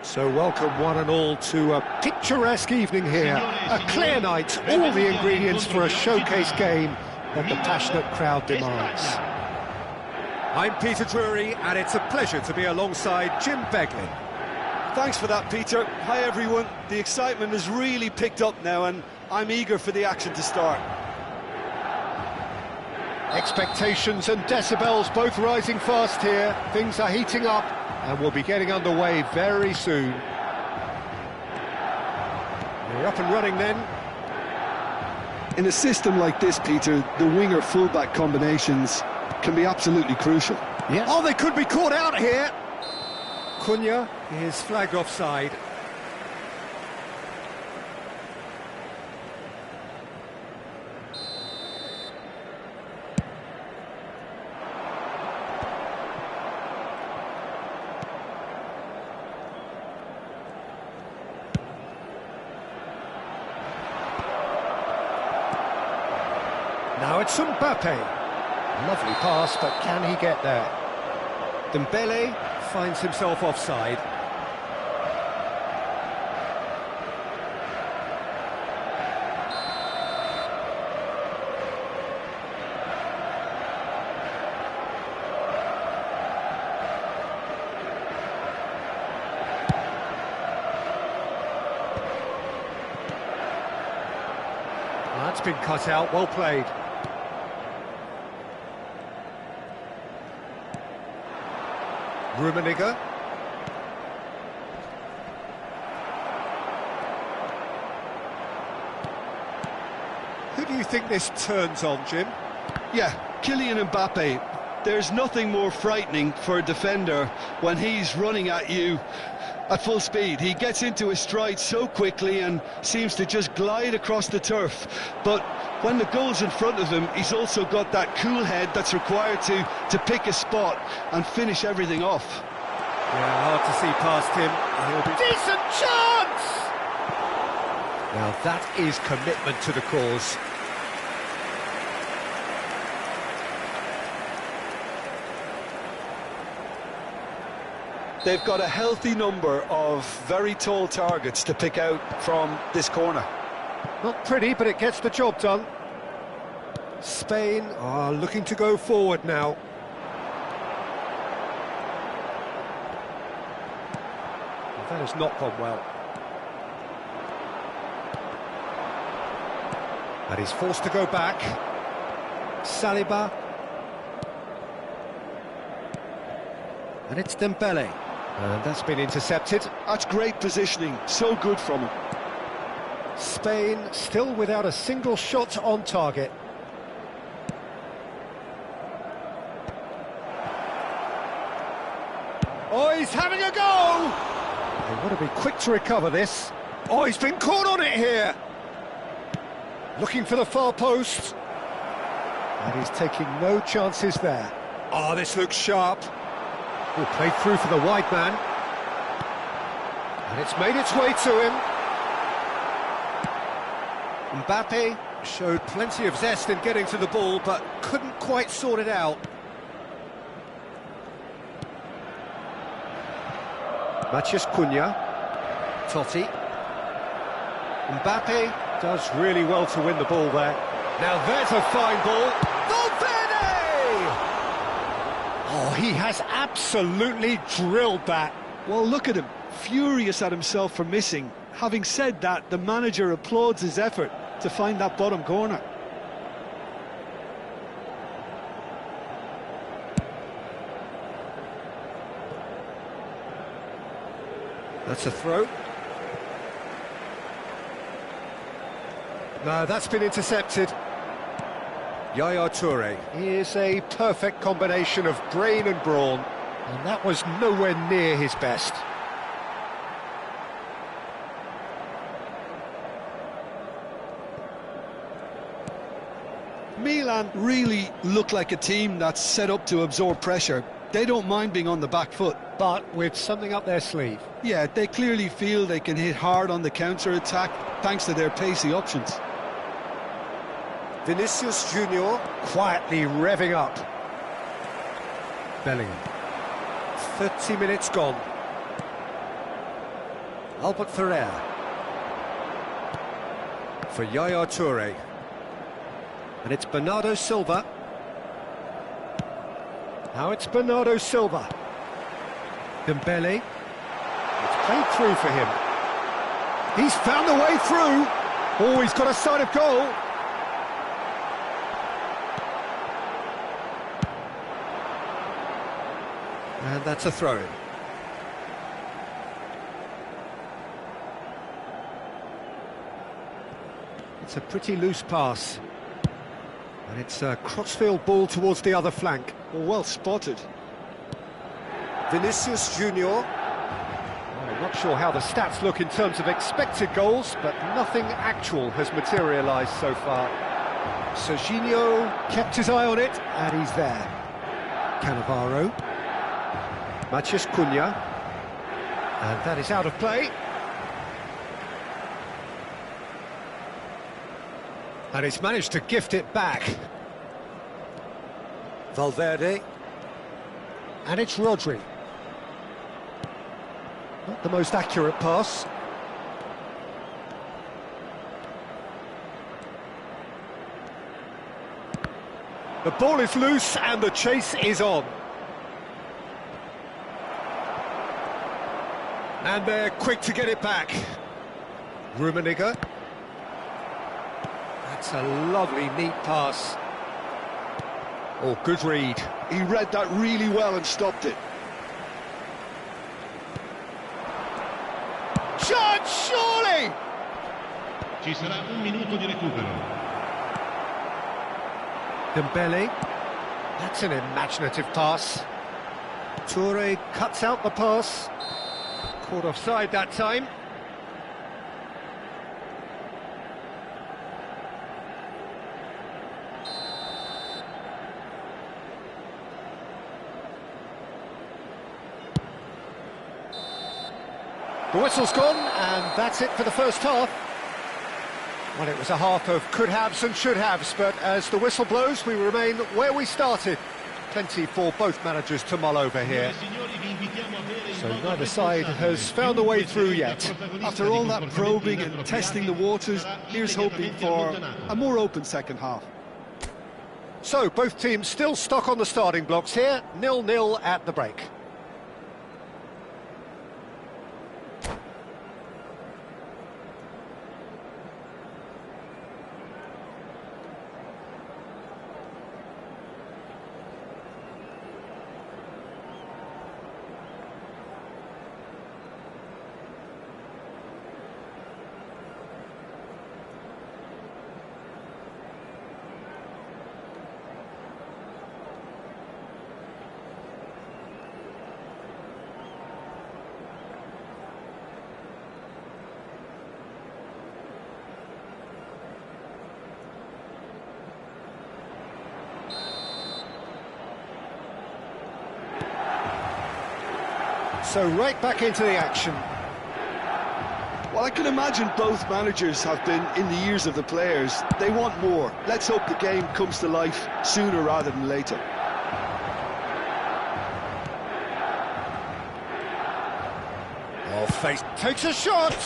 So welcome one and all to a picturesque evening here, a clear night, all the ingredients for a showcase game that the passionate crowd demands. I'm Peter Drury, and it's a pleasure to be alongside Jim Beglin. Thanks for that, Peter. Hi everyone, the excitement has really picked up now and I'm eager for the action to start. Expectations and decibels both rising fast here, things are heating up. And we'll be getting underway very soon. We're up and running then. In a system like this, Peter, the winger-fullback combinations can be absolutely crucial. Yeah. Oh, they could be caught out here. Cunha is flagged offside. Now it's Mbappe. Lovely pass, but can he get there? Dembele finds himself offside. That's been cut out, well played. Rummenigge. Who do you think this turns on, Jim? Yeah, Kylian Mbappe. There's nothing more frightening for a defender when he's running at you at full speed. He gets into his stride so quickly and seems to just glide across the turf. But when the goal's in front of him, he's also got that cool head that's required to pick a spot and finish everything off. Yeah, hard to see past him. He'll be... Decent chance! Now that is commitment to the cause. They've got a healthy number of very tall targets to pick out from this corner. Not pretty, but it gets the job done. Spain are looking to go forward now. That has not gone well. And he's forced to go back. Saliba. And it's Dembele. And that's been intercepted. That's great positioning, so good from him. Spain still without a single shot on target. Oh, he's having a go! They want to be quick to recover this. Oh, he's been caught on it here! Looking for the far post. And he's taking no chances there. Oh, this looks sharp. Oh, played through for the wide man. And it's made its way to him. Mbappe showed plenty of zest in getting to the ball, but couldn't quite sort it out. Matheus Cunha. Totti. Mbappe does really well to win the ball there. Now there's a fine ball. Valverde! Oh, he has absolutely drilled that. Well, look at him, furious at himself for missing. Having said that, the manager applauds his effort to find that bottom corner. That's a throw. No, that's been intercepted. Yaya Toure is a perfect combination of brain and brawn, and that was nowhere near his best. Milan really look like a team that's set up to absorb pressure. They don't mind being on the back foot. But with something up their sleeve. Yeah, they clearly feel they can hit hard on the counter-attack thanks to their pacey options. Vinicius Junior quietly revving up. Bellingham. 30 minutes gone. Albert Ferrer. For Yaya Toure. And it's Bernardo Silva. Now it's Bernardo Silva. Dembele. It's played through for him. He's found a way through. Oh, he's got a sight of goal. And that's a throw-in. It's a pretty loose pass. And it's a crossfield ball towards the other flank. Well spotted. Vinicius Junior. I'm not sure how the stats look in terms of expected goals, but nothing actual has materialised so far. Serginho kept his eye on it, and he's there. Cannavaro. Matheus Cunha. And that is out of play. And he's managed to gift it back. Valverde. And it's Rodri. Not the most accurate pass. The ball is loose and the chase is on. And they're quick to get it back. Rummenigge. That's a lovely, neat pass. Oh, good read. He read that really well and stopped it. Shot, surely! Ci sarà un minuto di recupero. Dembele. That's an imaginative pass. Toure cuts out the pass. Caught offside that time. The whistle's gone, and that's it for the first half. Well, it was a half of could-haves and should-haves, but as the whistle blows, we remain where we started. Plenty for both managers to mull over here. So neither side has found a way through yet. After all that probing and testing the waters, here's hoping for a more open second half. So both teams still stuck on the starting blocks here, 0-0 at the break. So right back into the action. Well, I can imagine both managers have been in the ears of the players. They want more. Let's hope the game comes to life sooner rather than later. Oh, face takes a shot.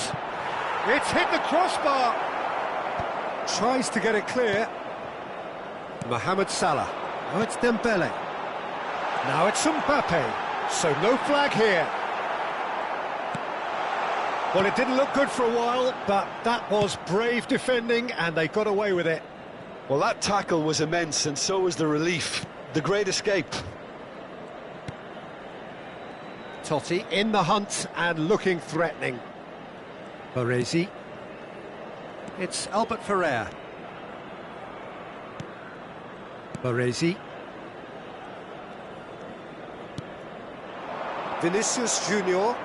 It's hit the crossbar. Tries to get it clear. Mohamed Salah. Now it's Dembele. Now it's Mbappe. So no flag here. Well, it didn't look good for a while, but that was brave defending, and they got away with it. Well, that tackle was immense, and so was the relief. The great escape. Totti in the hunt and looking threatening. Baresi. It's Albert Ferrer. Baresi. Vinicius Junior.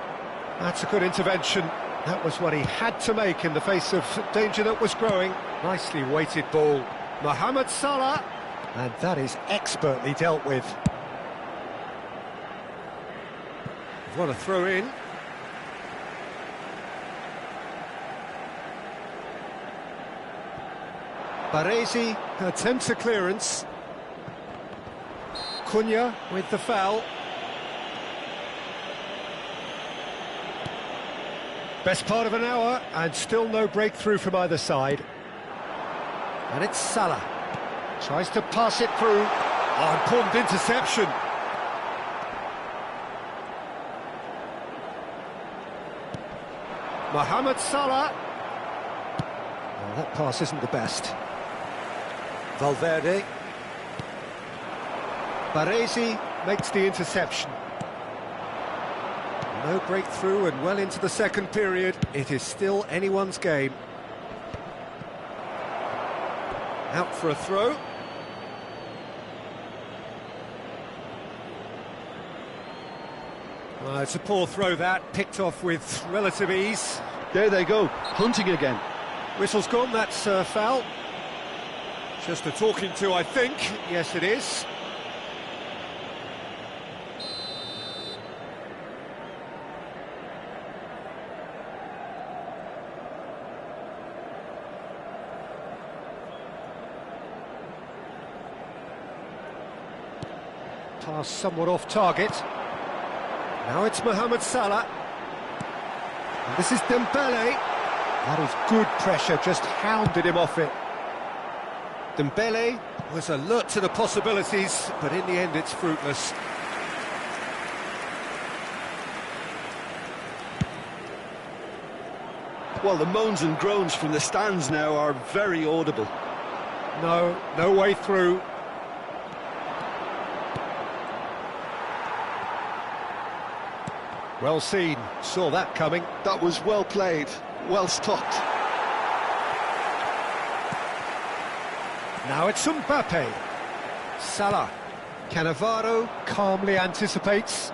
That's a good intervention. That was what he had to make in the face of danger that was growing. Nicely weighted ball. Mohamed Salah. And that is expertly dealt with. What a throw in. Baresi attempts a clearance. Cunha with the foul. Best part of an hour, and still no breakthrough from either side. And it's Salah. Tries to pass it through. Oh, important interception. Mohamed Salah. Oh, that pass isn't the best. Valverde. Baresi makes the interception. No breakthrough and well into the second period. It is still anyone's game. Out for a throw. It's a poor throw that, picked off with relative ease. There they go, hunting again. Whistle's gone, that's foul. Just a talking to, I think. Yes, it is. Pass somewhat off target. Now it's Mohamed Salah. And this is Dembele. That is good pressure, just hounded him off it. Dembele was alert to the possibilities, but in the end it's fruitless. Well, the moans and groans from the stands now are very audible. No way through. Well seen, saw that coming. That was well played, well stopped. Now it's Mbappe. Salah. Cannavaro calmly anticipates.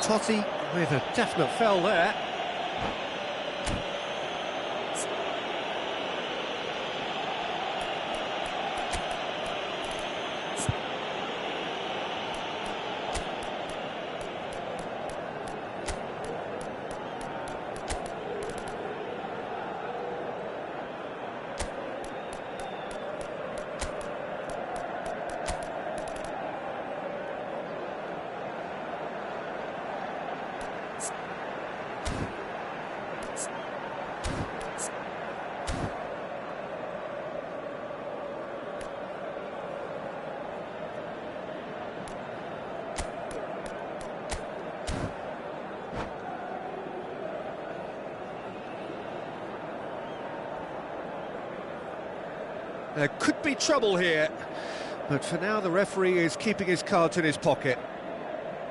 Totti with a definite foul there. There could be trouble here, but for now the referee is keeping his cards in his pocket.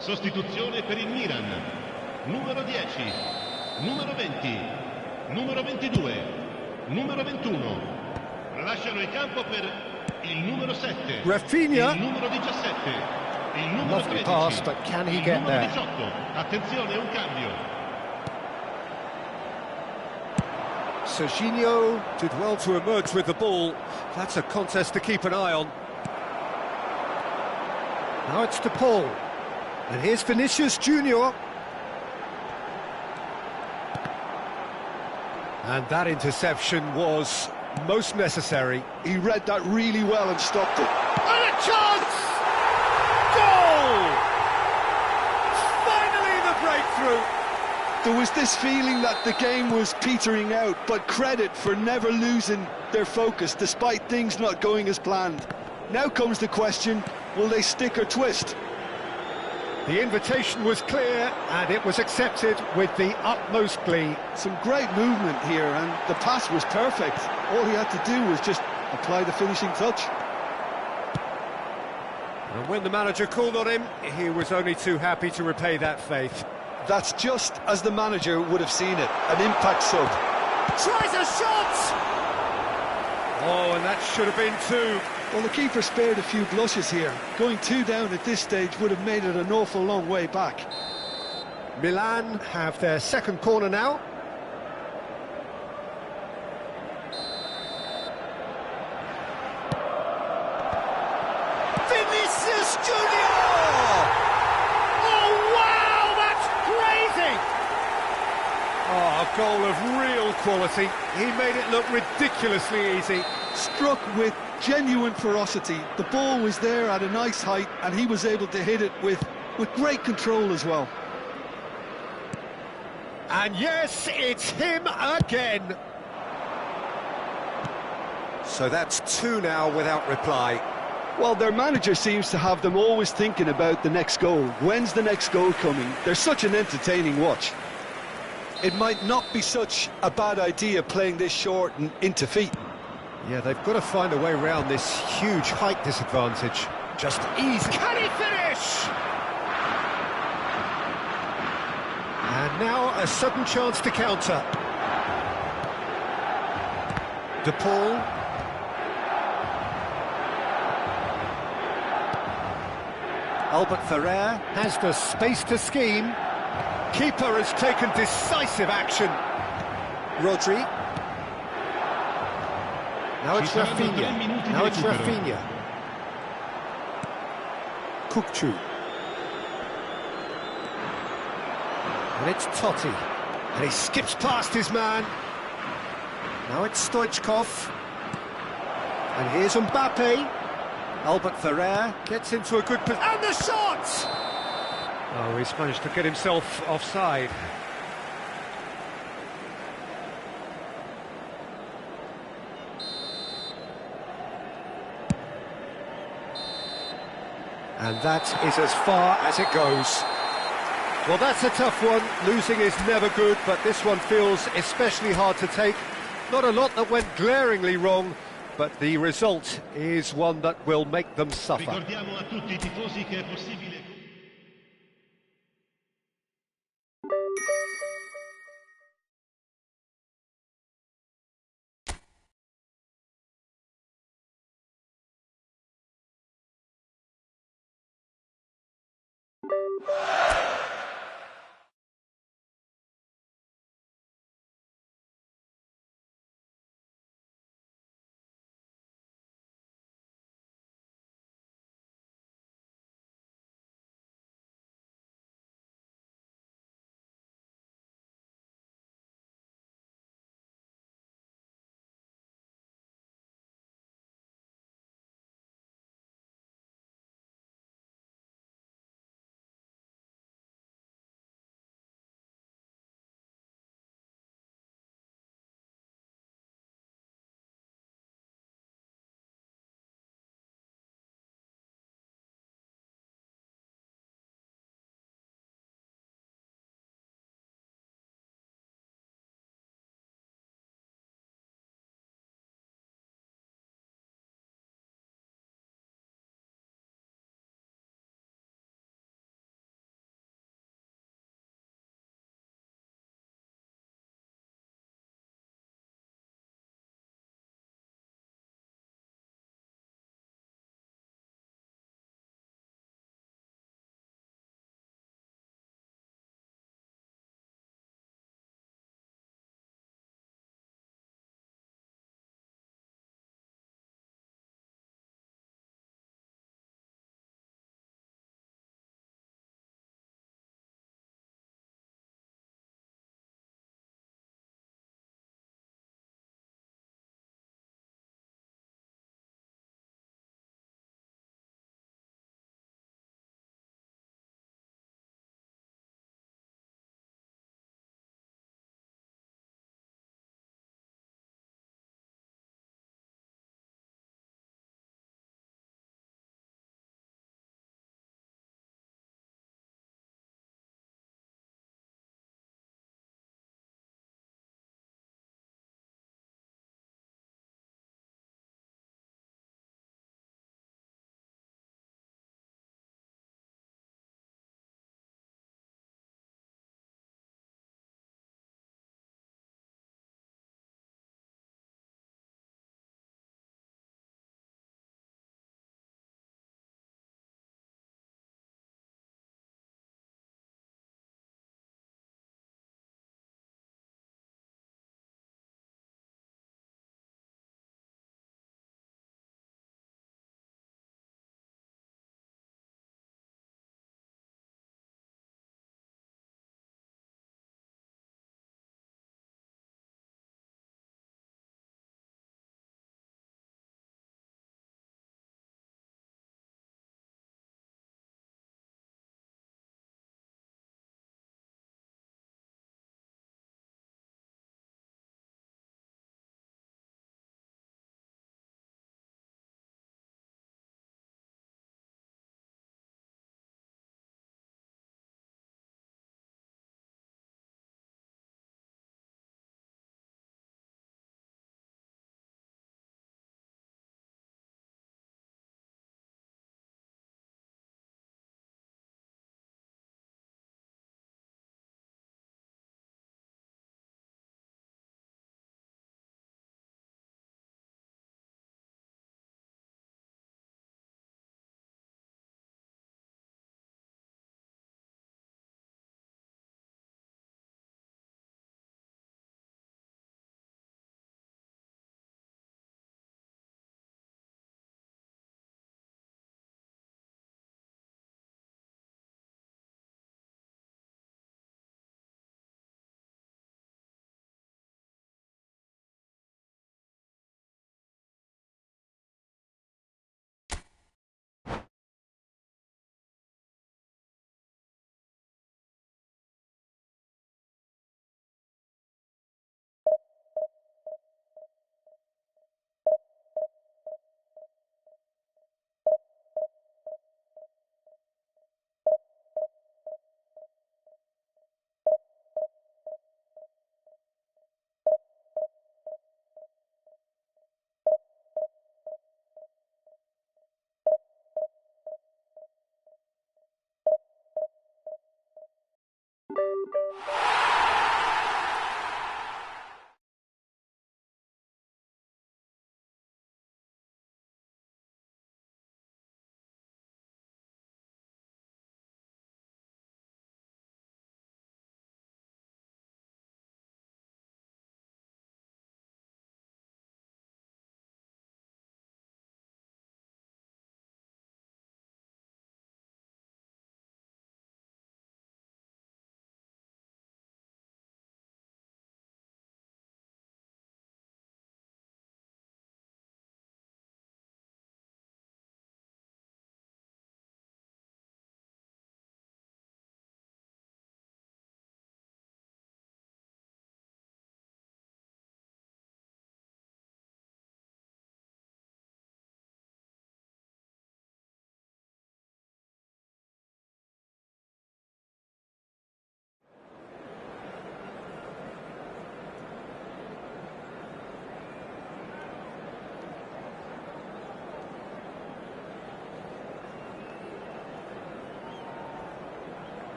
Sostituzione per il Milan. Numero 10, numero 20, numero 22, numero 21. Lasciano il campo per il numero 7. Rafinha. Il numero 17. Il numero Lovely 13. pass, but can he get il numero there? 18. Attenzione, un cambio. Serginho did well to emerge with the ball. That's a contest to keep an eye on. Now it's to Paul. And here's Vinicius Junior. And that interception was most necessary. He read that really well and stopped it. And a chance! Goal! Finally the breakthrough. There was this feeling that the game was petering out, but credit for never losing their focus despite things not going as planned. Now comes the question, will they stick or twist? The invitation was clear and it was accepted with the utmost glee. Some great movement here and the pass was perfect. All he had to do was just apply the finishing touch. And when the manager called on him, he was only too happy to repay that faith. That's just as the manager would have seen it, an impact sub. Tries a shot! Oh, and that should have been two. Well, the keeper spared a few blushes here. Going 2 down at this stage would have made it an awful long way back. Milan have their second corner now. Vinicius Junior! Oh, wow, that's crazy! Oh, A goal of real quality. He made it look ridiculously easy. Struck with genuine ferocity. The ball was there at a nice height, and he was able to hit it with great control as well. And yes, it's him again. So that's 2 now without reply. Well, their manager seems to have them always thinking about the next goal. When's the next goal coming? They're such an entertaining watch. It might not be such a bad idea playing this short and into feet. Yeah, they've got to find a way around this huge height disadvantage. Just easy. Can he finish? And now a sudden chance to counter. De Paul. Albert Ferrer has the space to scheme. Keeper has taken decisive action. Rodri. Now it's Rafinha. Now it's Rafinha. Coop. And it's Totti. And he skips past his man. Now it's Stoichkov. And here's Mbappe. Albert Ferrer gets into a good position. And the shot! Oh, he's managed to get himself offside. And that is as far as it goes. Well, that's a tough one. Losing is never good, but this one feels especially hard to take. Not a lot that went glaringly wrong, but the result is one that will make them suffer. Ricordiamo a tutti I tifosi che è possibile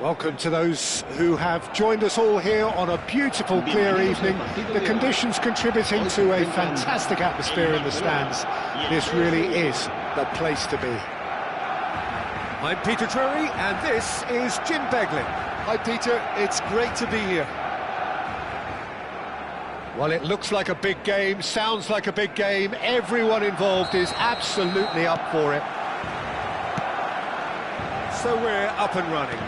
Welcome to those who have joined us all here on a beautiful, clear evening. The conditions contributing to a fantastic atmosphere in the stands. This really is the place to be. I'm Peter Drury, and this is Jim Beglin. Hi Peter, it's great to be here. Well, it looks like a big game, sounds like a big game. Everyone involved is absolutely up for it. So we're up and running.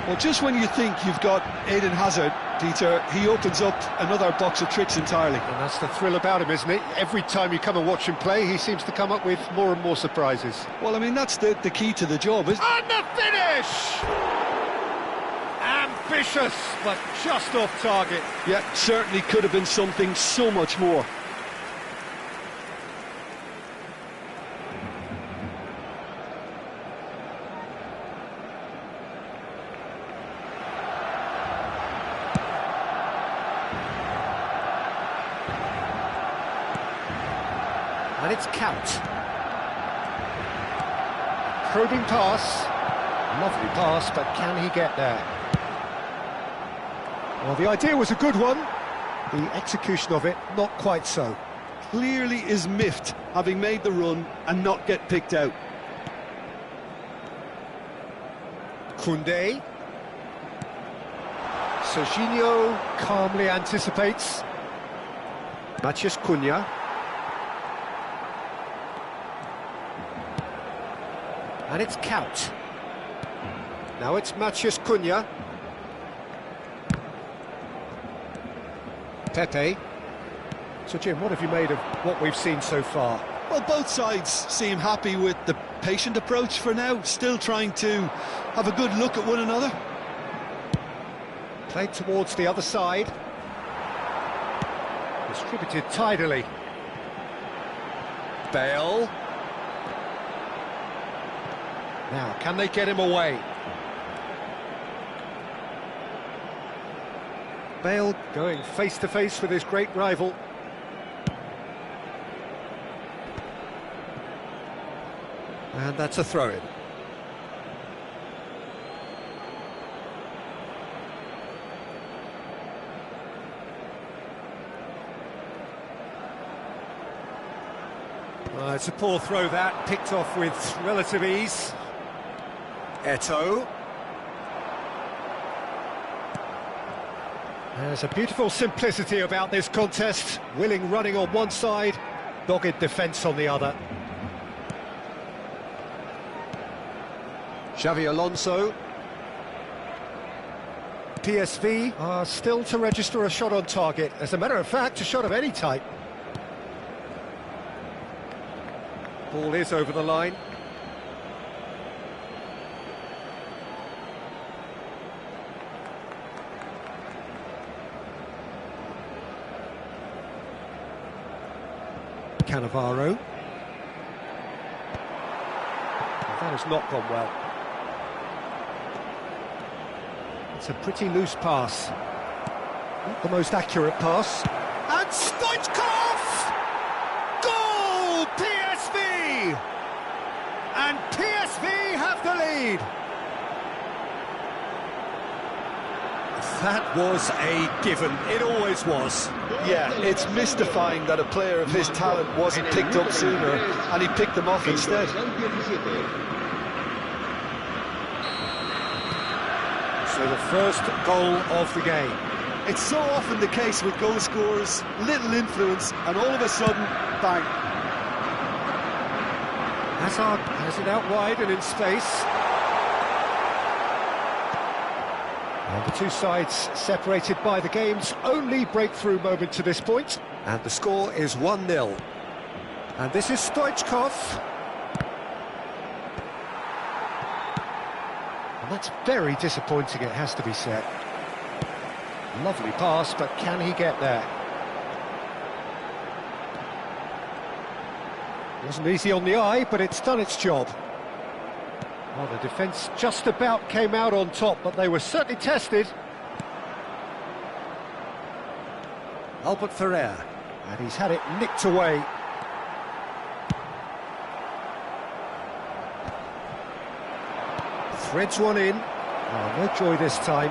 Well, just when you think you've got Eden Hazard, Peter, he opens up another box of tricks entirely. And that's the thrill about him, isn't it? Every time you come and watch him play, he seems to come up with more and more surprises. Well, I mean, that's the key to the job, isn't it? And the finish! Ambitious, but just off target. Yeah, certainly could have been something so much more. And it's Count. Probing pass. Lovely pass, but can he get there? Well, the idea was a good one. The execution of it, not quite so. Clearly is miffed, having made the run and not get picked out. Koundé. Serginho calmly anticipates. Matheus Cunha. And it's Count. Now it's Matheus Cunha. Pepe. So Jim, what have you made of what we've seen so far? Well, both sides seem happy with the patient approach for now, still trying to have a good look at one another. Played towards the other side. Distributed tidily. Bale. Now, can they get him away? Bale going face-to-face with his great rival. And that's a throw-in. It's a poor throw that, picked off with relative ease. Eto'o. There's a beautiful simplicity about this contest. Willing running on one side, dogged defence on the other. Xavi Alonso. PSV are still to register a shot on target. As a matter of fact, a shot of any type. Ball is over the line. Cannavaro. That has not gone well. It's a pretty loose pass. Not the most accurate pass. And Stoichkov! Goal! PSV! And PSV have the lead. That was a given. It always was. Yeah, it's mystifying that a player of his talent wasn't picked up sooner, and he picked them off instead. So the first goal of the game. It's so often the case with goal scorers, little influence, and all of a sudden, bang. Hazard has it out wide and in space. And the two sides separated by the game's only breakthrough moment to this point. And the score is 1-0. And this is Stoichkov. And that's very disappointing, it has to be said. Lovely pass, but can he get there? Wasn't easy on the eye, but it's done its job. Well, the defence just about came out on top, but they were certainly tested. Albert Ferrer, and he's had it nicked away. Threads one in. Oh, no joy this time.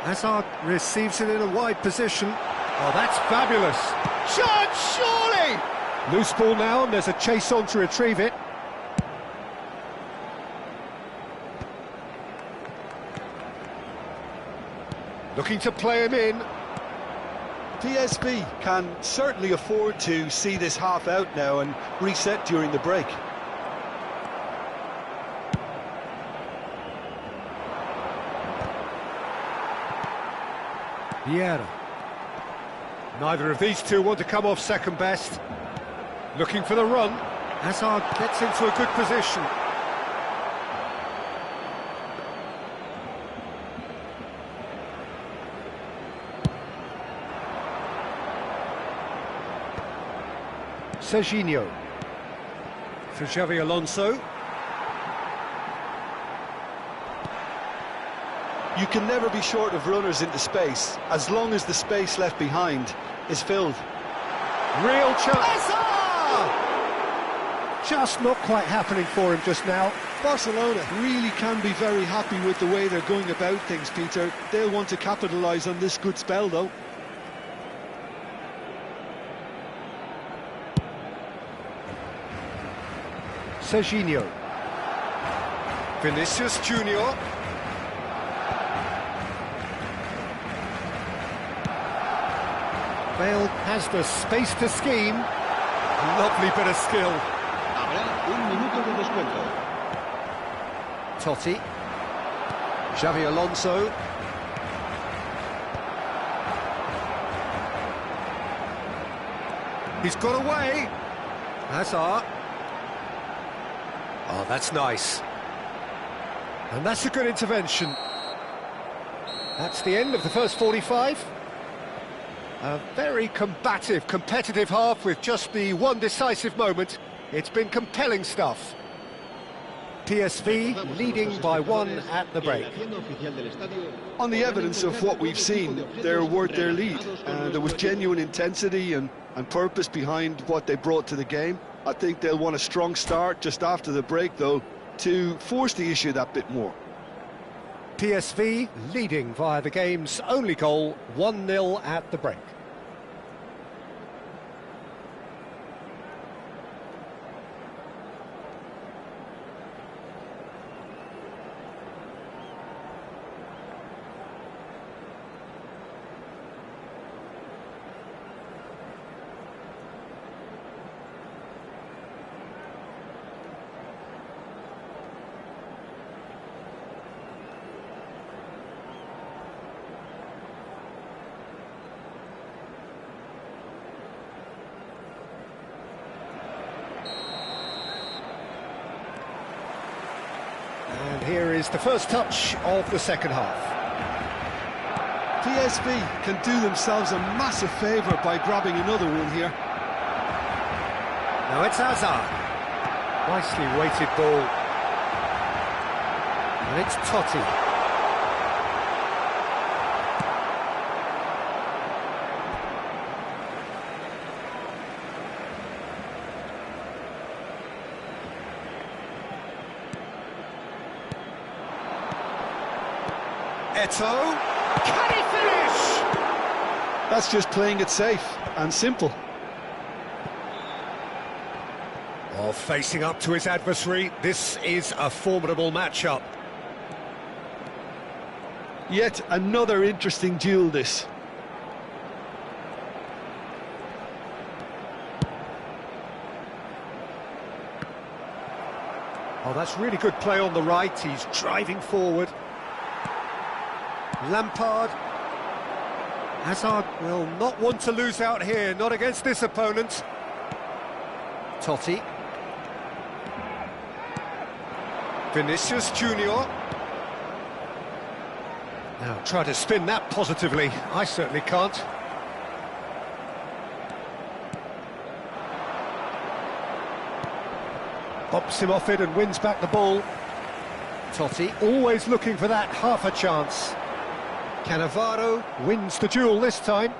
Hazard receives it in a wide position. Oh, that's fabulous. Shot, surely! Loose ball now, and there's a chase on to retrieve it. Looking to play him in. PSV can certainly afford to see this half out now and reset during the break. Vieira. Neither of these two want to come off second best. Looking for the run. Hazard gets into a good position. Serginho. For Xavi Alonso. You can never be short of runners into space, as long as the space left behind is filled. Real chance. Just not quite happening for him just now. Barcelona really can be very happy with the way they're going about things, Peter. They'll want to capitalise on this good spell, though. Serginho. Vinicius Junior. Bale has the space to scheme. Lovely bit of skill. Habrá un minuto de descuento. Totti. Xavi Alonso. He's got away. Hazard. Oh, that's nice. And that's a good intervention. That's the end of the first 45. A very combative, competitive half with just the one decisive moment. It's been compelling stuff. PSV leading by 1 at the break. On the evidence of what we've seen, they're worth their lead. There was genuine intensity and purpose behind what they brought to the game. I think they'll want a strong start just after the break, though, to force the issue that bit more. PSV leading via the game's only goal, 1-0 at the break. And here is the first touch of the second half. PSV can do themselves a massive favour by grabbing another one here. Now it's Hazard. Nicely weighted ball. And it's Totti. Eto, can he finish? That's just playing it safe and simple. Oh, facing up to his adversary, this is a formidable matchup. Yet another interesting duel, this. Oh, that's really good play on the right. He's driving forward. Lampard. Hazard will not want to lose out here, not against this opponent. Totti. Vinicius Junior. Now try to spin that positively. I certainly can't. Bops him off it and wins back the ball. Totti always looking for that half a chance. Cannavaro wins the duel this time.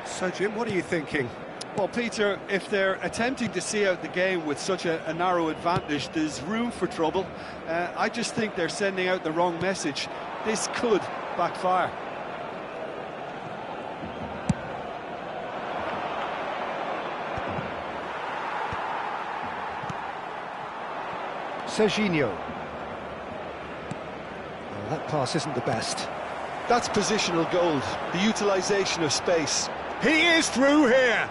So, Jim, what are you thinking? Well, Peter, if they're attempting to see out the game with such a narrow advantage, there's room for trouble. I just think they're sending out the wrong message. This could backfire. Serginho. Well, that pass isn't the best. That's positional gold, the utilisation of space. He is through here!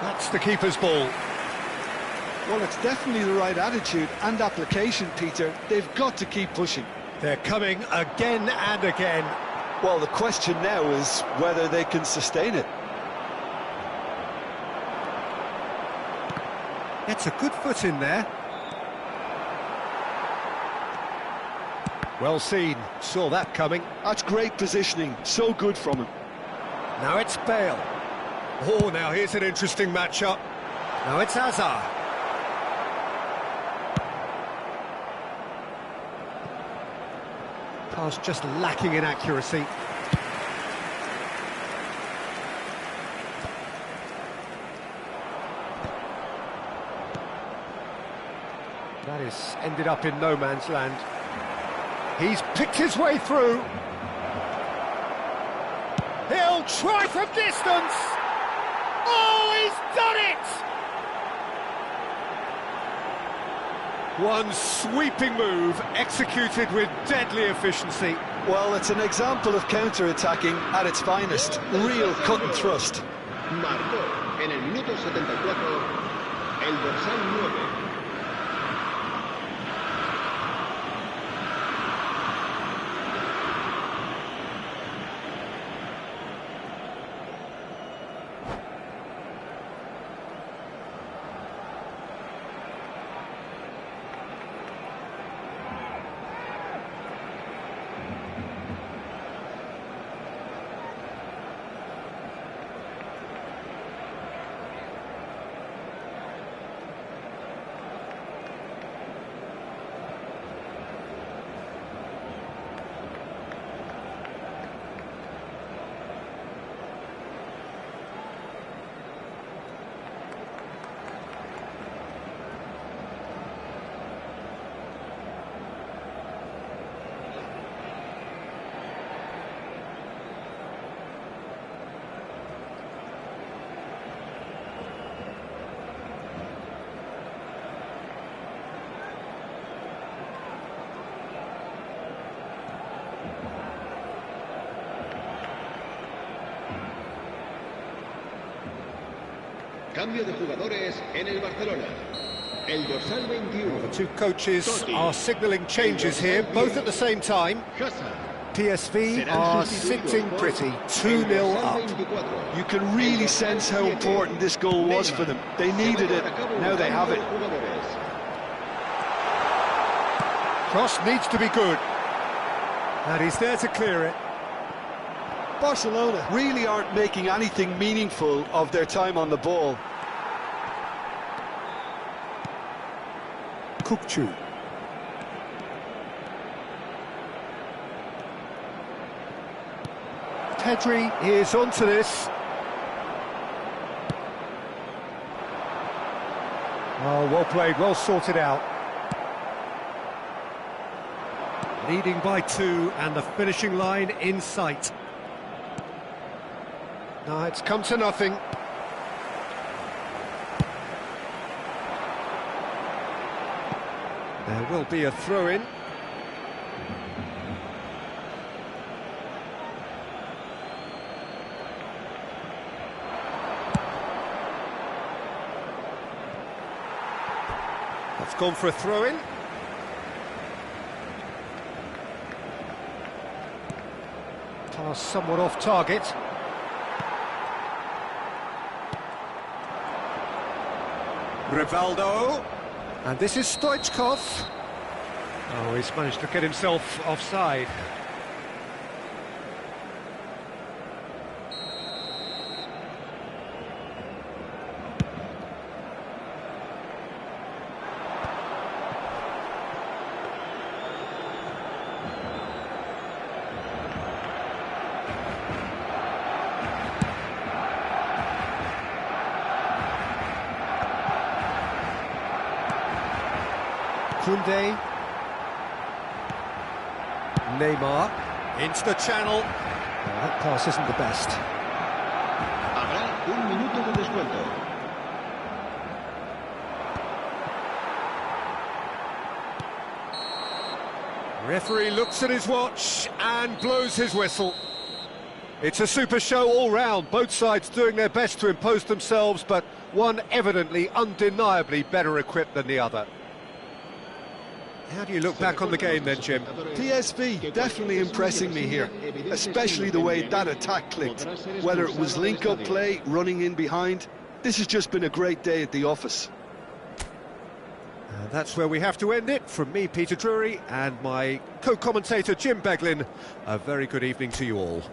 That's the keeper's ball. Well, it's definitely the right attitude and application, Peter. They've got to keep pushing. They're coming again and again. Well, the question now is whether they can sustain it. It's a good foot in there. Well seen, saw that coming. That's great positioning, so good from him. Now it's Bale. Oh, now here's an interesting matchup. Now it's Hazard. Pass just lacking in accuracy. That is ended up in no man's land. He's picked his way through. He'll try from distance. Oh, he's done it! One sweeping move, executed with deadly efficiency. Well, it's an example of counter-attacking at its finest. Real cut and thrust. Marcó en el minuto 74 el dorsal 9. Cambio de jugadores en el Barcelona. El dorsal 21. The two coaches are signalling changes here, both at the same time. PSV are sitting pretty, 2-0 up. You can really sense how important this goal was for them. They needed it, now they have it. Cross needs to be good. And he's there to clear it. Barcelona really aren't making anything meaningful of their time on the ball. Coop. Pedri is onto this. Oh, well played, well sorted out. Leading by 2 and the finishing line in sight. No, it's come to nothing. There will be a throw-in. That's gone for a throw-in. Pass somewhat off target. Rivaldo, and this is Stoichkov. Oh, he's managed to get himself offside. Koundé. Neymar. Into the channel. That pass isn't the best. Habrá un minuto de descuento. Referee looks at his watch and blows his whistle. It's a super show all round, both sides doing their best to impose themselves, but one evidently, undeniably better equipped than the other. How do you look back on the game then, Jim? PSV definitely impressing me here, especially the way that attack clicked. Whether it was link-up play, running in behind, this has just been a great day at the office. And that's where we have to end it. From me, Peter Drury, and my co-commentator, Jim Beglin, a very good evening to you all.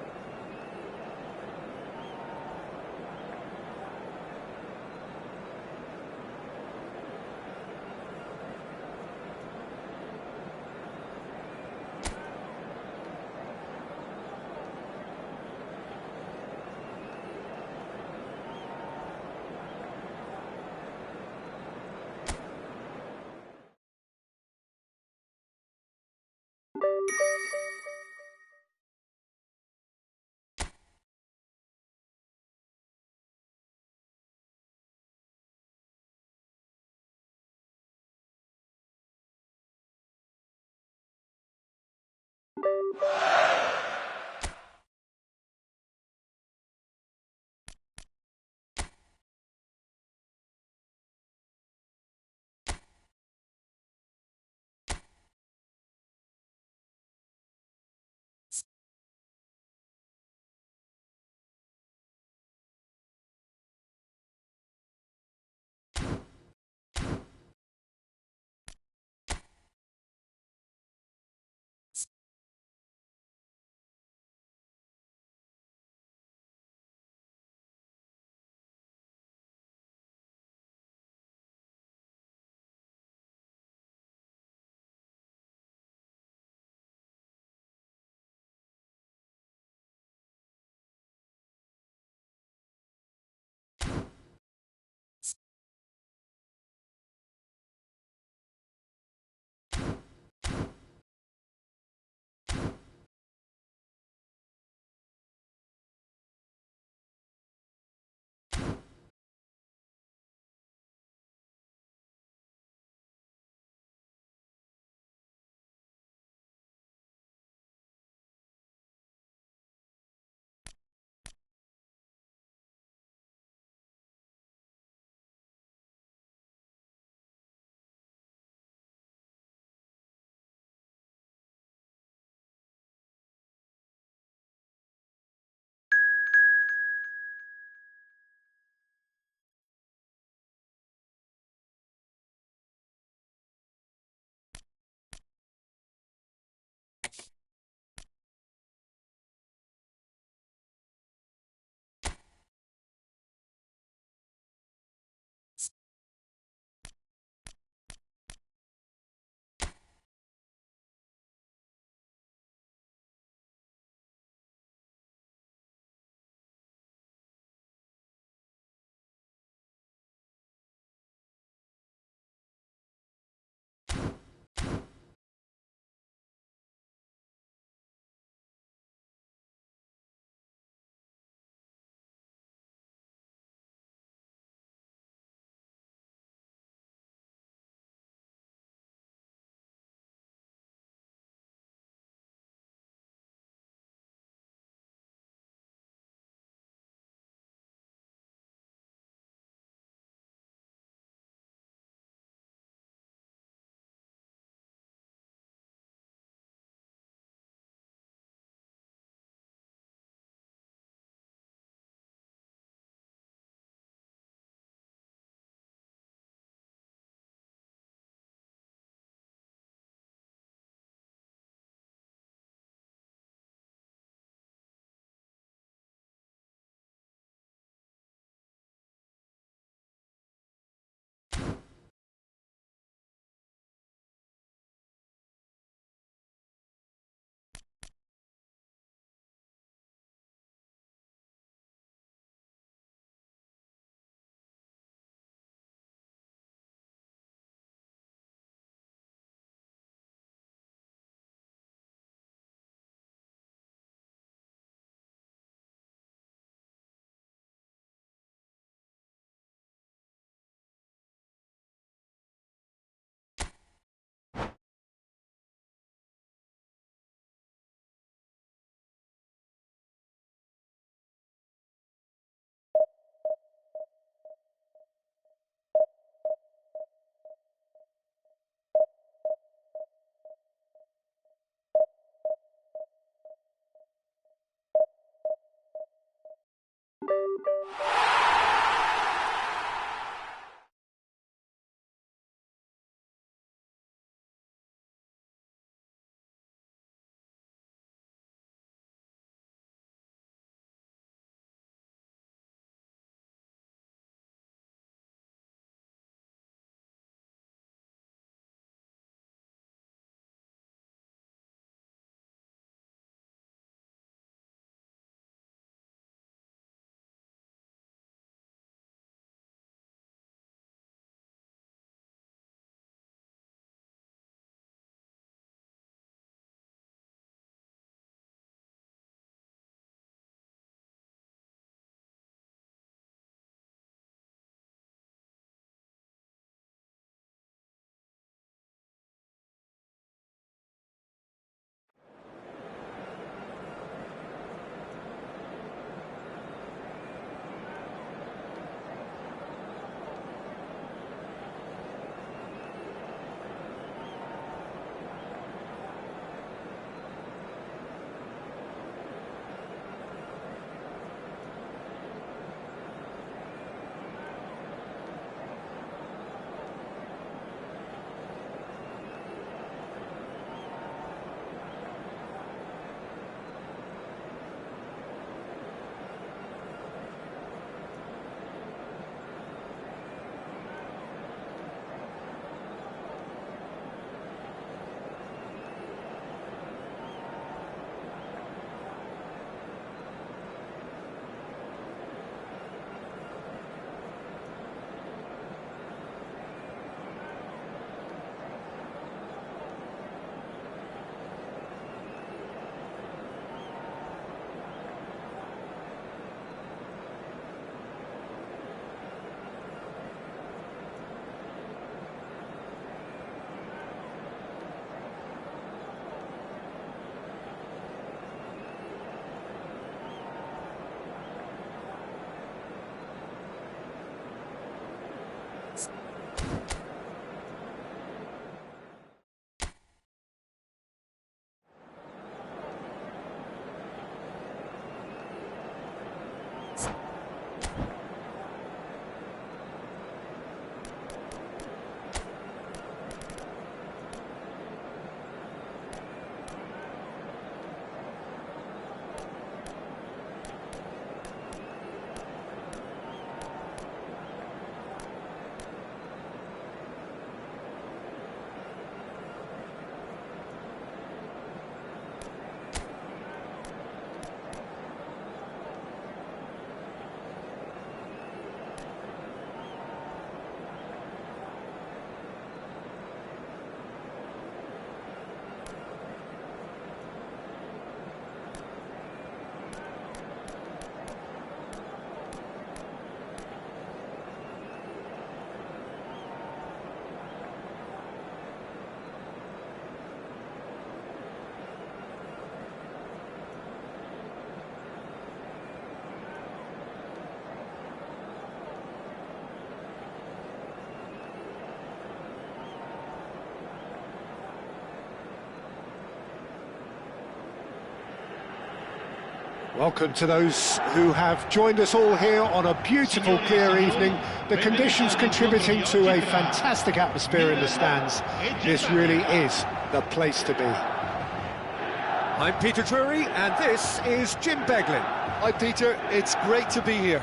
Welcome to those who have joined us all here on a beautiful, clear evening. The conditions contributing to a fantastic atmosphere in the stands. This really is the place to be. I'm Peter Drury, and this is Jim Beglin. Hi Peter, it's great to be here.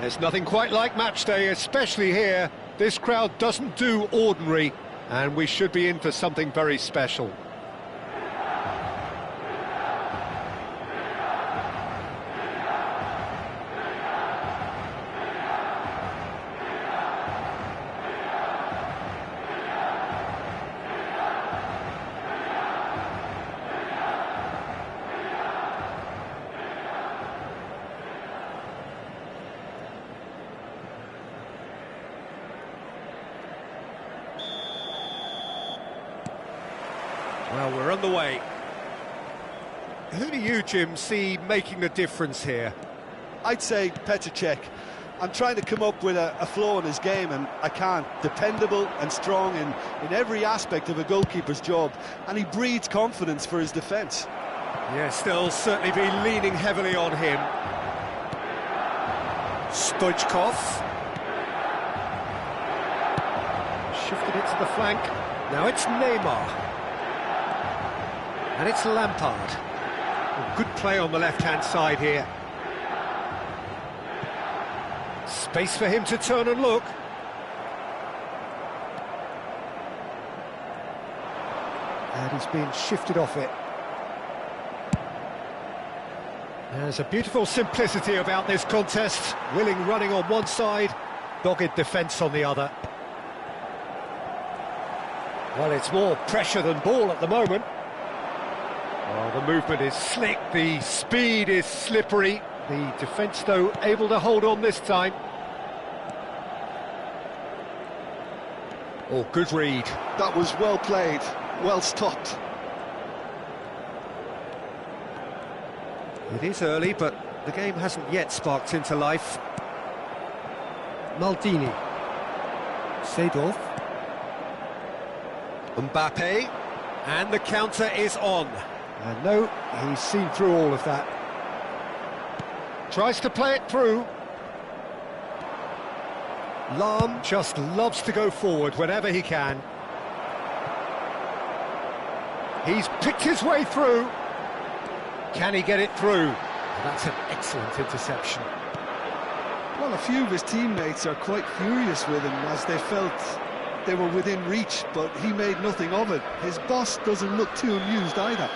There's nothing quite like match day, especially here. This crowd doesn't do ordinary, and we should be in for something very special. Well, we're on the way. Who do you, Jim, see making the difference here? I'd say Petr. I'm trying to come up with a flaw in his game, and I can't. Dependable and strong in every aspect of a goalkeeper's job, and he breeds confidence for his defence. Yes, they'll certainly be leaning heavily on him. Stoichkov. Shifted it to the flank. Now it's Neymar. And it's Lampard. Well, good play on the left-hand side here. Space for him to turn and look. And he's being shifted off it. There's a beautiful simplicity about this contest. Willing running on one side, dogged defence on the other. Well, it's more pressure than ball at the moment. Well, the movement is slick, the speed is slippery. The defence, though, able to hold on this time. Oh, good read. That was well played, well stopped. It is early, but the game hasn't yet sparked into life. Maldini. Seedorf. Mbappe. And the counter is on. And no, he's seen through all of that. Tries to play it through. Lahm just loves to go forward whenever he can. He's picked his way through. Can he get it through? That's an excellent interception. Well, a few of his teammates are quite furious with him as they felt they were within reach, but he made nothing of it. His boss doesn't look too amused either.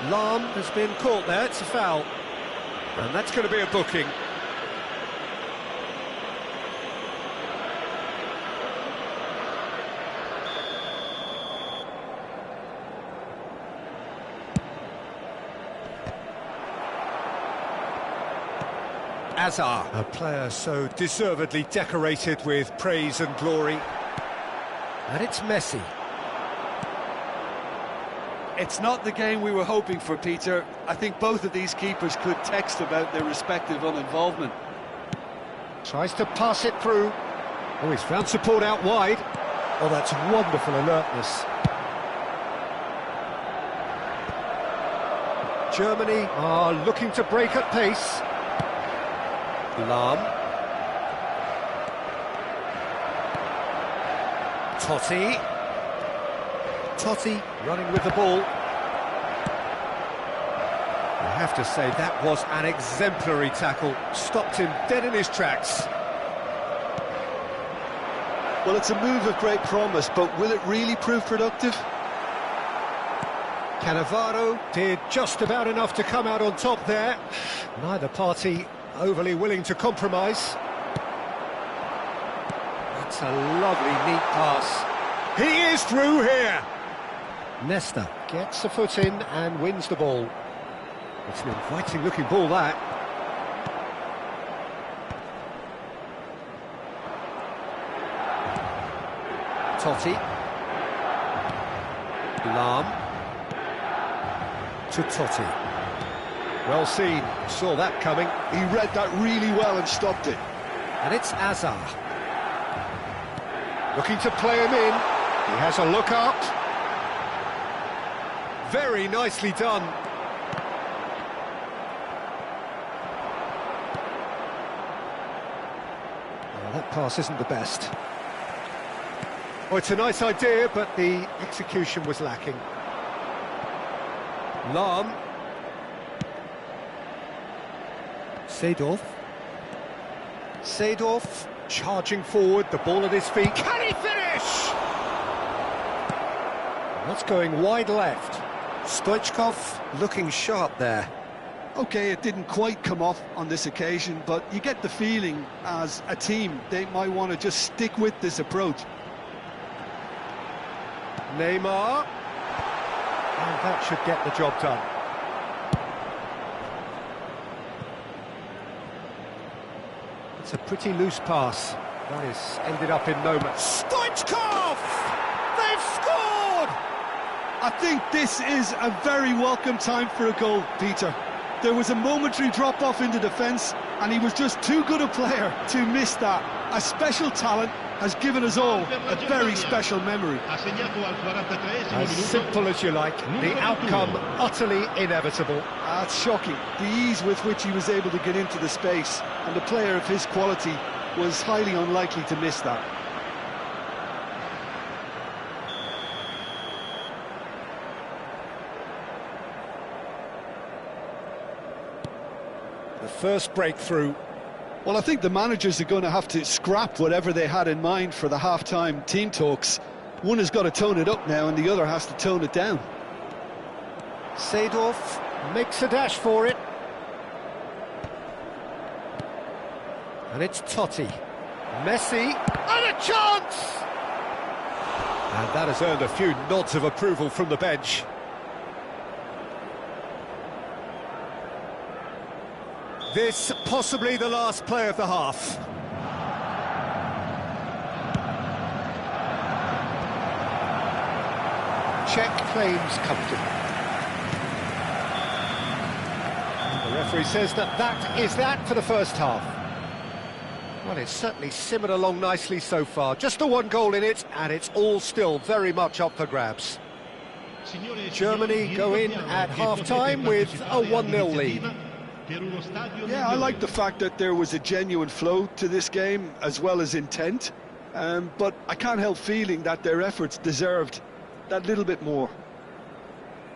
Lahm has been caught there, it's a foul. And that's going to be a booking. Azar, a player so deservedly decorated with praise and glory. And it's Messi. It's not the game we were hoping for, Peter. I think both of these keepers could text about their respective uninvolvement. Tries to pass it through. Oh, he's found support out wide. Oh, that's wonderful alertness. Germany are looking to break at pace. Lahm. Totti. Totti running with the ball. I have to say that was an exemplary tackle. Stopped him dead in his tracks. Well, it's a move of great promise, but will it really prove productive? Cannavaro did just about enough to come out on top there. Neither party overly willing to compromise. That's a lovely, neat pass. He is through here. Nesta gets a foot in and wins the ball. It's an inviting looking ball, that. Totti. Lahm. To Totti. Well seen, saw that coming. He read that really well and stopped it. And it's Azar. Looking to play him in. He has a look up. Very nicely done. Well, that pass isn't the best. Oh, it's a nice idea, but the execution was lacking. Lahm. Seedorf charging forward, the ball at his feet. Can he finish? That's going wide left. Stoichkov looking sharp there. Okay, it didn't quite come off on this occasion, but you get the feeling as a team they might want to just stick with this approach. Neymar. And that should get the job done. It's a pretty loose pass. That is ended up in no match. Stoichkov! They've scored! I think this is a very welcome time for a goal, Peter. There was a momentary drop-off into defence, and he was just too good a player to miss that. A special talent has given us all a very special memory. As simple as you like, the outcome utterly inevitable. That's shocking. The ease with which he was able to get into the space, and a player of his quality was highly unlikely to miss that. The first breakthrough. Well, I think the managers are going to have to scrap whatever they had in mind for the half-time team talks. One has got to tone it up now, and the other has to tone it down. Seedorf makes a dash for it. And it's Totti. Messi, and a chance! And that has earned a few nods of approval from the bench. This possibly the last play of the half. Check claims comfortable. And the referee says that is that for the first half. Well, it's certainly simmered along nicely so far. Just the one goal in it, and it's all still very much up for grabs. Germany go in at half-time with a 1-0 lead. Yeah, I like the fact that there was a genuine flow to this game as well as intent, but I can't help feeling that their efforts deserved that little bit more.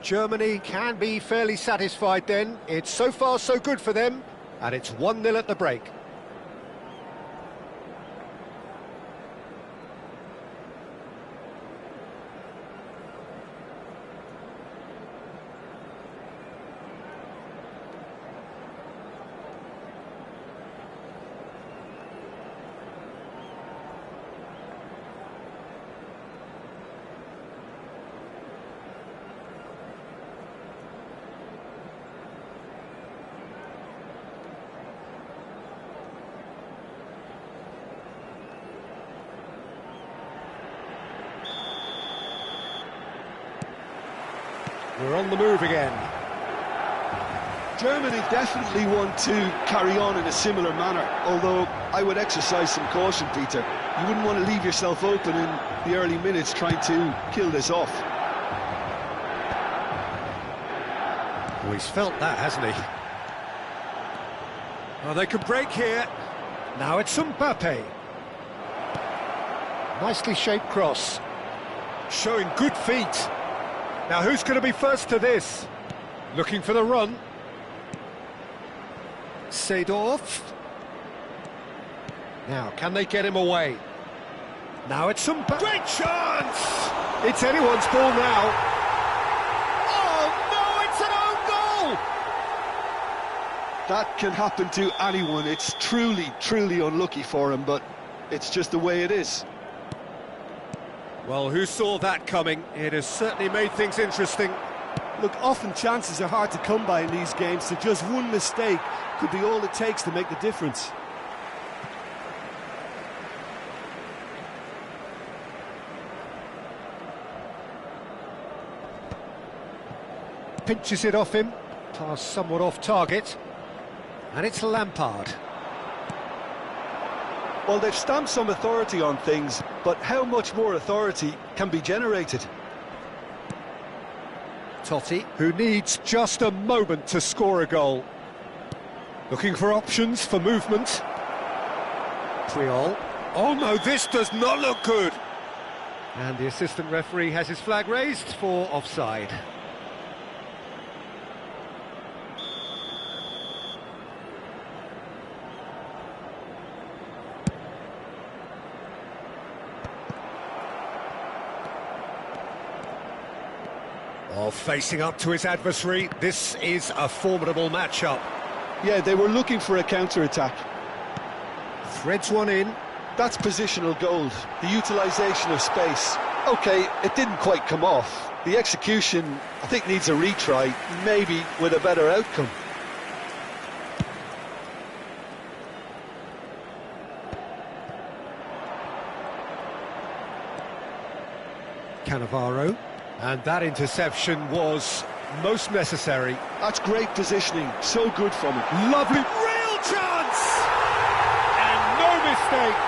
Germany can be fairly satisfied then. It's so far so good for them, and it's 1-0 at the break. We're on the move again. Germany definitely want to carry on in a similar manner, although I would exercise some caution, Peter. You wouldn't want to leave yourself open in the early minutes trying to kill this off. Oh, he's felt that, hasn't he? Oh, they can break here. Now it's Mbappe. Nicely shaped cross. Showing good feet. Now who's going to be first to this? Looking for the run. Seedorf. Now, can they get him away? Now it's some great chance! It's anyone's ball now. Oh no, it's an own goal! That can happen to anyone. It's truly, truly unlucky for him, but it's just the way it is. Well, who saw that coming? It has certainly made things interesting. Look, often chances are hard to come by in these games, so just one mistake could be all it takes to make the difference. Pinches it off him, pass somewhat off target, and it's Lampard. Well, they've stamped some authority on things, but how much more authority can be generated? Totti, who needs just a moment to score a goal. Looking for options for movement. Triol. Oh no, this does not look good! And the assistant referee has his flag raised for offside. Oh, facing up to his adversary, this is a formidable matchup. Yeah, they were looking for a counter-attack. Threads one in. That's positional gold, the utilisation of space. OK, it didn't quite come off. The execution, I think, needs a retry, maybe with a better outcome. Cannavaro. And that interception was most necessary. That's great positioning, so good from him. Lovely, real chance! And no mistake.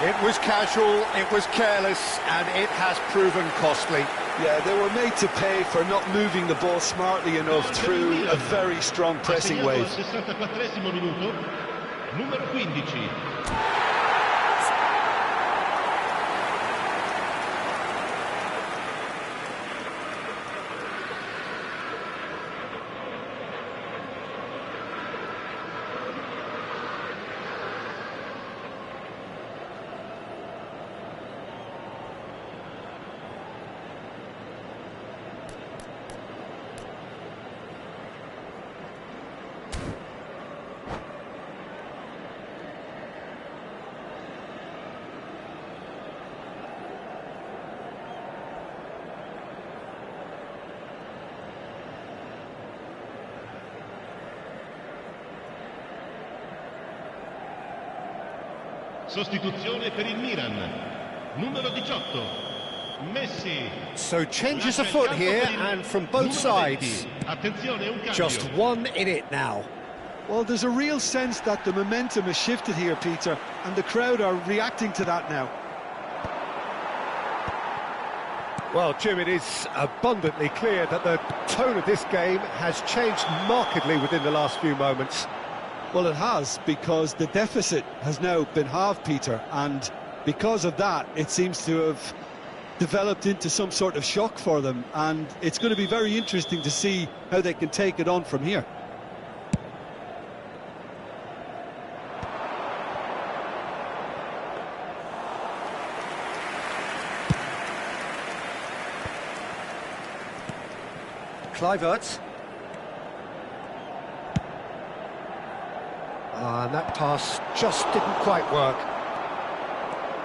It was casual, it was careless, and it has proven costly. Yeah, they were made to pay for not moving the ball smartly enough through a very strong pressing wave. Al 64esimo minuto, numero 15. Sostituzione per il Milan, numero 18, Messi. So changes afoot here, and from both sides. Attenzione, un cambio. Just one in it now. Well, there's a real sense that the momentum has shifted here, Peter, and the crowd are reacting to that now. Well, Jim, it is abundantly clear that the tone of this game has changed markedly within the last few moments. Well, it has, because the deficit has now been halved, Peter, and because of that, it seems to have developed into some sort of shock for them, and it's going to be very interesting to see how they can take it on from here. Kluivert. And that pass just didn't quite work.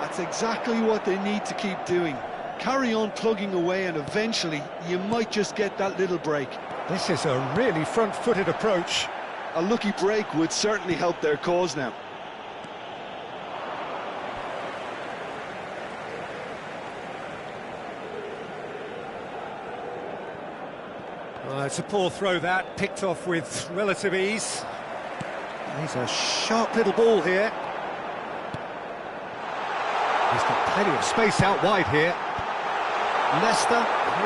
That's exactly what they need to keep doing. Carry on plugging away, and eventually you might just get that little break. This is a really front-footed approach. A lucky break would certainly help their cause now. It's a poor throw that, picked off with relative ease. He's a sharp little ball here. He's got plenty of space out wide here. Leicester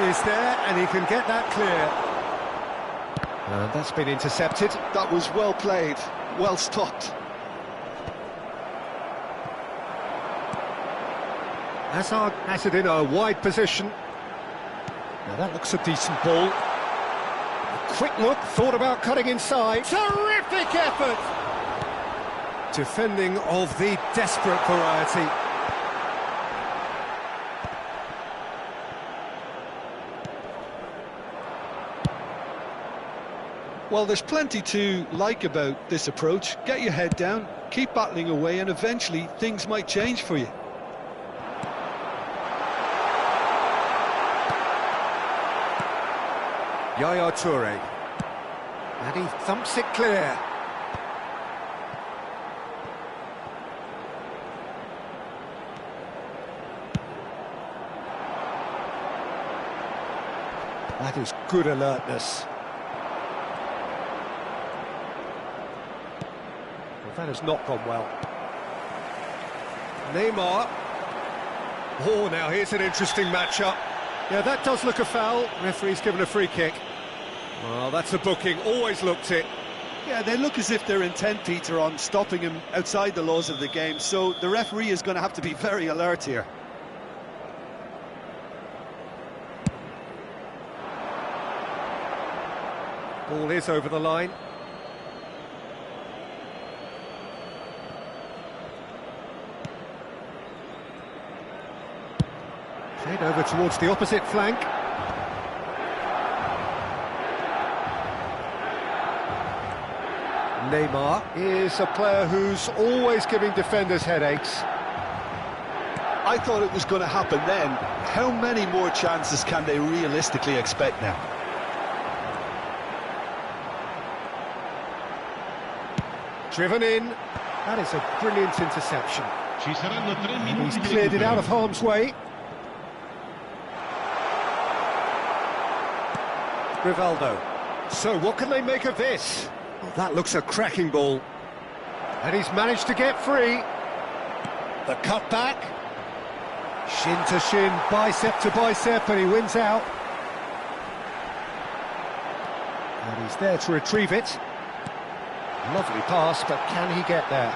is there, and he can get that clear. And that's been intercepted. That was well played, well stopped. Hazard has it in a wide position. Now that looks a decent ball. A quick look, thought about cutting inside. Terrific effort! Defending of the desperate variety. Well, there's plenty to like about this approach. Get your head down, keep battling away, and eventually things might change for you. Yaya Toure. And he thumps it clear. That is good alertness. Well, that has not gone well. Neymar. Oh, now here's an interesting matchup. Yeah, that does look a foul. Referee's given a free kick. Well, that's a booking, always looked it. Yeah, they look as if they're intent, Peter, on stopping him outside the laws of the game, so the referee is going to have to be very alert here. Ball is over the line. Played over towards the opposite flank. Neymar is a player who's always giving defenders headaches. I thought it was going to happen then. How many more chances can they realistically expect now? Driven in. That is a brilliant interception. Ci saranno 3 minuti He's di cleared it recupero. out of harm's way. Rivaldo. So what can they make of this? Well, that looks a cracking ball. And he's managed to get free. The cut back. Shin to shin, bicep to bicep, and he wins out. And he's there to retrieve it. Lovely pass, but can he get there?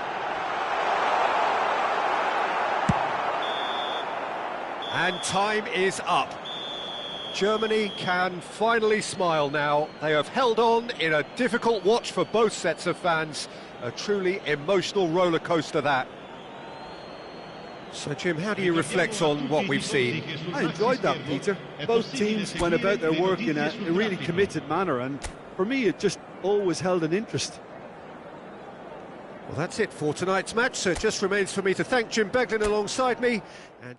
And time is up. Germany can finally smile now. They have held on in a difficult watch for both sets of fans. A truly emotional roller coaster that. So Jim, how do you reflect on what we've seen? I enjoyed that, Peter. Both teams went about their work in a really committed manner, and for me it just always held an interest. Well, that's it for tonight's match, so it just remains for me to thank Jim Beglin alongside me. And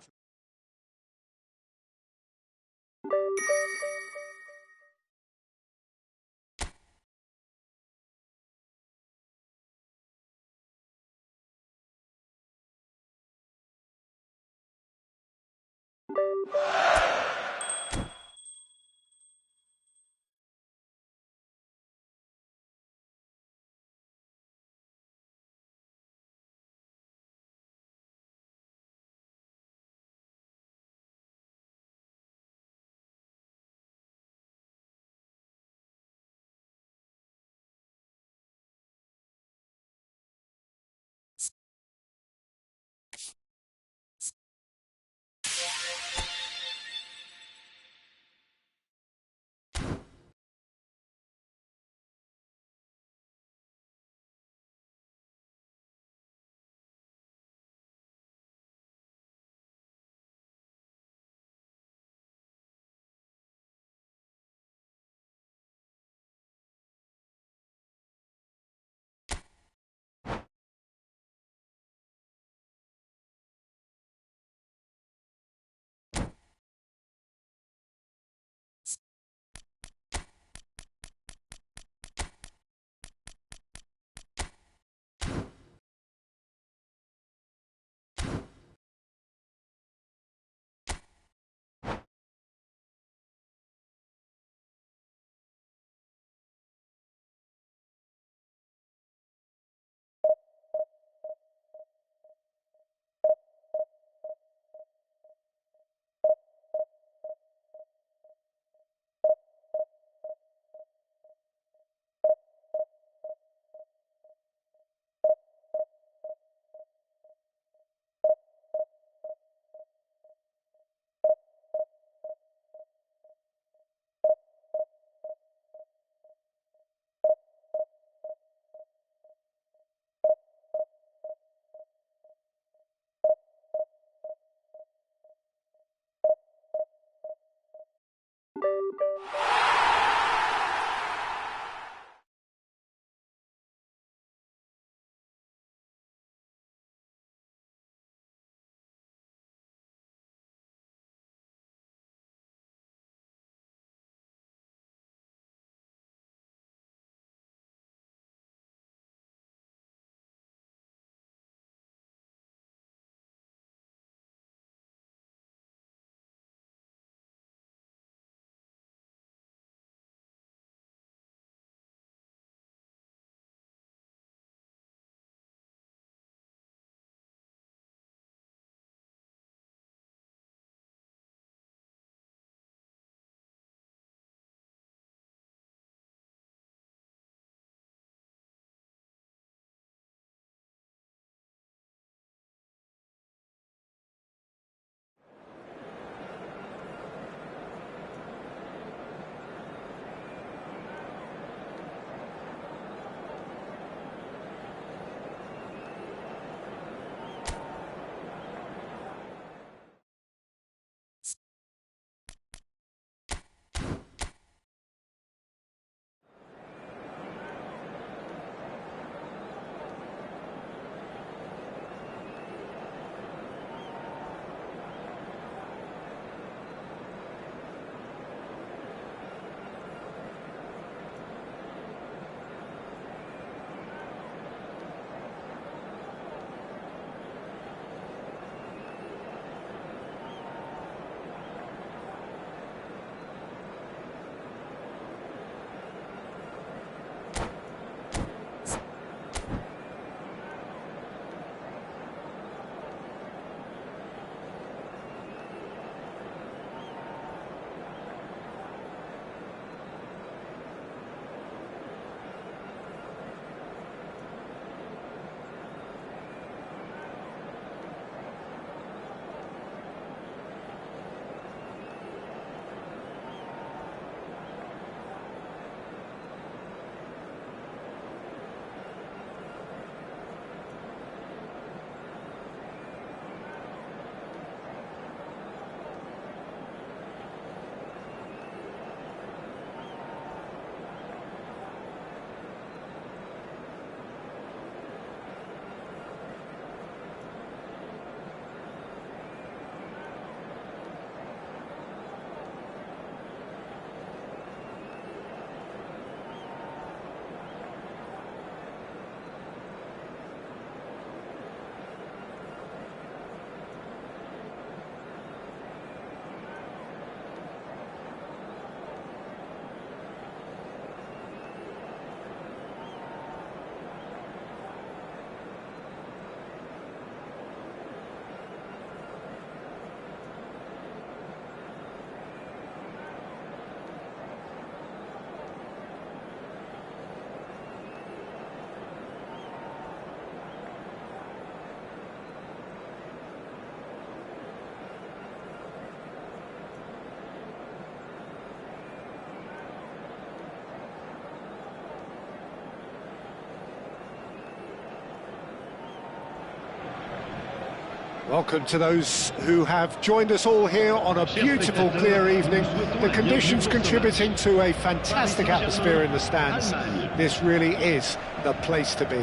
Welcome to those who have joined us all here on a beautiful, clear evening. The conditions contributing to a fantastic atmosphere in the stands. This really is the place to be.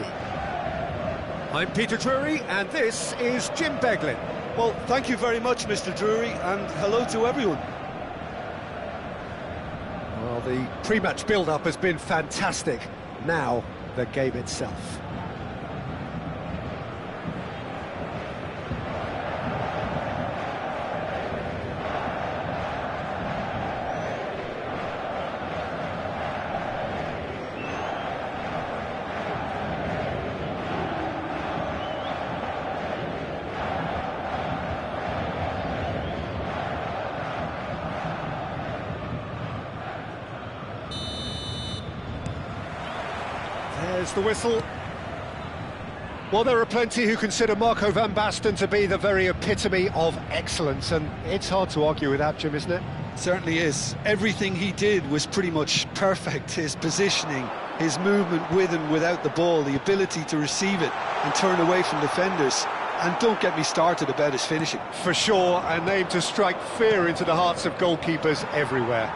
I'm Peter Drury, and this is Jim Beglin. Well, thank you very much, Mr. Drury, and hello to everyone. Well, the pre-match build-up has been fantastic. Now, the game itself. There's the whistle. Well, there are plenty who consider Marco van Basten to be the very epitome of excellence, and it's hard to argue with that, Jim, isn't it? Certainly is. Everything he did was pretty much perfect. His positioning, his movement with and without the ball, the ability to receive it and turn away from defenders. And don't get me started about his finishing. For sure, a name to strike fear into the hearts of goalkeepers everywhere.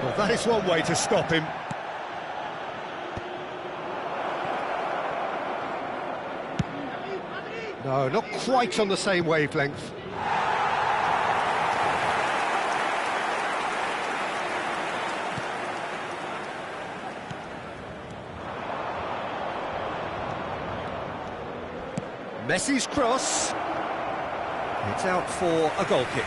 Well, that is one way to stop him. No, not quite on the same wavelength. Messi's cross. It's out for a goal kick.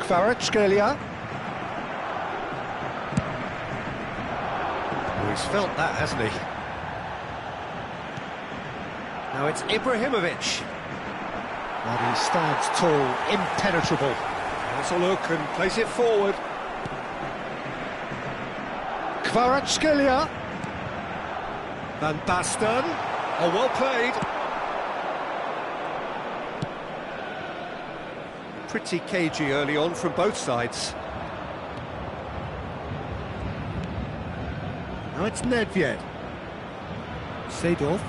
Kvaratskhelia. Oh, he's felt that, hasn't he? Now it's Ibrahimovic. And he stands tall, impenetrable. Has a look and plays it forward. Kvaratskhelia. Van Basten. Oh, well played. Pretty cagey early on from both sides. Now it's Nedved. Seedorf.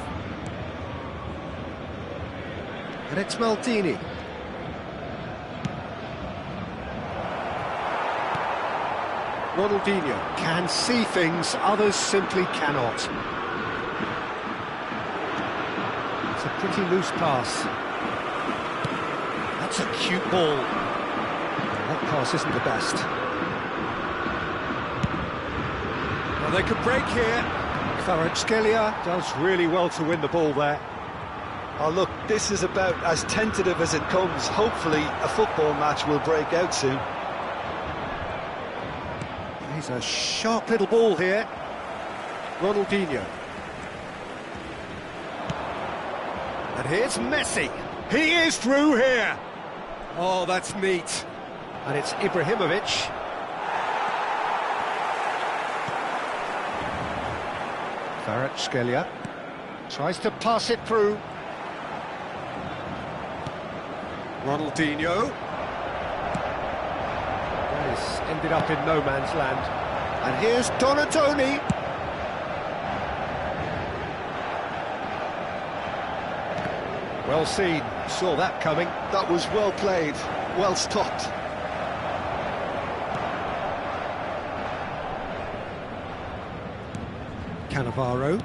And it's Maldini. Ronaldinho can see things others simply cannot. It's a pretty loose pass. That's a cute ball. That pass isn't the best. Well, they could break here. Kvaratskhelia does really well to win the ball there. Oh, look, this is about as tentative as it comes. Hopefully, a football match will break out soon. He's a sharp little ball here. Ronaldinho. And here's Messi. He is through here. Oh, that's neat. And it's Ibrahimovic. Kvaratskhelia tries to pass it through. Ronaldinho. This ended up in no man's land. And here's Donatoni. Well seen, saw that coming. That was well played, well stopped. Cannavaro.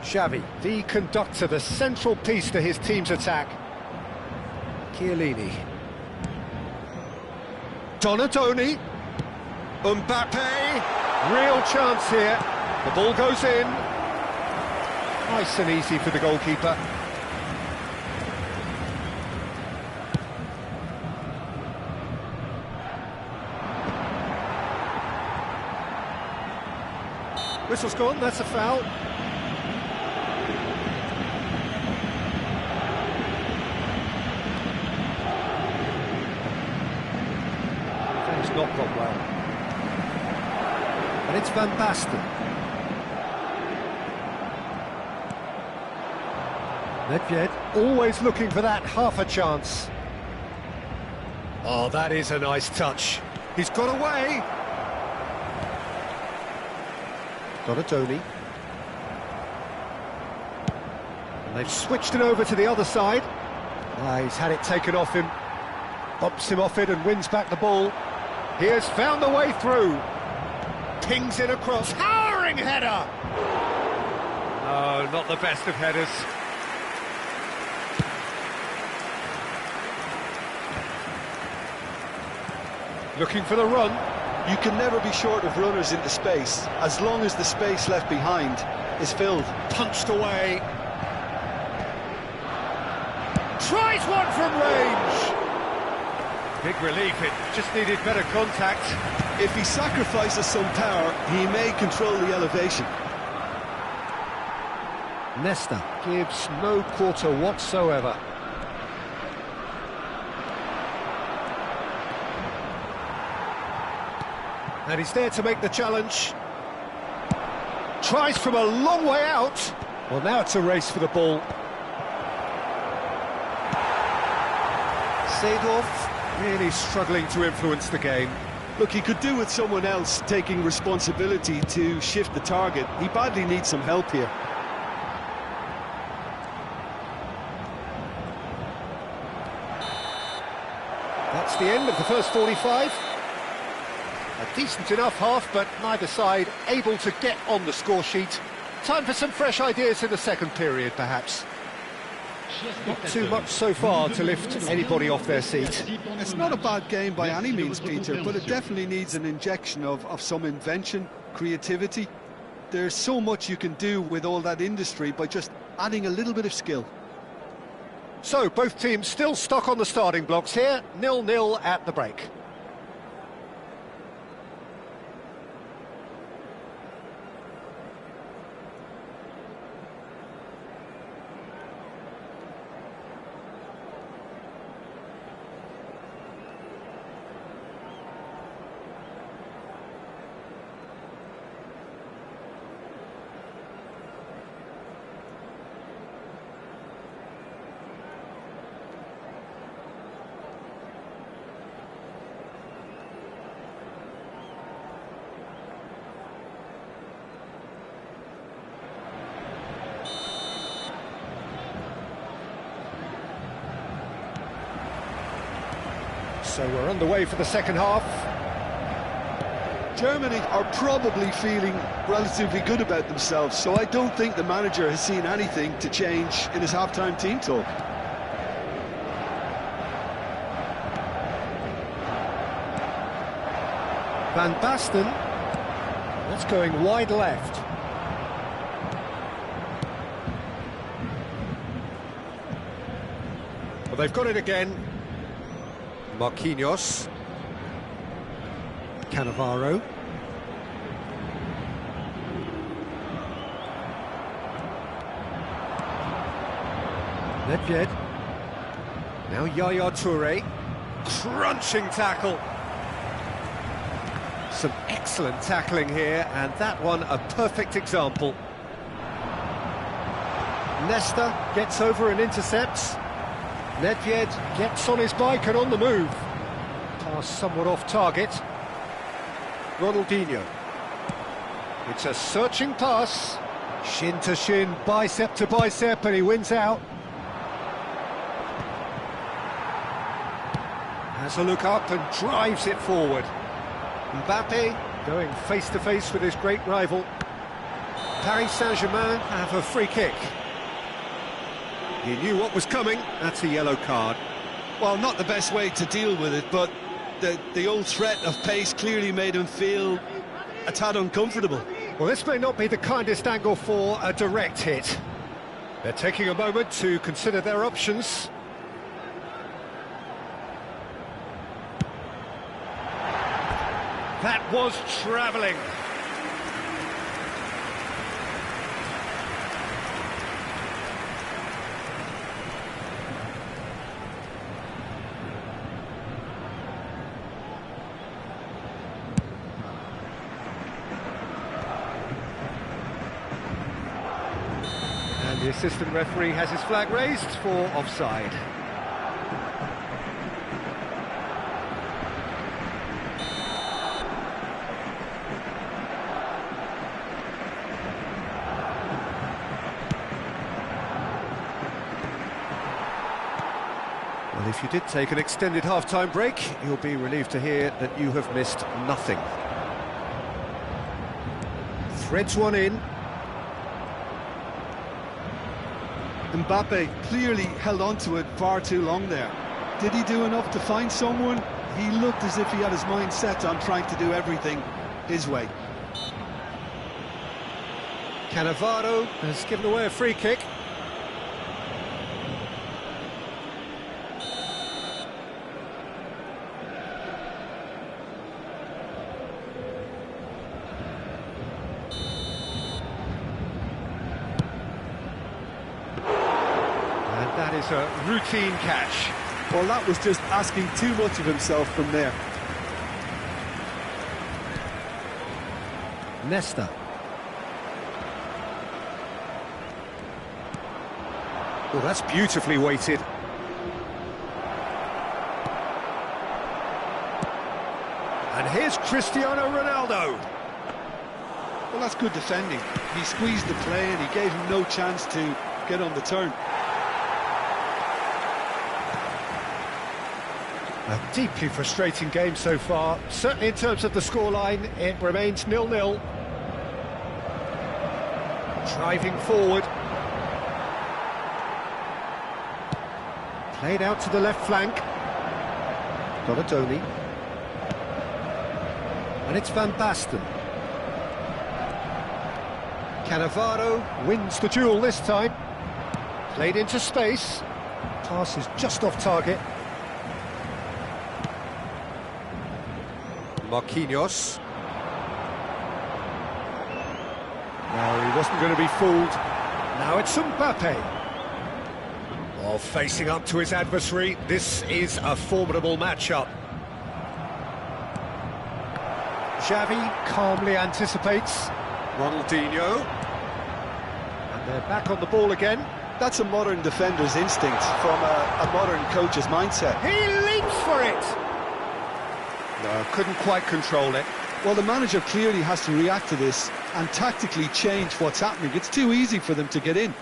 Xavi, the conductor, the central piece to his team's attack. Chiellini. Donatoni. Mbappe. Real chance here. The ball goes in. Nice and easy for the goalkeeper. Whistle's gone, that's a foul. That's not gone well. And it's Van Basten. Nedved always looking for that half a chance. Oh, that is a nice touch. He's got away. Donatoni. And they've switched it over to the other side. He's had it taken off him. Bumps him off it and wins back the ball. He has found the way through. Pings it across. Towering header! No, not the best of headers. Looking for the run. You can never be short of runners into space, as long as the space left behind is filled. Punched away. Tries one from range. Big relief, it just needed better contact. If he sacrifices some power, he may control the elevation. Nesta gives no quarter whatsoever. And he's there to make the challenge. Tries from a long way out. Well, now it's a race for the ball. Seedorf really struggling to influence the game. Look, he could do with someone else taking responsibility to shift the target. He badly needs some help here. That's the end of the first 45. A decent enough half, but neither side able to get on the score sheet. Time for some fresh ideas in the second period, perhaps. Not too much so far to lift anybody off their seat. It's not a bad game by any means, Peter, but it definitely needs an injection of some invention, creativity. There's so much you can do with all that industry by just adding a little bit of skill. So, both teams still stuck on the starting blocks here, 0-0 at the break. So we're underway for the second half. Germany are probably feeling relatively good about themselves, so I don't think the manager has seen anything to change in his half-time team talk. Van Basten. That's going wide left. Well, they've got it again. Marquinhos. Cannavaro. Nedved. Now Yaya Toure. Crunching tackle. Some excellent tackling here, and that one a perfect example. Nesta gets over and intercepts. Nedved gets on his bike and on the move. Pass somewhat off target. Ronaldinho. It's a searching pass. Shin to shin, bicep to bicep, and he wins out. Has a look up and drives it forward. Mbappe going face-to-face with his great rival. Paris Saint-Germain have a free kick. He knew what was coming. That's a yellow card. Well, not the best way to deal with it, but the old threat of pace clearly made him feel a tad uncomfortable. Well, this may not be the kindest angle for a direct hit. They're taking a moment to consider their options. That was travelling. And this assistant referee has his flag raised for offside. Well, if you did take an extended half-time break, you'll be relieved to hear that you have missed nothing. Threads one in. Mbappe clearly held on to it far too long there. Did he do enough to find someone? He looked as if he had his mind set on trying to do everything his way. Cannavaro has given away a free kick. That is a routine catch. Well, that was just asking too much of himself from there. Nesta. Oh, that's beautifully weighted. And here's Cristiano Ronaldo. Well, that's good defending. He squeezed the play and he gave him no chance to get on the turn. A deeply frustrating game so far. Certainly in terms of the scoreline, it remains 0-0. Driving forward. Played out to the left flank. Donadoni. And it's Van Basten. Cannavaro wins the duel this time. Played into space. Pass is just off target. Marquinhos. No, he wasn't going to be fooled. Now it's Mbappe. Oh, facing up to his adversary, this is a formidable matchup. Xavi calmly anticipates. Ronaldinho. And they're back on the ball again. That's a modern defender's instinct from a modern coach's mindset. He leaps for it! No, couldn't quite control it. Well, the manager clearly has to react to this and tactically change what's happening. It's too easy for them to get in.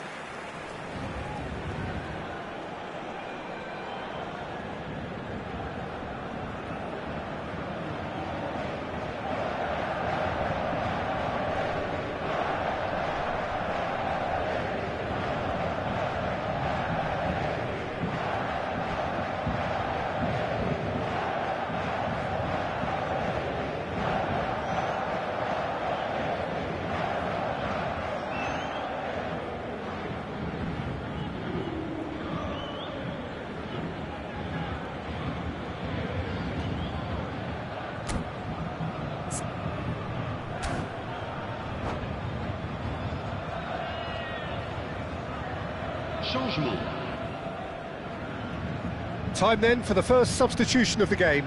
Changement. Time then for the first substitution of the game.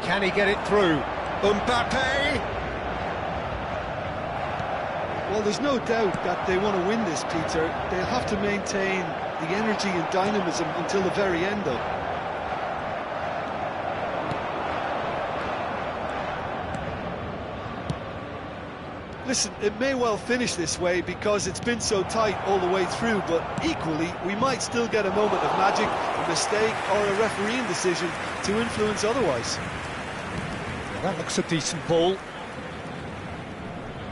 Can he get it through? Mbappe! Well, there's no doubt that they want to win this, Peter. They'll have to maintain the energy and dynamism until the very end, though. Listen, it may well finish this way because it's been so tight all the way through, but equally, we might still get a moment of magic, a mistake, or a refereeing decision to influence otherwise. That looks a decent ball.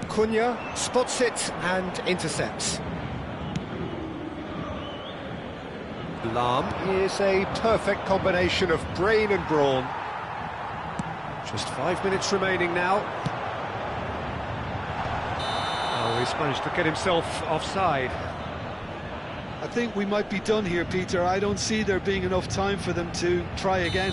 Cunha spots it and intercepts. Lahm is a perfect combination of brain and brawn. Just 5 minutes remaining now. Oh, he's managed to get himself offside. I think we might be done here, Peter. I don't see there being enough time for them to try again.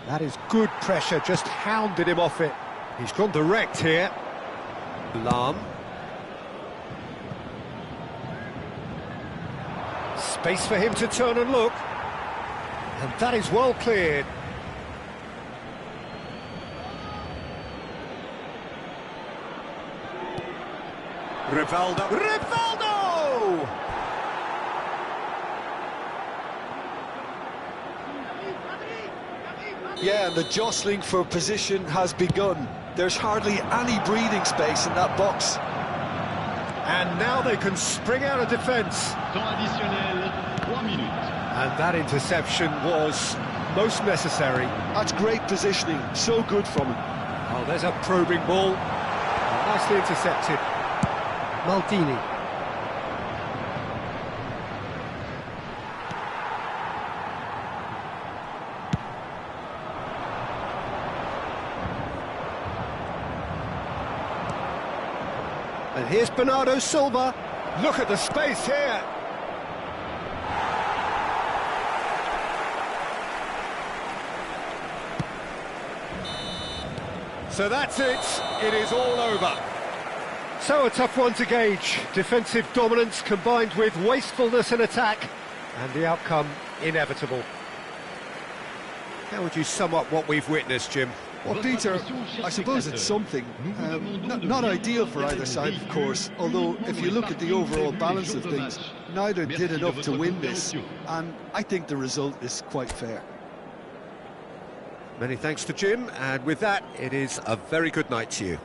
That is good pressure, just hounded him off it. He's gone direct here. Lam. Space for him to turn and look. And that is well cleared. Rivaldo. Rivaldo! Yeah, and the jostling for position has begun. There's hardly any breathing space in that box. And now they can spring out of defence. Temps additionnel, 3 minutes. And that interception was most necessary. That's great positioning, so good from him. Oh, there's a probing ball. Nicely intercepted. Maldini. And here's Bernardo Silva. Look at the space here. So that's it. It is all over. So a tough one to gauge. Defensive dominance combined with wastefulness in attack. And the outcome inevitable. How would you sum up what we've witnessed, Jim? Well, Peter, I suppose it's something. Not ideal for either side, of course, although if you look at the overall balance of things, neither did enough to win this, and I think the result is quite fair. Many thanks to Jim, and with that, it is a very good night to you.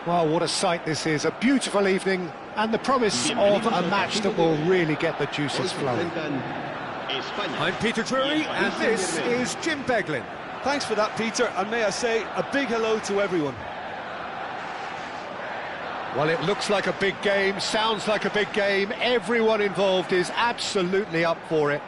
Well, what a sight this is, a beautiful evening, and the promise of a match that will really get the juices flowing. I'm Peter Drury, and this is Jim Beglin. Thanks for that, Peter, and may I say a big hello to everyone. Well, it looks like a big game, sounds like a big game. Everyone involved is absolutely up for it.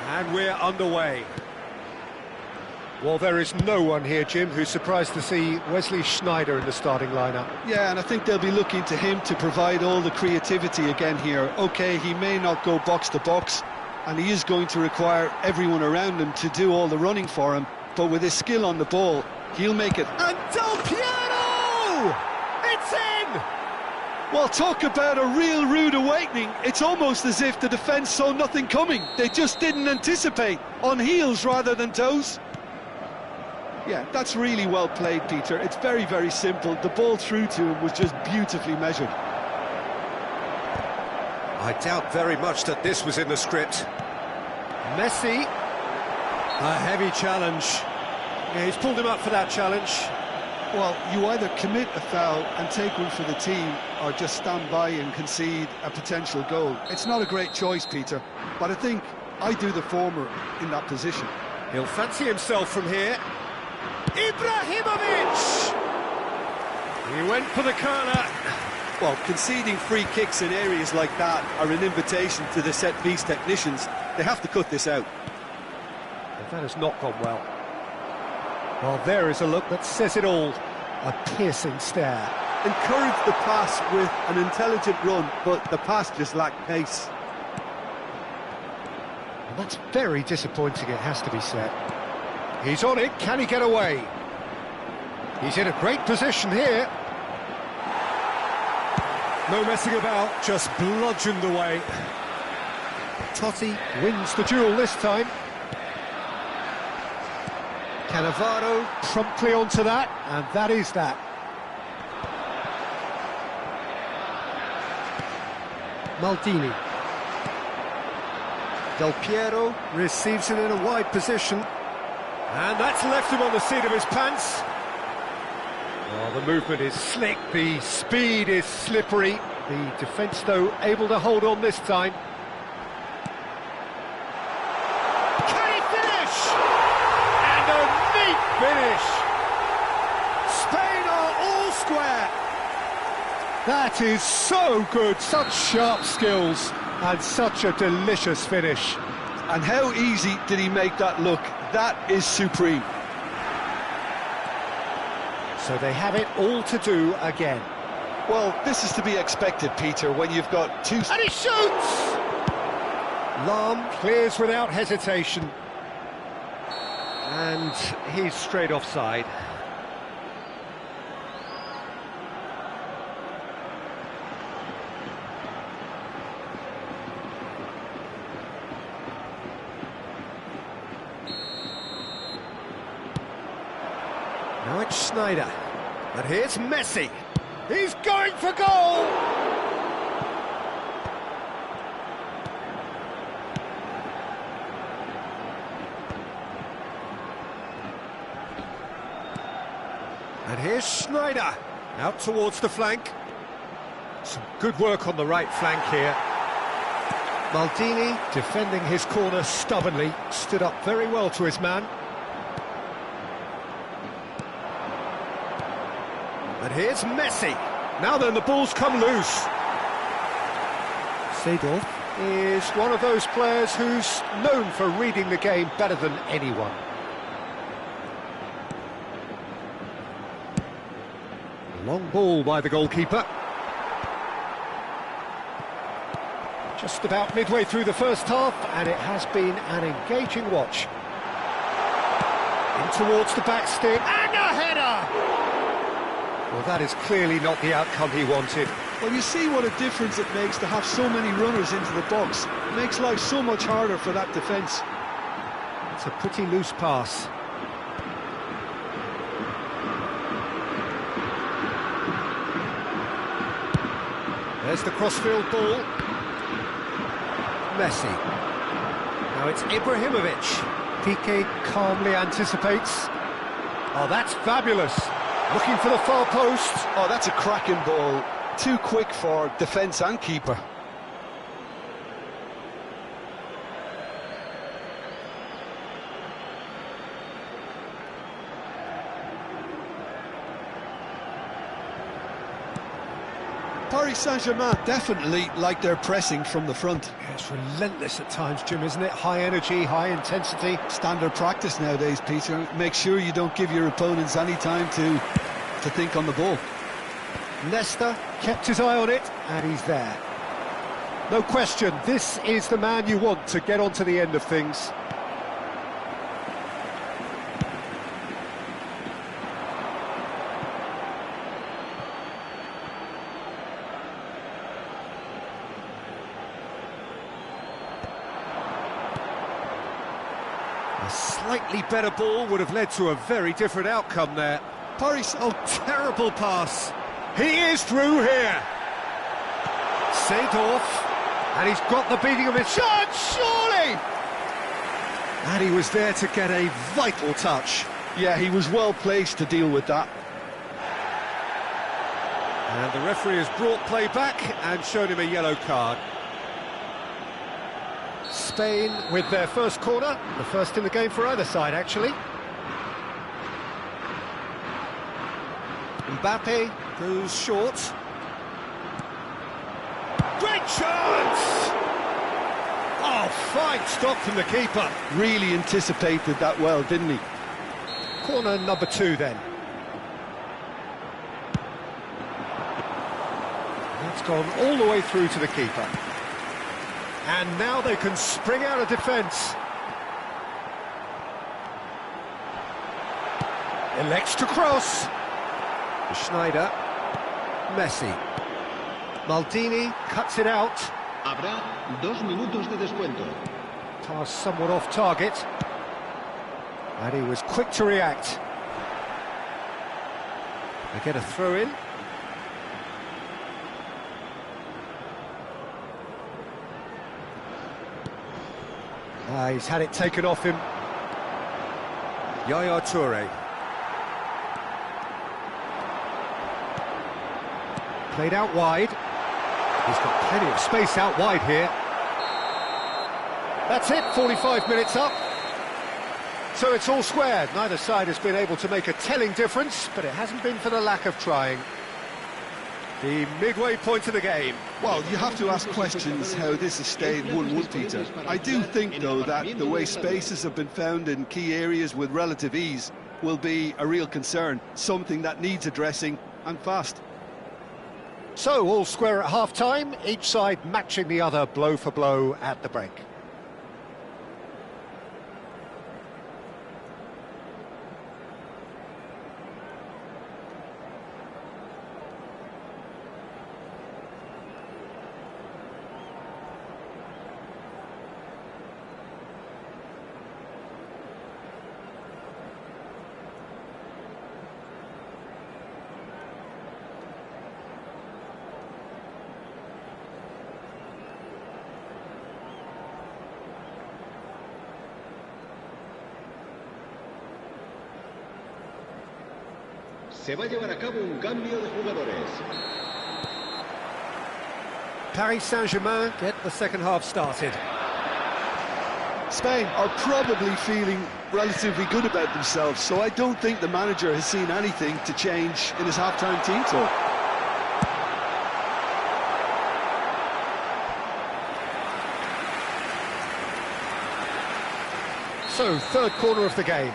And we're underway. Well, there is no one here, Jim, who's surprised to see Wesley Sneijder in the starting lineup. Yeah, and I think they'll be looking to him to provide all the creativity again here. OK, he may not go box to box, and he is going to require everyone around him to do all the running for him, but with his skill on the ball, he'll make it. And Del Piero! It's in! Well, talk about a real rude awakening. It's almost as if the defence saw nothing coming. They just didn't anticipate, on heels rather than toes. Yeah, that's really well played, Peter. It's very, very simple. The ball through to him was just beautifully measured. I doubt very much that this was in the script. Messi. A heavy challenge. Yeah, he's pulled him up for that challenge. Well, you either commit a foul and take one for the team, or just stand by and concede a potential goal. It's not a great choice, Peter, but I think I do the former in that position. He'll fancy himself from here. Ibrahimovic! He went for the corner. Well, conceding free kicks in areas like that are an invitation to the set-piece technicians. They have to cut this out. But that has not gone well. Well, there is a look that says it all. A piercing stare. Encourage the pass with an intelligent run, but the pass just lacked pace. And that's very disappointing, it has to be said. He's on it, can he get away? He's in a great position here. No messing about, just bludgeoned away. Totti wins the duel this time. Cannavaro promptly onto that, and that is that. Maldini. Del Piero receives it in a wide position. And that's left him on the seat of his pants. Oh, the movement is slick, the speed is slippery. The defence, though, able to hold on this time. Finish! Spain are all square! That is so good, such sharp skills, and such a delicious finish. And how easy did he make that look? That is supreme. So they have it all to do again. Well, this is to be expected, Peter, when you've got two... And he shoots! Lahm clears without hesitation. And he's straight offside. Now it's Sneijder. And here's Messi. He's going for goal! And here's Sneijder, out towards the flank. Some good work on the right flank here. Maldini, defending his corner stubbornly, stood up very well to his man. And here's Messi. Now then, the ball's come loose. Seedorf is one of those players who's known for reading the game better than anyone. Long ball by the goalkeeper. Just about midway through the first half, and it has been an engaging watch. In towards the back stick, and a header! Well, that is clearly not the outcome he wanted. Well, you see what a difference it makes to have so many runners into the box. It makes life so much harder for that defence. It's a pretty loose pass. There's the crossfield ball. Messi. Now it's Ibrahimovic. Piqué calmly anticipates. Oh, that's fabulous. Looking for the far post. Oh, that's a cracking ball. Too quick for defence and keeper. Paris Saint-Germain definitely like their pressing from the front. Yeah, it's relentless at times, Jim, isn't it? High energy, high intensity. Standard practice nowadays, Peter. Make sure you don't give your opponents any time to think on the ball. Nesta kept his eye on it, and he's there. No question, this is the man you want to get onto the end of things. A slightly better ball would have led to a very different outcome there. Paris, oh, terrible pass. He is through here. Seedorf, and he's got the beating of his shot, surely! And he was there to get a vital touch. Yeah, he was well placed to deal with that. And the referee has brought play back and shown him a yellow card. Spain with their first corner, the first in the game for either side, actually. Mbappe goes short. Great chance! Oh, fine stop from the keeper. Really anticipated that well, didn't he? Corner number 2 then. That's gone all the way through to the keeper. And now they can spring out of defence. Elects to cross. Schneider. Messi. Maldini cuts it out. Habrá 2 minutos de descuento. Pass somewhat off target. And he was quick to react. They get a throw in. He's had it taken off him. Yaya Toure. Played out wide. He's got plenty of space out wide here. That's it, 45 minutes up. So it's all square. Neither side has been able to make a telling difference, but it hasn't been for the lack of trying. The midway point of the game. Well, you have to ask questions how this has stayed 1-1, Peter. I do think, though, that the way spaces have been found in key areas with relative ease will be a real concern, something that needs addressing, and fast. So, all square at half-time, each side matching the other blow for blow at the break. Se va a llevar a cabo un cambio de jugadores. Paris Saint-Germain get the second half started. Spain are probably feeling relatively good about themselves, so I don't think the manager has seen anything to change in his half-time team talk. So, third corner of the game.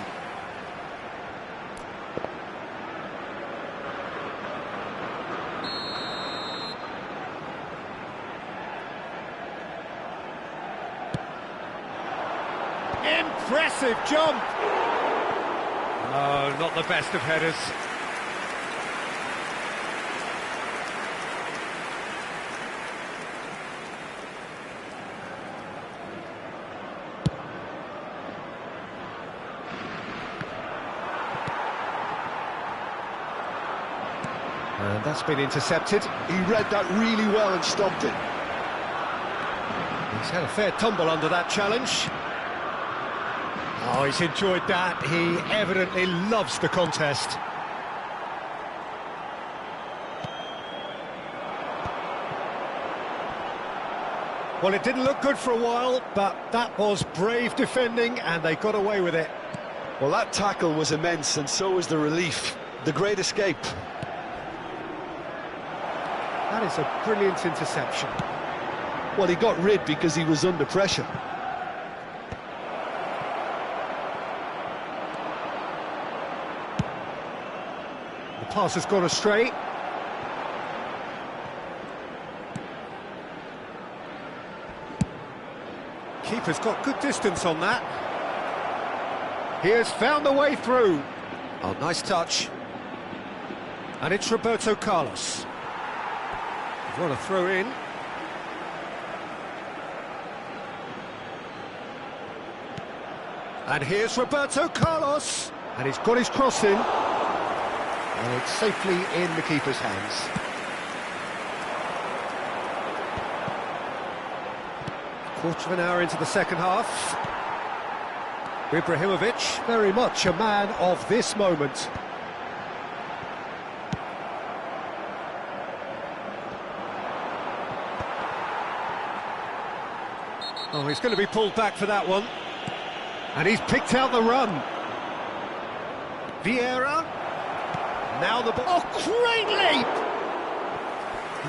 impressive jump. No, not the best of headers. And that's been intercepted. He read that really well and stopped it. He's had a fair tumble under that challenge. Oh, he's enjoyed that. He evidently loves the contest. Well, it didn't look good for a while, but that was brave defending, and they got away with it. Well, that tackle was immense, and so was the relief. The great escape. That is a brilliant interception. Well, he got rid because he was under pressure. The pass has gone astray. Keeper's got good distance on that. He has found the way through. Oh, nice touch. And it's Roberto Carlos. He's got a throw in. And here's Roberto Carlos. And he's got his cross in. And it's safely in the keeper's hands. Quarter of an hour into the second half. Ibrahimovic, very much a man of this moment. Oh, he's going to be pulled back for that one. And he's picked out the run. Vieira. Now the ball. Oh, great leap!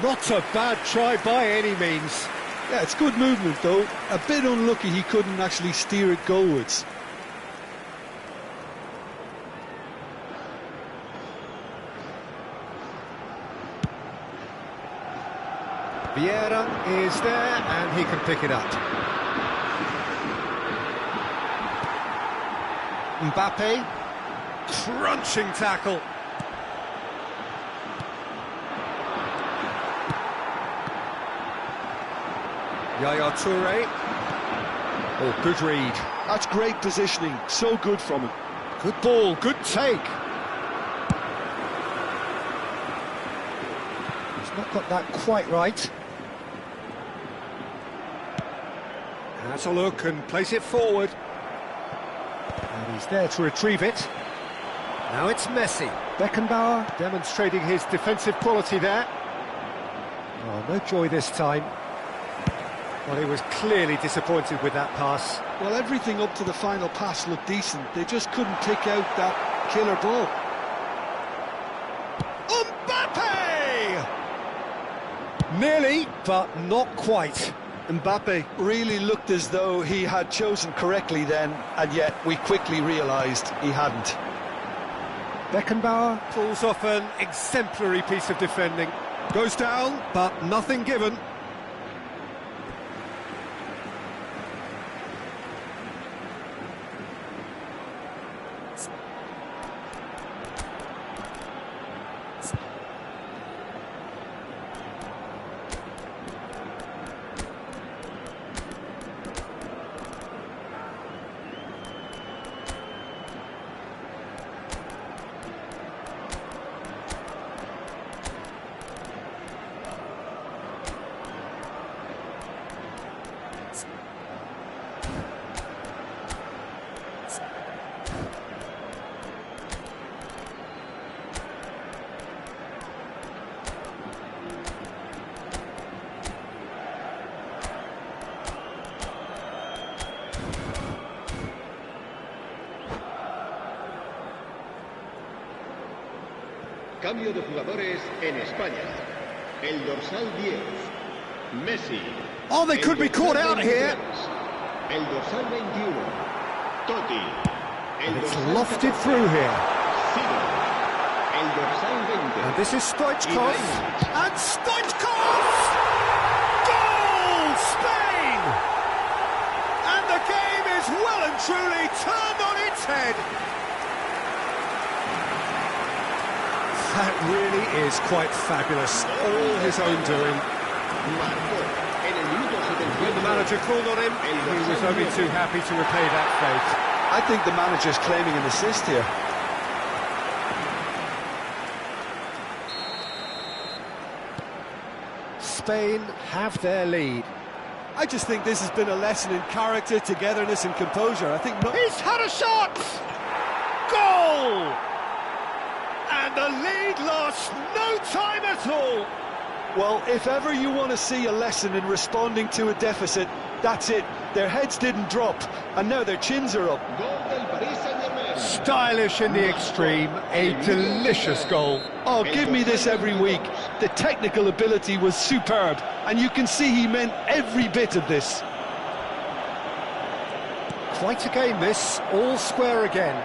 Not a bad try by any means. Yeah, it's good movement though. A bit unlucky he couldn't actually steer it goalwards. Vieira is there and he can pick it up. Mbappe, crunching tackle. Yaya Toure. Oh, good read. That's great positioning, so good from him. Good ball, good take. He's not got that quite right. Has a look and plays it forward. And he's there to retrieve it. Now it's Messi. Beckenbauer demonstrating his defensive quality there. Oh, no joy this time. Well, he was clearly disappointed with that pass. Well, everything up to the final pass looked decent. They just couldn't pick out that killer ball. Mbappe! Nearly, but not quite. Mbappe really looked as though he had chosen correctly then, and yet we quickly realised he hadn't. Beckenbauer pulls off an exemplary piece of defending. Goes down, but nothing given. Cambio de jugadores en España. El dorsal 10, Messi. Oh, they could be caught out here. El dorsal 21, Totti. It's lofted through here. Figo. El dorsal 20. And this is Stoichkov. And Stoichkov! Goal! Spain! And the game is It's well and truly turned on its head. That really is quite fabulous. All his own doing. When the manager called on him, he was only too happy to repay that faith. I think the manager's claiming an assist here. Spain have their lead. I just think this has been a lesson in character, togetherness and composure. I think He's had a shot! Goal! And the lead lost no time at all. Well, if ever you want to see a lesson in responding to a deficit, that's it. Their heads didn't drop, and now their chins are up. Stylish in the extreme, a delicious goal. Oh, give me this every week. The technical ability was superb, and you can see he meant every bit of this. Quite a game this, all square again.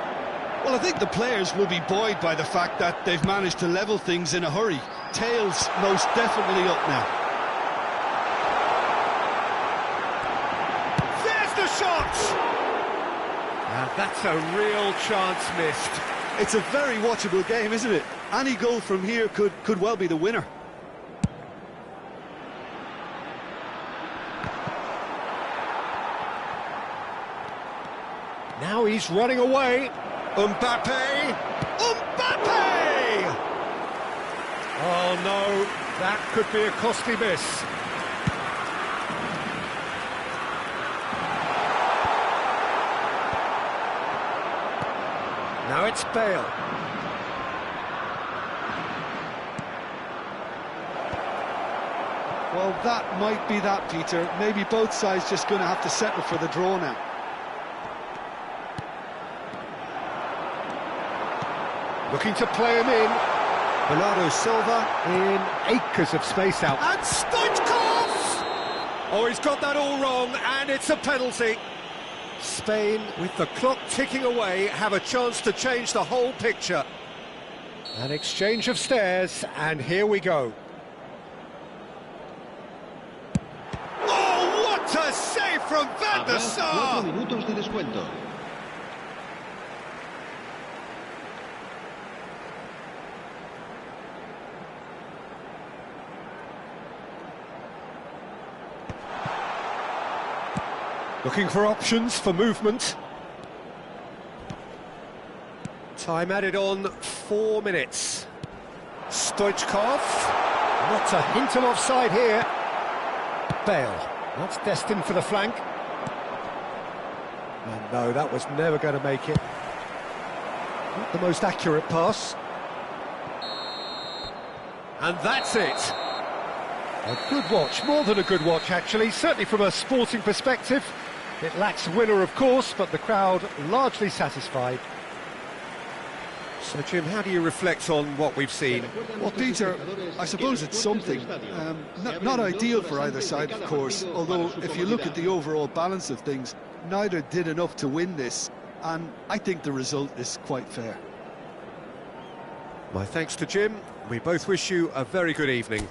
Well, I think the players will be buoyed by the fact that they've managed to level things in a hurry. Tails most definitely up now. There's the shot! And that's a real chance missed. It's a very watchable game, isn't it? Any goal from here could well be the winner. Now he's running away. Mbappe! Mbappe! Oh no, that could be a costly miss. Now it's Bale. Well, that might be that, Peter. Maybe both sides just going to have to settle for the draw now. Looking to play him in. Bernardo Silva in acres of space out. And Stoichkov! Oh, he's got that all wrong, and it's a penalty. Spain, with the clock ticking away, have a chance to change the whole picture. An exchange of stares, and here we go. Oh, what a save from Van der Sar! 4 minutos de descuento. Looking for options for movement. Time added on 4 minutes. Stoichkov. Not a hint of offside here. Bale. That's destined for the flank. And no, that was never going to make it. Not the most accurate pass. And that's it. A good watch, more than a good watch actually, certainly from a sporting perspective. It lacks winner, of course, but the crowd largely satisfied. So, Jim, how do you reflect on what we've seen? Well, Peter, I suppose it's something. Not ideal for either side, of course, although if you look at the overall balance of things, neither did enough to win this, and I think the result is quite fair. My thanks to Jim. We both wish you a very good evening.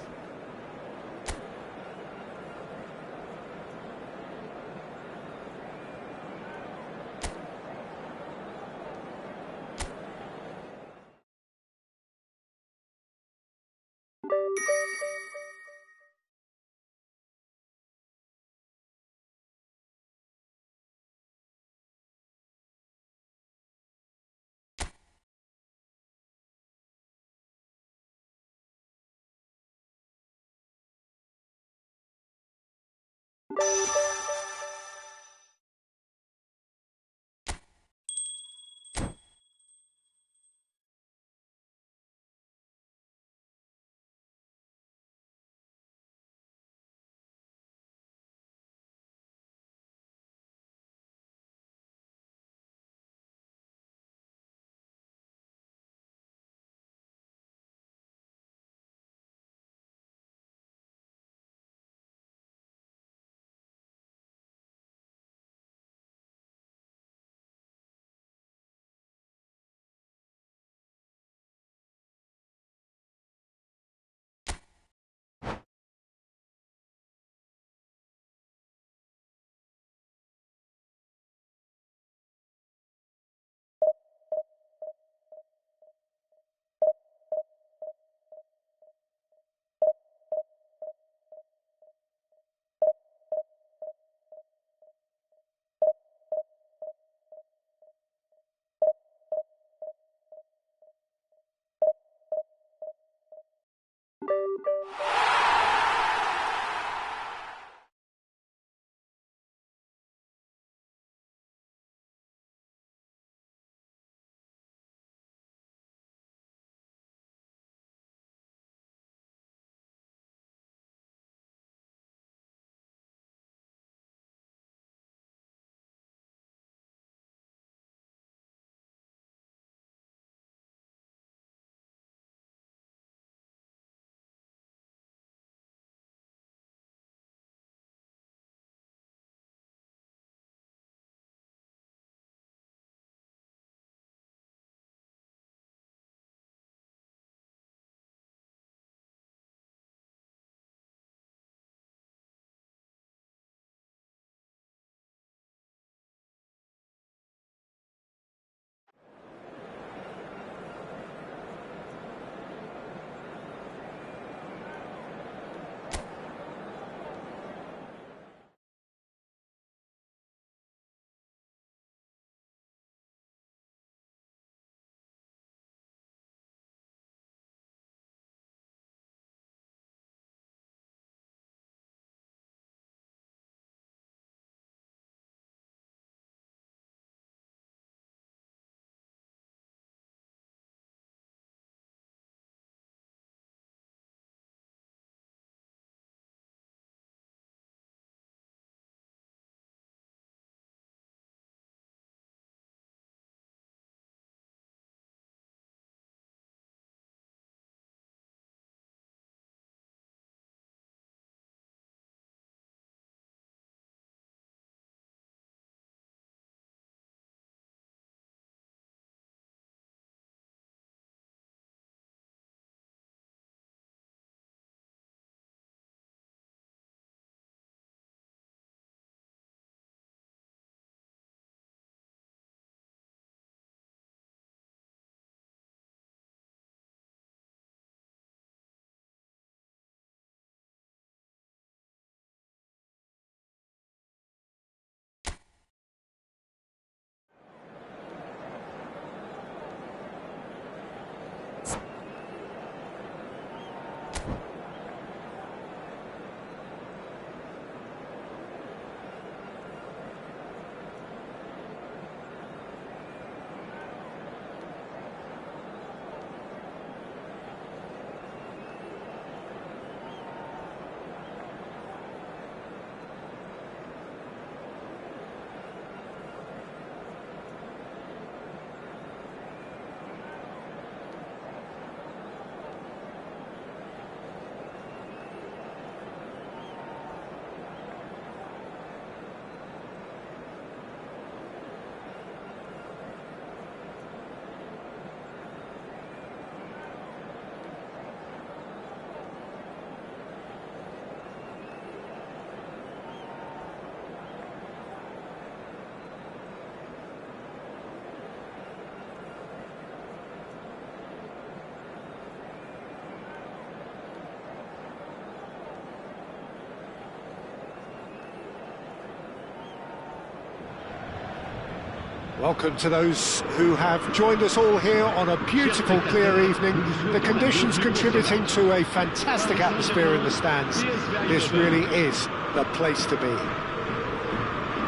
Welcome to those who have joined us all here on a beautiful, clear evening. The conditions contributing to a fantastic atmosphere in the stands. This really is the place to be.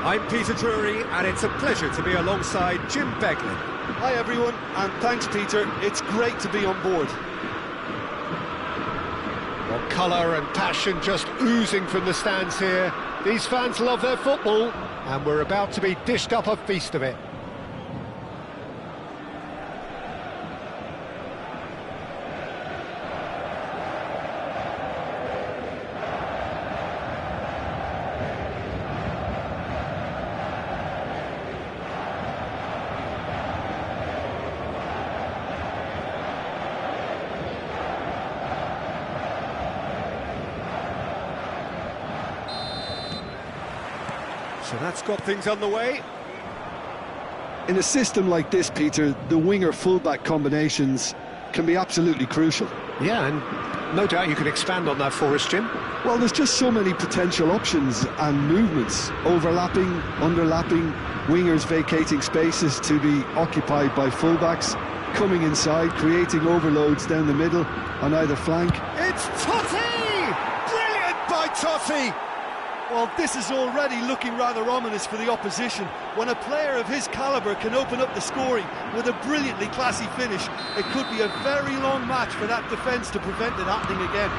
I'm Peter Drury, and it's a pleasure to be alongside Jim Beglin. Hi everyone, and thanks Peter, it's great to be on board. Well, colour and passion just oozing from the stands here. These fans love their football, and we're about to be dished up a feast of it. So that's got things underway. In a system like this, Peter, the winger-fullback combinations can be absolutely crucial. Yeah, and no doubt you can expand on that for us, Jim. Well, there's just so many potential options and movements, overlapping, underlapping, wingers vacating spaces to be occupied by fullbacks, coming inside, creating overloads down the middle on either flank. It's Totti! Brilliant by Totti! Well, this is already looking rather ominous for the opposition. When a player of his calibre can open up the scoring with a brilliantly classy finish, it could be a very long match for that defence to prevent it happening again.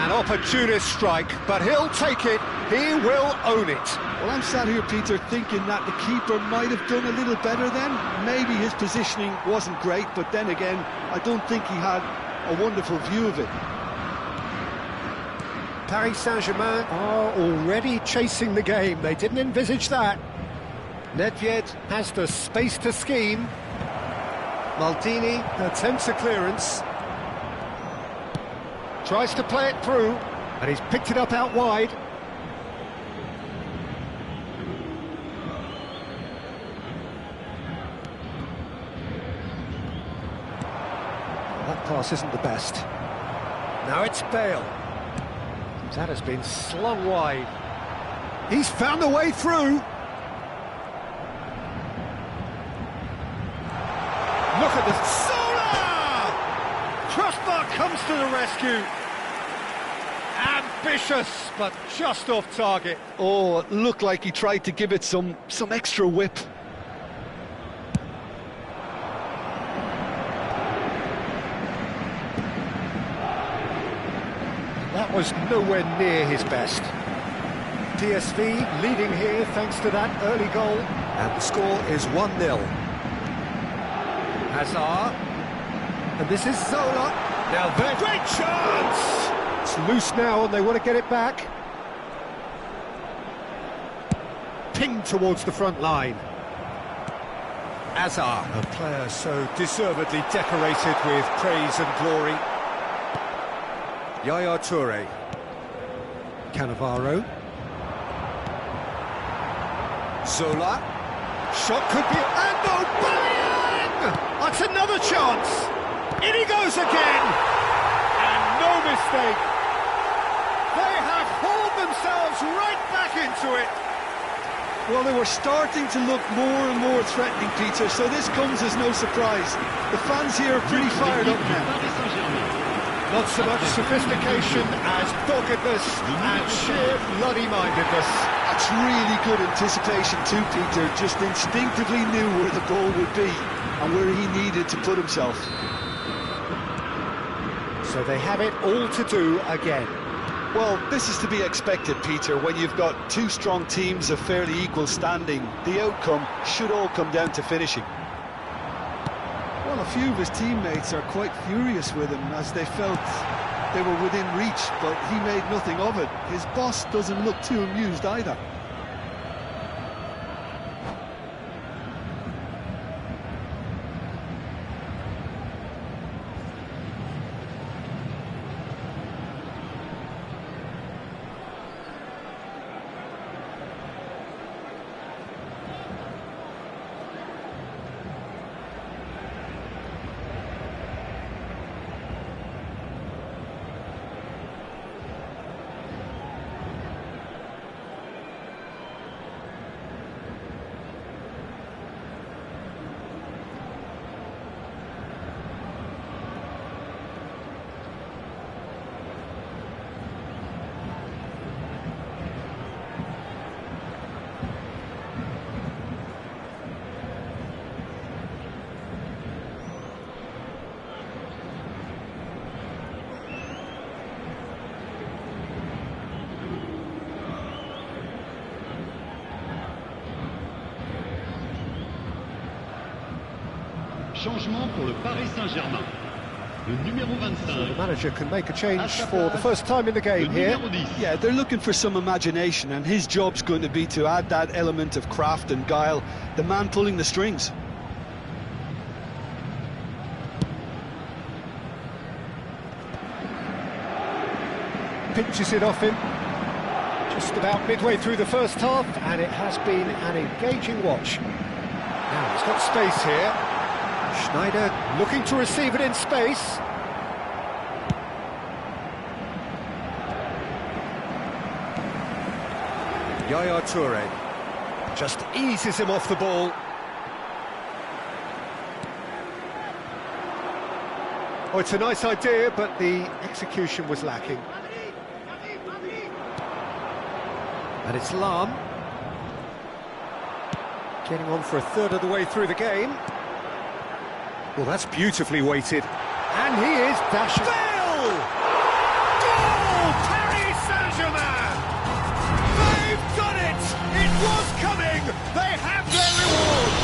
An opportunist strike, but he'll take it. He will own it. Well, I'm sat here, Peter, thinking that the keeper might have done a little better then. Maybe his positioning wasn't great, but then again, I don't think he had a wonderful view of it. Paris Saint-Germain are already chasing the game. They didn't envisage that. Nedved has the space to scheme. Maldini attempts a clearance. Tries to play it through, and he's picked it up out wide. That pass isn't the best. Now it's Bale. That has been slung wide. He's found a way through. Look at this. Zola! Crossbar comes to the rescue. Ambitious, but just off target. Oh, it looked like he tried to give it some extra whip. That was nowhere near his best. PSV leading here thanks to that early goal. And the score is 1-0. Hazard. And this is Zola. Now there's great chance! It's loose now and they want to get it back. Pinged towards the front line. Hazard, a player so deservedly decorated with praise and glory. Yaya Toure. Cannavaro. Zola. Shot could be... And Aubameyang! That's another chance! In he goes again! And no mistake! They have hauled themselves right back into it! Well, they were starting to look more and more threatening, Peter, so this comes as no surprise. The fans here are pretty fired up now. Not so much sophistication as doggedness and sheer bloody-mindedness. That's really good anticipation too, Peter. Just instinctively knew where the goal would be and where he needed to put himself. So they have it all to do again. Well, this is to be expected, Peter. When you've got two strong teams of fairly equal standing, the outcome should all come down to finishing. Well, a few of his teammates are quite furious with him as they felt they were within reach, but he made nothing of it. His boss doesn't look too amused either. Changement pour le Paris Saint-Germain. Le numéro So the 25. manager can make a change for the first time in the game here. Numéro 10. Yeah, they're looking for some imagination, and his job's going to be to add that element of craft and guile, the man pulling the strings. Pinches it off him. Just about midway through the first half, and it has been an engaging watch. Now he's got space here. Schneider looking to receive it in space. Yaya Toure just eases him off the ball. Oh, it's a nice idea, but the execution was lacking. And it's Lam. Getting on for a third of the way through the game. Well, that's beautifully weighted. And he is dashing. Bale! Goal! Paris Saint-Germain! They've done it! It was coming! They have their reward!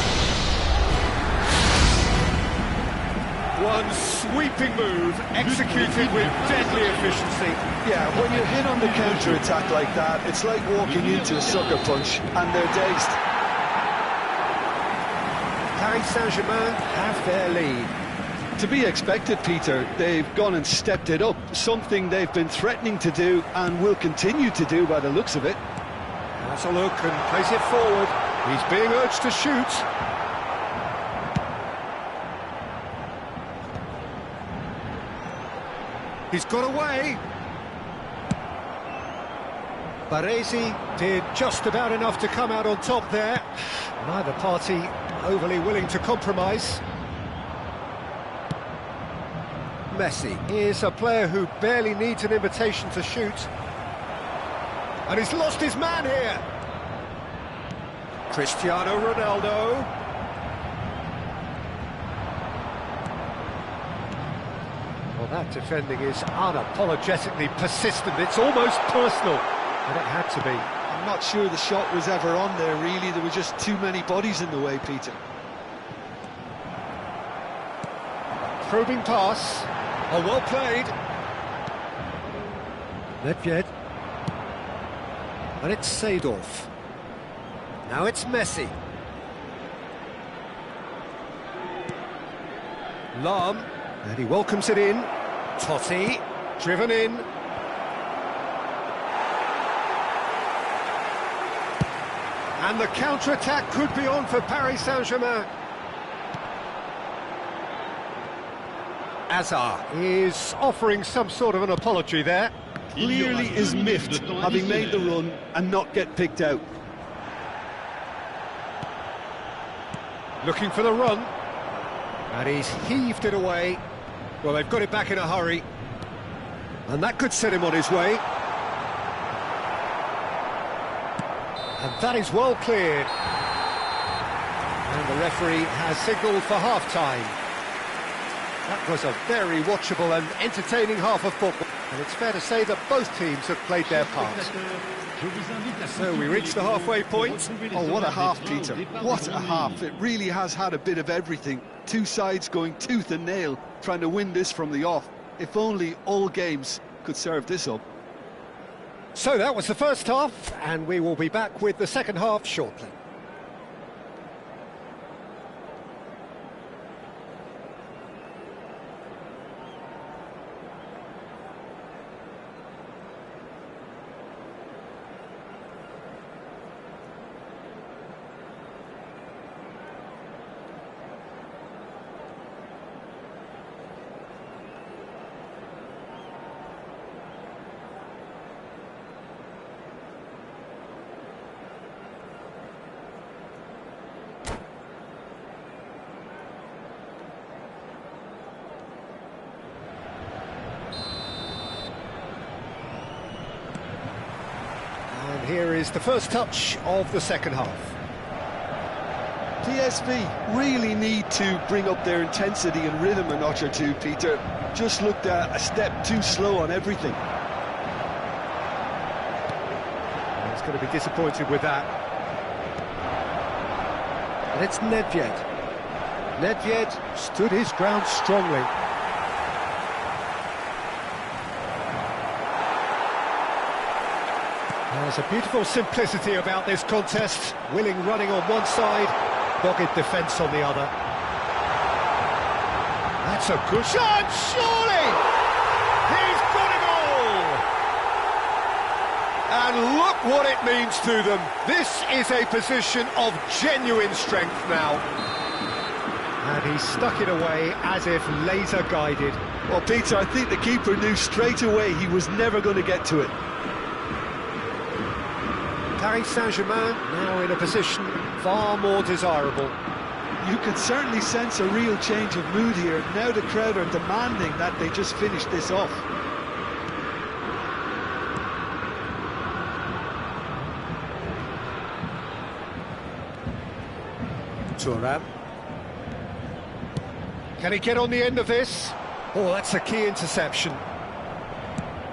One sweeping move, executed with deadly efficiency. Yeah, when you're hit on the counter-attack like that, it's like walking into a sucker punch, and they're dazed. Paris Saint-Germain have their lead. To be expected, Peter. They've gone and stepped it up, something they've been threatening to do and will continue to do by the looks of it. Has a look and plays it forward. He's being urged to shoot. He's got away. Baresi did just about enough to come out on top there. Neither party overly willing to compromise. Messi is a player who barely needs an invitation to shoot. And he's lost his man here. Cristiano Ronaldo. Well, that defending is unapologetically persistent. It's almost personal, and it had to be. I'm not sure the shot was ever on there, really. There were just too many bodies in the way, Peter. Probing pass. Oh, well played. Nedved. And it's Seedorf. Now it's Messi. Lam. And he welcomes it in. Totti. Driven in. And the counter-attack could be on for Paris Saint-Germain. Azar is offering some sort of an apology there. Clearly is miffed, having made the run and not get picked out. Looking for the run. And he's heaved it away. Well, they've got it back in a hurry. And that could set him on his way. And that is well cleared. And the referee has signalled for half-time. That was a very watchable and entertaining half of football. And it's fair to say that both teams have played their part. So we reach the halfway point. Oh, what a half, Peter. What a half. It really has had a bit of everything. Two sides going tooth and nail, trying to win this from the off. If only all games could serve this up. So that was the first half, and we will be back with the second half shortly. Here is the first touch of the second half. PSV really need to bring up their intensity and rhythm a notch or two, Peter. Just looked a step too slow on everything. He's going to be disappointed with that. And it's Nedved. Nedved stood his ground strongly. There's a beautiful simplicity about this contest. Willing running on one side, dogged defence on the other. That's a good shot, surely! He's got it all! And look what it means to them. This is a position of genuine strength now. And he stuck it away as if laser guided. Well, Peter, I think the keeper knew straight away he was never going to get to it. Paris Saint-Germain now in a position far more desirable. You can certainly sense a real change of mood here. Now the crowd are demanding that they just finish this off. Thuram. Can he get on the end of this? Oh, that's a key interception.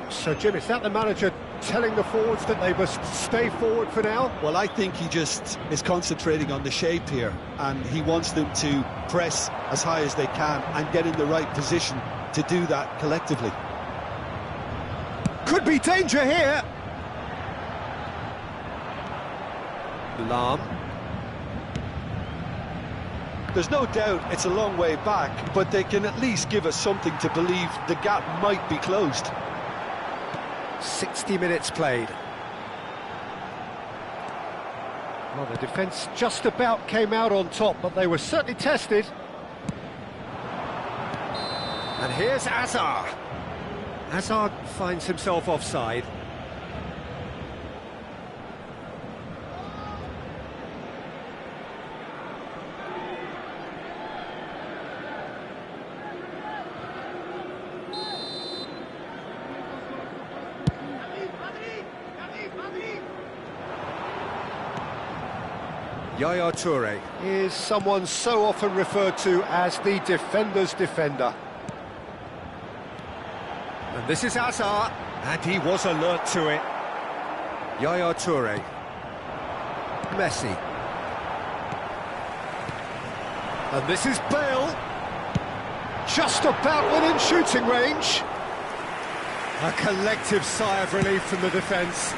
So, Jim, is that the manager telling the forwards that they must stay forward for now? Well, I think he just is concentrating on the shape here, and he wants them to press as high as they can and get in the right position to do that collectively. Could be danger here. Lam. There's no doubt it's a long way back, but they can at least give us something to believe the gap might be closed. 60 minutes played. Well, the defence just about came out on top, but they were certainly tested. And here's Hazard. Hazard finds himself offside. Yaya Toure is someone so often referred to as the defender's defender. And this is Hazard, and he was alert to it. Yaya Toure. Messi. And this is Bale. Just about within shooting range. A collective sigh of relief from the defence.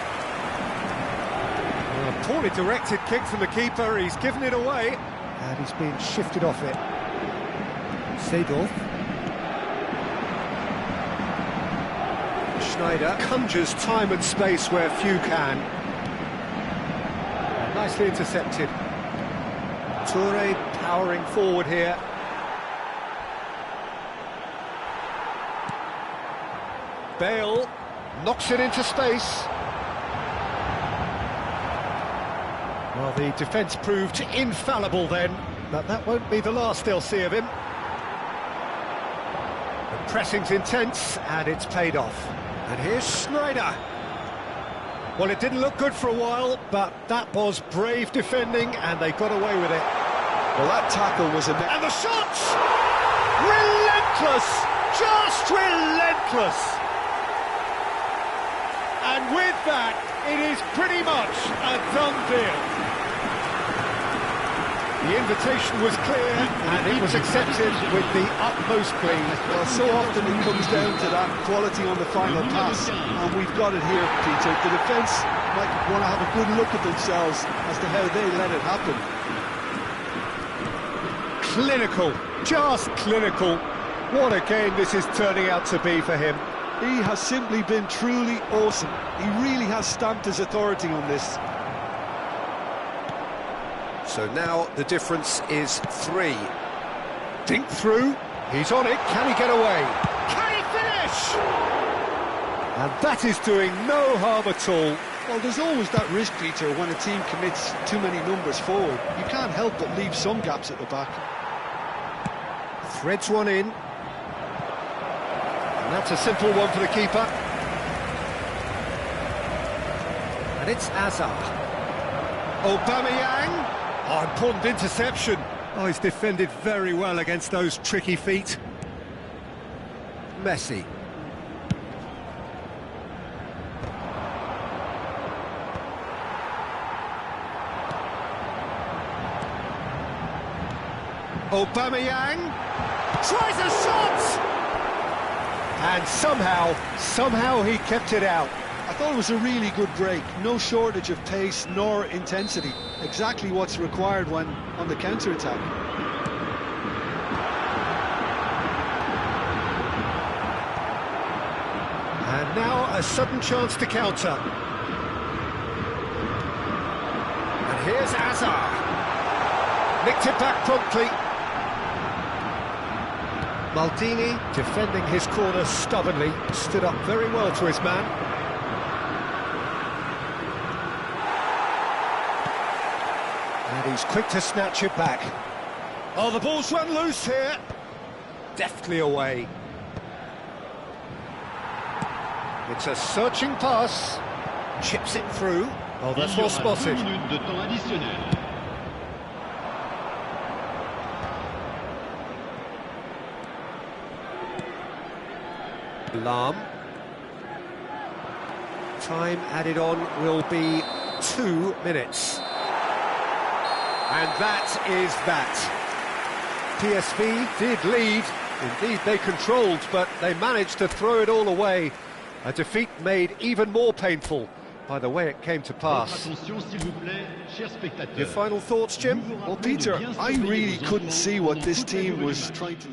A poorly directed kick from the keeper, he's given it away. And he's been shifted off it. Seedorf. Schneider conjures time and space where few can. Nicely intercepted. Toure powering forward here. Bale knocks it into space. Well, the defence proved infallible then, but that won't be the last they'll see of him. The pressing's intense, and it's paid off. And here's Schneider. Well, it didn't look good for a while, but that was brave defending, and they got away with it. Well, that tackle was a... And the shots! Relentless! Just relentless! And with that, it is pretty much a done deal. The invitation was clear, and it was accepted with the utmost glee. Well, so often it comes down to that quality on the final pass, and we've got it here, Peter. The defence might want to have a good look at themselves as to how they let it happen. Clinical, just clinical. What a game this is turning out to be for him. He has simply been truly awesome. He really has stamped his authority on this. So now the difference is 3. Dink through, he's on it, can he get away? Can he finish? And that is doing no harm at all. Well, there's always that risk, Peter, when a team commits too many numbers forward. You can't help but leave some gaps at the back. Threads one in. And that's a simple one for the keeper. And it's Hazard. Aubameyang. Oh, important interception. Oh, he's defended very well against those tricky feet. Messi. Aubameyang tries a shot! And somehow he kept it out. I thought it was a really good break. No shortage of pace nor intensity. Exactly what's required when on the counter-attack. And now a sudden chance to counter. And here's Azar. Nicked it back promptly. Maldini, defending his corner stubbornly, stood up very well to his man. And he's quick to snatch it back. Oh, the ball's run loose here. Deftly away. It's a searching pass. Chips it through. Oh, that's well spotted. 2 minutes de temps additionnel. Lam. Time added on will be 2 minutes. And that is that. PSV did lead. Indeed, they controlled, but they managed to throw it all away. A defeat made even more painful by the way it came to pass. Attention, s'il vous plaît, chers spectateurs. Your final thoughts, Jim? Well, Peter, I really couldn't see what this team was trying to...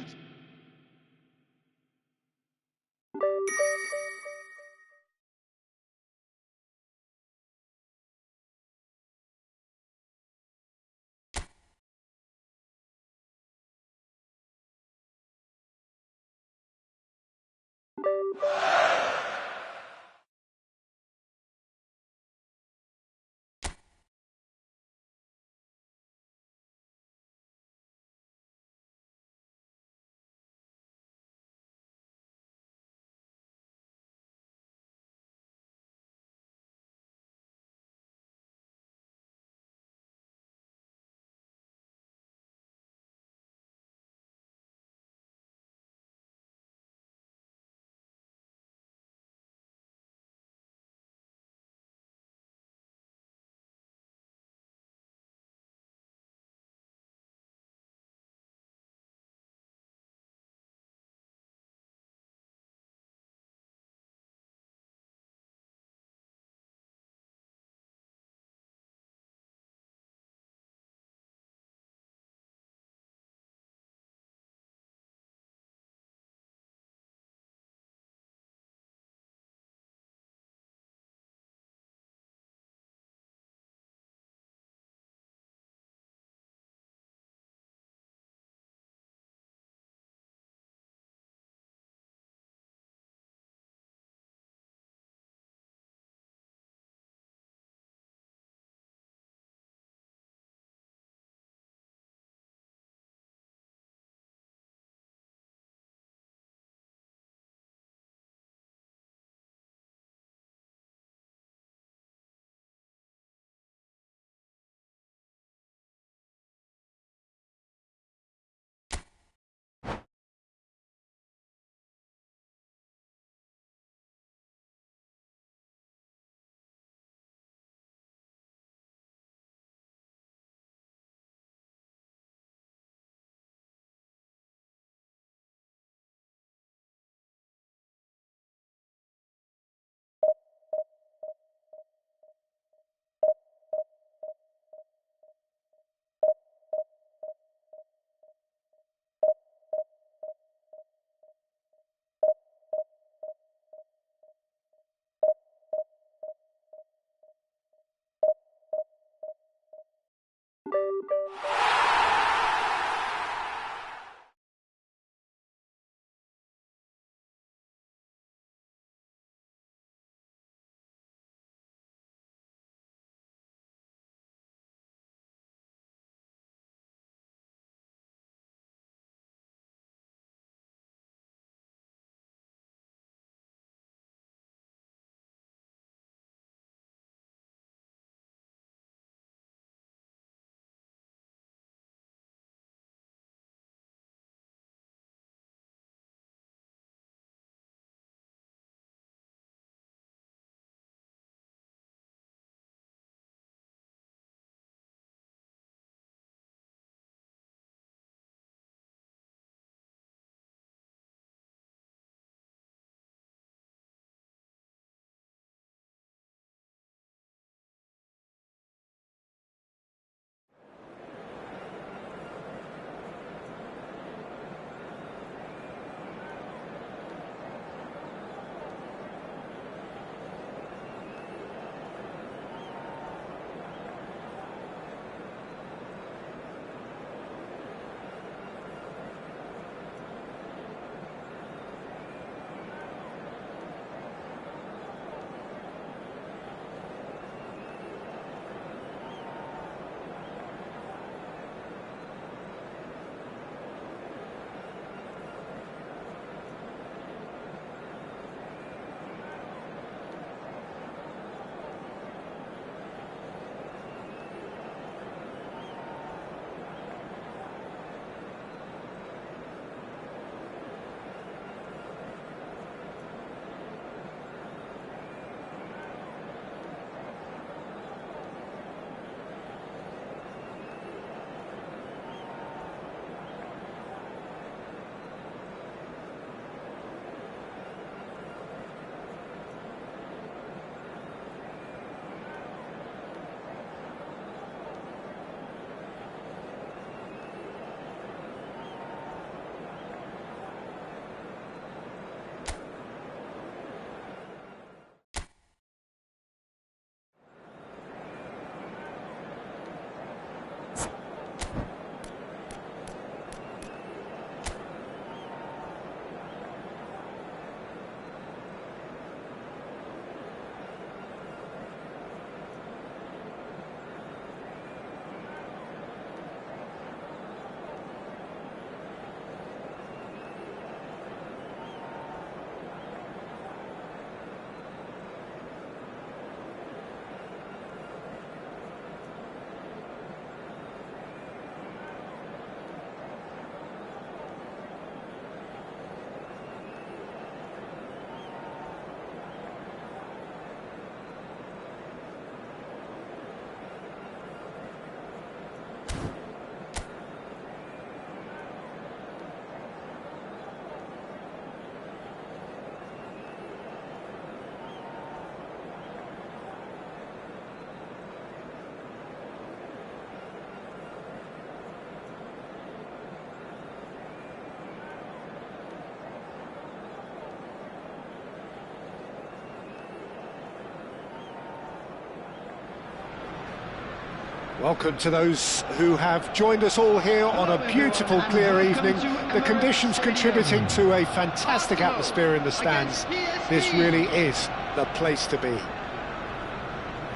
Welcome to those who have joined us all here on a beautiful, clear evening. The conditions contributing to a fantastic atmosphere in the stands. This really is the place to be.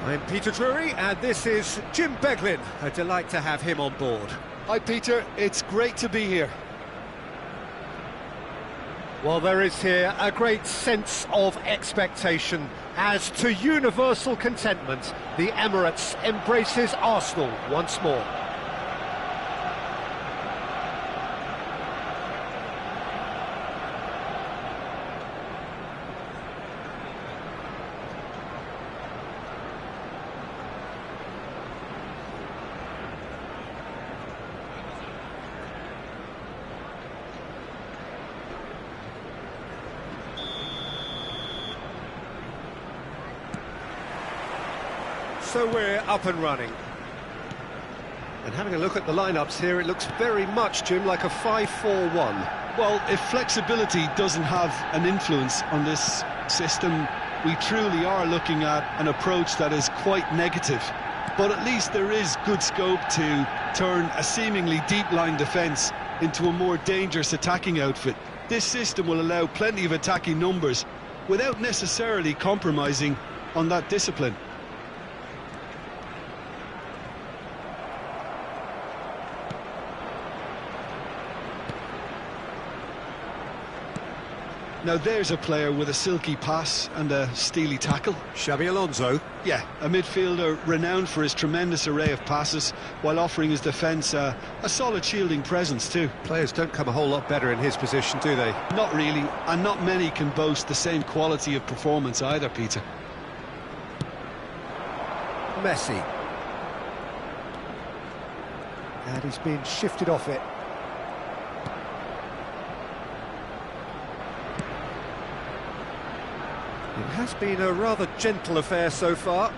I'm Peter Drury, and this is Jim Beglin. A delight to have him on board. Hi, Peter. It's great to be here. Well, there is here a great sense of expectation as, to universal contentment, the Emirates embraces Arsenal once more. So we're up and running. And having a look at the lineups here, it looks very much, Jim, like a 5-4-1. Well, if flexibility doesn't have an influence on this system, we truly are looking at an approach that is quite negative. But at least there is good scope to turn a seemingly deep-line defence into a more dangerous attacking outfit. This system will allow plenty of attacking numbers without necessarily compromising on that discipline. Now there's a player with a silky pass and a steely tackle. Xabi Alonso. Yeah, a midfielder renowned for his tremendous array of passes while offering his defence a solid shielding presence too. Players don't come a whole lot better in his position, do they? Not really, and not many can boast the same quality of performance either, Peter. Messi. And he's been shifted off it. It has been a rather gentle affair so far.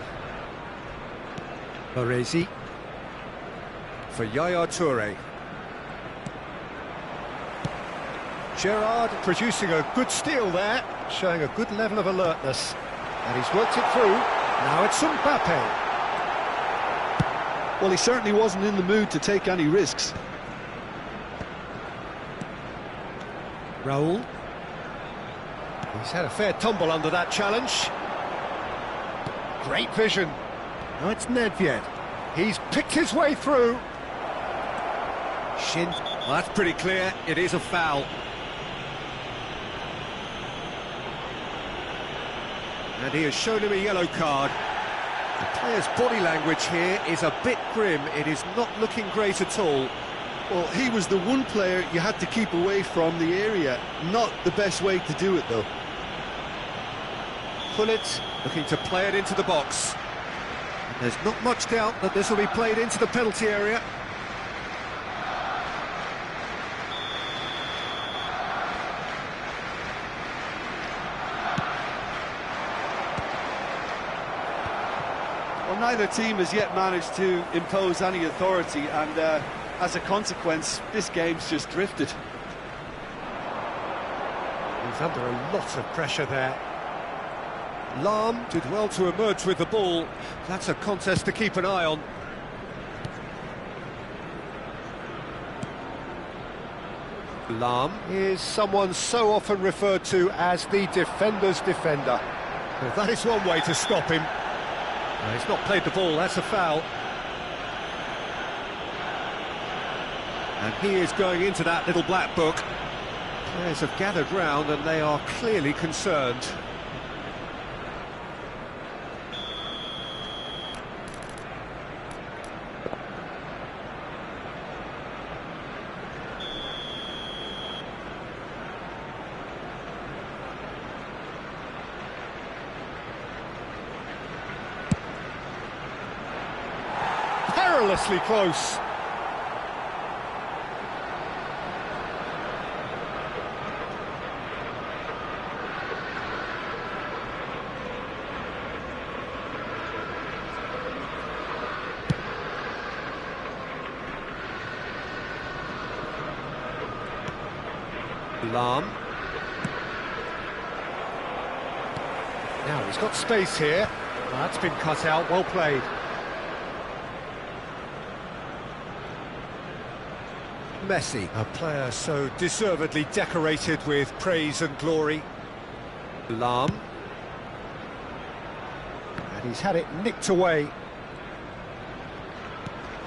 Baresi for Yaya Toure. Gerrard producing a good steal there, showing a good level of alertness. And he's worked it through. Now it's Mbappe. Well, he certainly wasn't in the mood to take any risks. Raul. He's had a fair tumble under that challenge. Great vision. Now it's Nedved. He's picked his way through. Shin. Well, that's pretty clear. It is a foul. And he has shown him a yellow card. The player's body language here is a bit grim. It is not looking great at all. Well, he was the one player you had to keep away from the area. Not the best way to do it, though. Pullet looking to play it into the box. There's not much doubt that this will be played into the penalty area. Well, neither team has yet managed to impose any authority, and as a consequence, this game's just drifted. He's under a lot of pressure there. Lahm did well to emerge with the ball. That's a contest to keep an eye on. Lahm is someone so often referred to as the defender's defender. Well, that is one way to stop him. No, he's not played the ball, that's a foul. And he is going into that little black book. Players have gathered round and they are clearly concerned. Perilously close. Lahm. Now he's got space here. That's been cut out, well played. Messi, a player so deservedly decorated with praise and glory. Lam. And he's had it nicked away.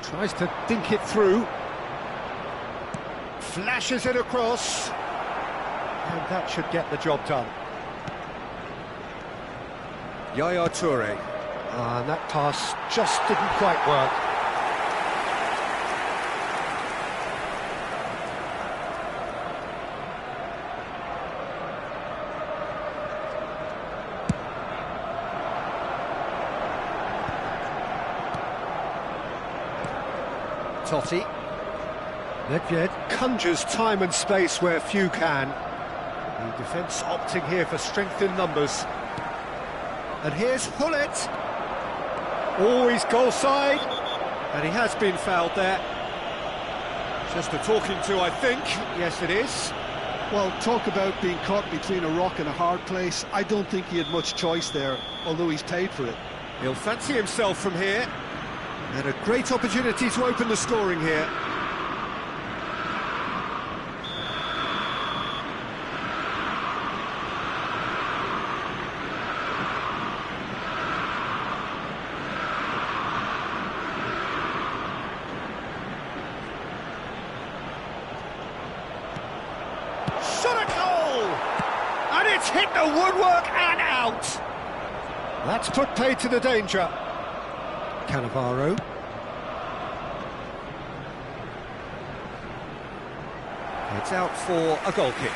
Tries to dink it through. Flashes it across. And that should get the job done. Yaya Toure. And that pass just didn't quite work. Totti. Nedved conjures time and space where few can. The defence opting here for strength in numbers. And here's Hullet. Always goal side. And he has been fouled there. Just a talking to, I think. Yes, it is. Well, talk about being caught between a rock and a hard place. I don't think he had much choice there, although he's paid for it. He'll fancy himself from here. And a great opportunity to open the scoring here. Shot a goal! And it's hit the woodwork and out! That's put paid to the danger. Cannavaro. It's out for a goal kick.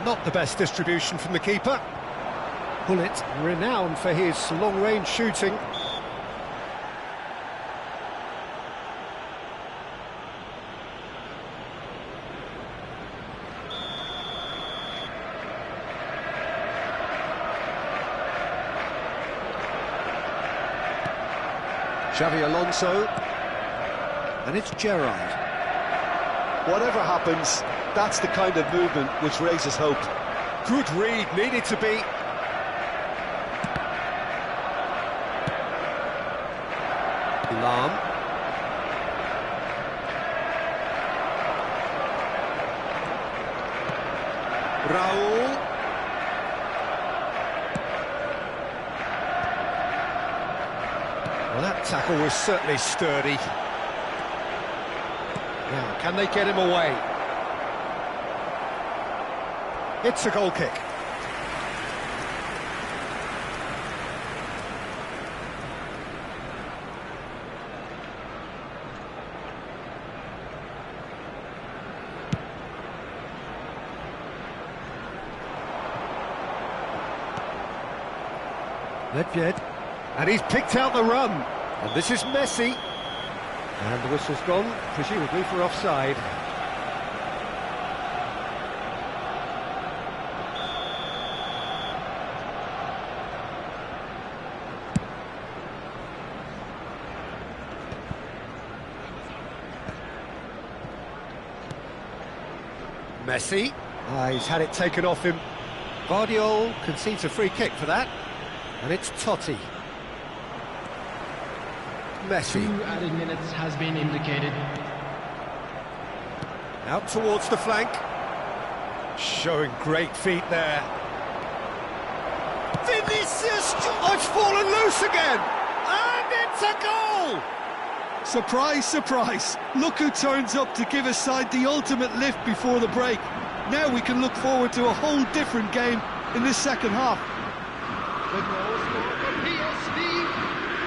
Not the best distribution from the keeper. Hullet, renowned for his long-range shooting. Xavi Alonso, and it's Gerrard. Whatever happens, that's the kind of movement which raises hope. Good read, needed to be. Lam. Raul. Well, that tackle was certainly sturdy. Now, can they get him away? It's a goal kick. Nedved. And he's picked out the run. And this is Messi. And the whistle's gone, presumably for offside. Messi. He's had it taken off him. Guardiola concedes a free kick for that. And it's Totti. Messi. 2 added minutes has been indicated. Out towards the flank. Showing great feet there. Vinicius! Oh, it's fallen loose again! And it's a goal! Surprise, surprise. Look who turns up to give his side the ultimate lift before the break. Now we can look forward to a whole different game in this second half. The goal scorer for PSV.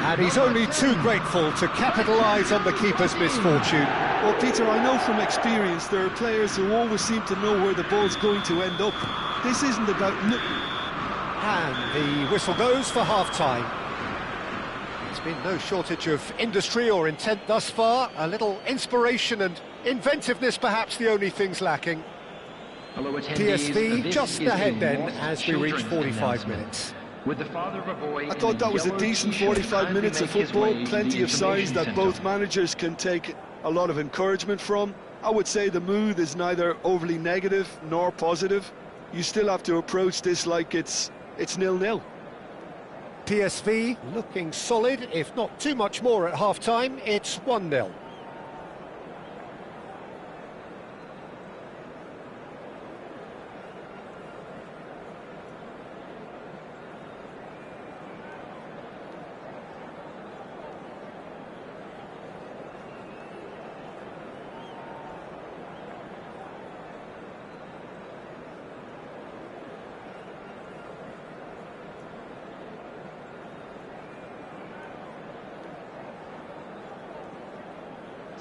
And he's only too grateful to capitalise on the keeper's misfortune. Well, Peter, I know from experience there are players who always seem to know where the ball's going to end up. This isn't about... And the whistle goes for half-time. There's been no shortage of industry or intent thus far. A little inspiration and inventiveness perhaps the only things lacking. PSV just ahead then as we reach 45 minutes. With the father of a boy, I thought that was a decent 45 minutes of football. Plenty of signs that both managers can take a lot of encouragement from. I would say the mood is neither overly negative nor positive. You still have to approach this like it's 0-0. PSV looking solid, if not too much more at half-time. It's 1-0.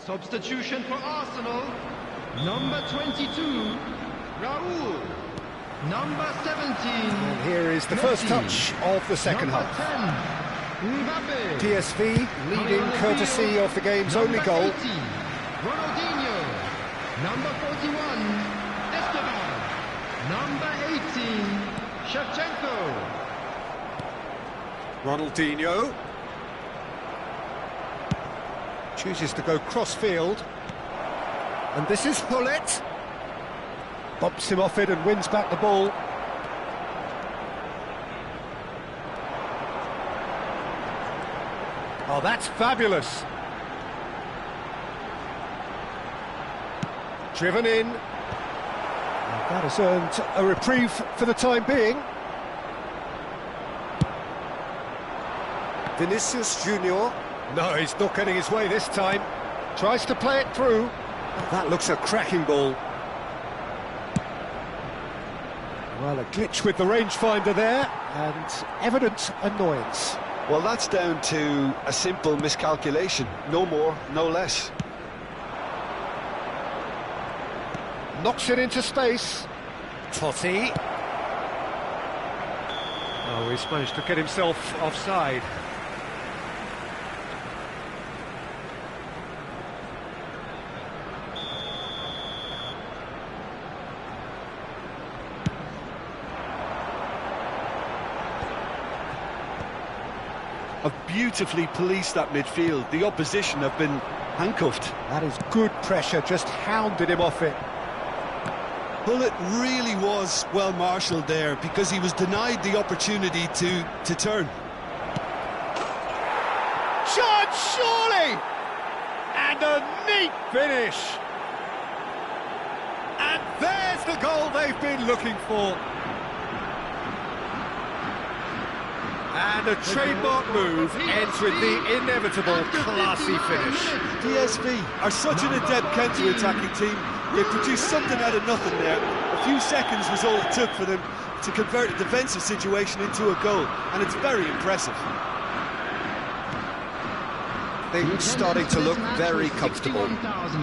Substitution for Arsenal. Number 22, Raul. Number 17. And here is the first touch of the second half. 10, Mbappe. PSV leading courtesy of the game's only goal. 80, Ronaldinho. Number 41, Esteban. Number 18, Shevchenko. Ronaldinho chooses to go cross-field, and this is Hullet. Bumps him off it and wins back the ball. Oh, that's fabulous. Driven in. And that has earned a reprieve for the time being. Vinicius Junior. No, he's not getting his way this time. Tries to play it through. That looks a cracking ball. Well, a glitch with the rangefinder there, and evident annoyance. Well, that's down to a simple miscalculation. No more, no less. Knocks it into space. Totti. Oh, he's managed to get himself offside. Have beautifully policed that midfield. The opposition have been handcuffed. That is good pressure, just hounded him off it. Bullet really was well marshalled there because he was denied the opportunity to turn. Shot, surely! And a neat finish. And there's the goal they've been looking for. And a trademark move ends with the inevitable classy finish. PSV are such an adept counter-attacking team. They produced something out of nothing there. A few seconds was all it took for them to convert a defensive situation into a goal, and it's very impressive. Things starting to look very comfortable.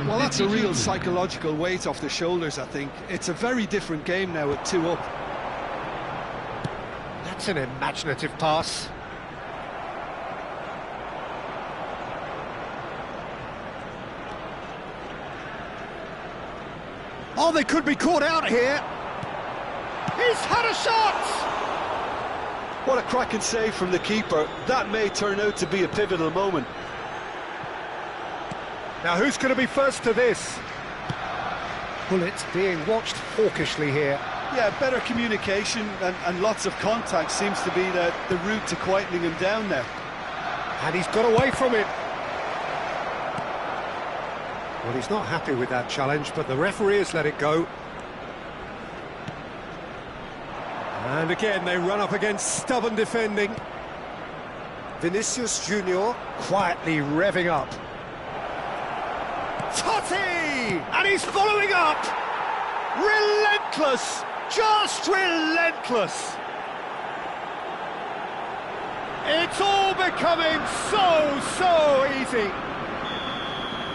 Well, that's a real psychological weight off the shoulders, I think. It's a very different game now at 2 up. That's an imaginative pass. Oh, they could be caught out here. He's had a shot! What a cracking save from the keeper. That may turn out to be a pivotal moment. Now, who's going to be first to this? Bullet being watched hawkishly here. Yeah, better communication and lots of contact seems to be the route to quietening him down now. And he's got away from it. Well, he's not happy with that challenge, but the referee has let it go. And again, they run up against stubborn defending. Vinicius Junior quietly revving up. Totti! And he's following up! Relentless! Just relentless! It's all becoming so easy.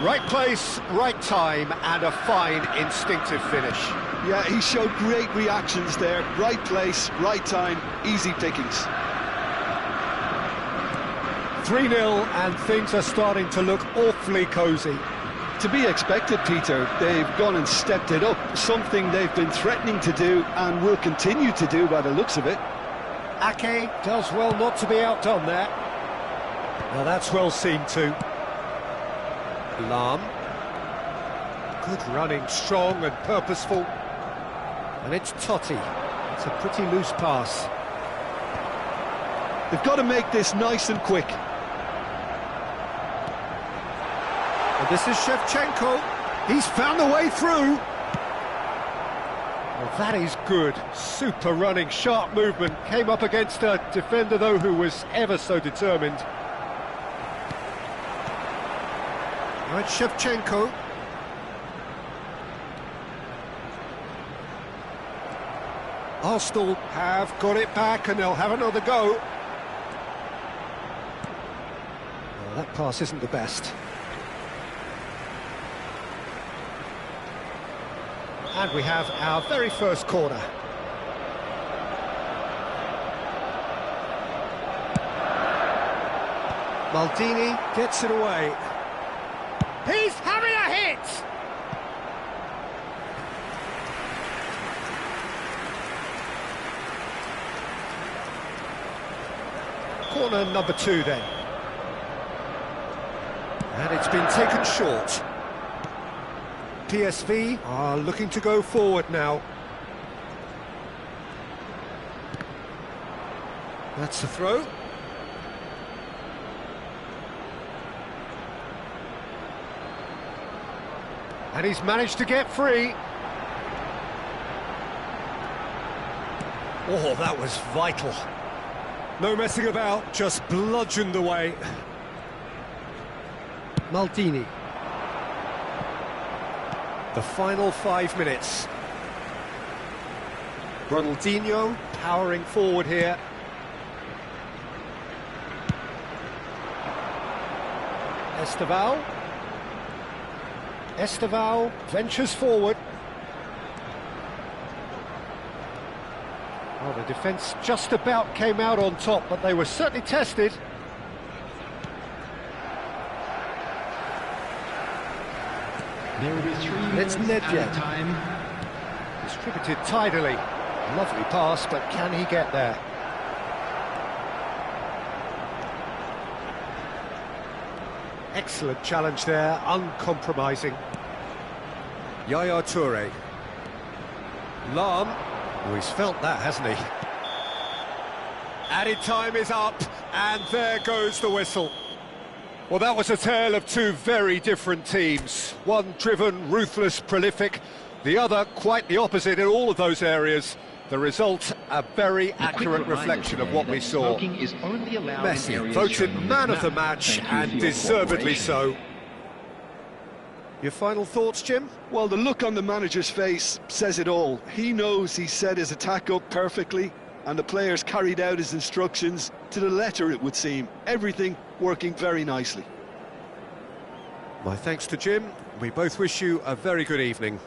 Right place, right time, and a fine instinctive finish. Yeah, he showed great reactions there. Right place, right time, easy pickings. 3-0, and things are starting to look awfully cosy. To be expected, Peter. They've gone and stepped it up, something they've been threatening to do and will continue to do by the looks of it. Ake does well not to be outdone there. Now that's well seen too. Lam. Good running, strong and purposeful. And it's Totti. It's a pretty loose pass. They've got to make this nice and quick. And this is Shevchenko. He's found a way through. Well, that is good. Super running, sharp movement. Came up against a defender, though, who was ever so determined. Right, Shevchenko. Arsenal have got it back and they'll have another go. Well, that pass isn't the best. And we have our very first corner. Maldini gets it away. He's having a hit! Corner number 2 then. And it's been taken short. PSV are looking to go forward now. That's the throw. And he's managed to get free. Oh, that was vital. No messing about, just bludgeoned away. Maldini. The final 5 minutes. Ronaldinho powering forward here. Esteval ventures forward. Well, the defence just about came out on top, but they were certainly tested. There will be 3 It's minutes Nedved. at a time. Distributed tidily. Lovely pass, but can he get there? Excellent challenge there, uncompromising. Yaya Toure. Lam. Oh, he's felt that, hasn't he? Added time is up, and there goes the whistle. Well, that was a tale of 2 very different teams. One driven, ruthless, prolific. The other quite the opposite in all of those areas. The result, a very accurate reflection of what we saw. Messi voted man of the match, and deservedly so. Your final thoughts, Jim? Well, the look on the manager's face says it all. He knows he set his attack up perfectly, and the players carried out his instructions to the letter, it would seem. Everything working very nicely. My thanks to Jim. We both wish you a very good evening.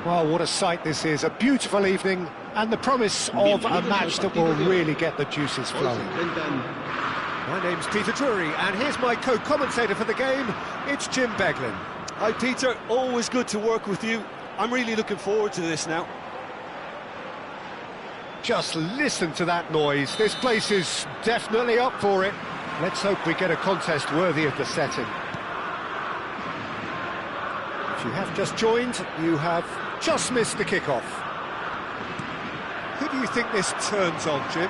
Well, what a sight this is. A beautiful evening and the promise of a match that will really get the juices flowing. My name's Peter Drury, and here's my co-commentator for the game. It's Jim Beglin. Hi Peter, always good to work with you. I'm really looking forward to this now. Just listen to that noise. This place is definitely up for it. Let's hope we get a contest worthy of the setting. If you have just joined, you have just missed the kickoff. Who do you think this turns on, Jim?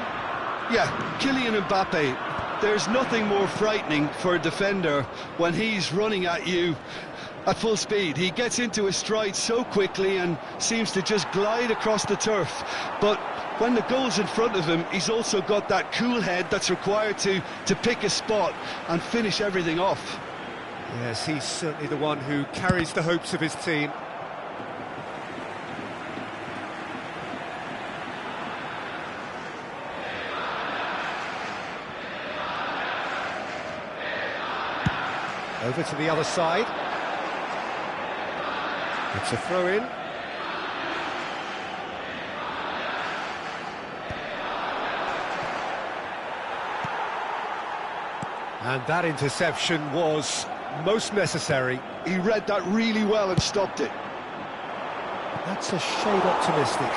Yeah, Kylian Mbappe. There's nothing more frightening for a defender when he's running at you at full speed. He gets into his stride so quickly and seems to just glide across the turf. But when the goal's in front of him, he's also got that cool head that's required to pick a spot and finish everything off. Yes, he's certainly the one who carries the hopes of his team. Over to the other side. It's a throw-in. And that interception was most necessary. He read that really well and stopped it. That's a shade optimistic.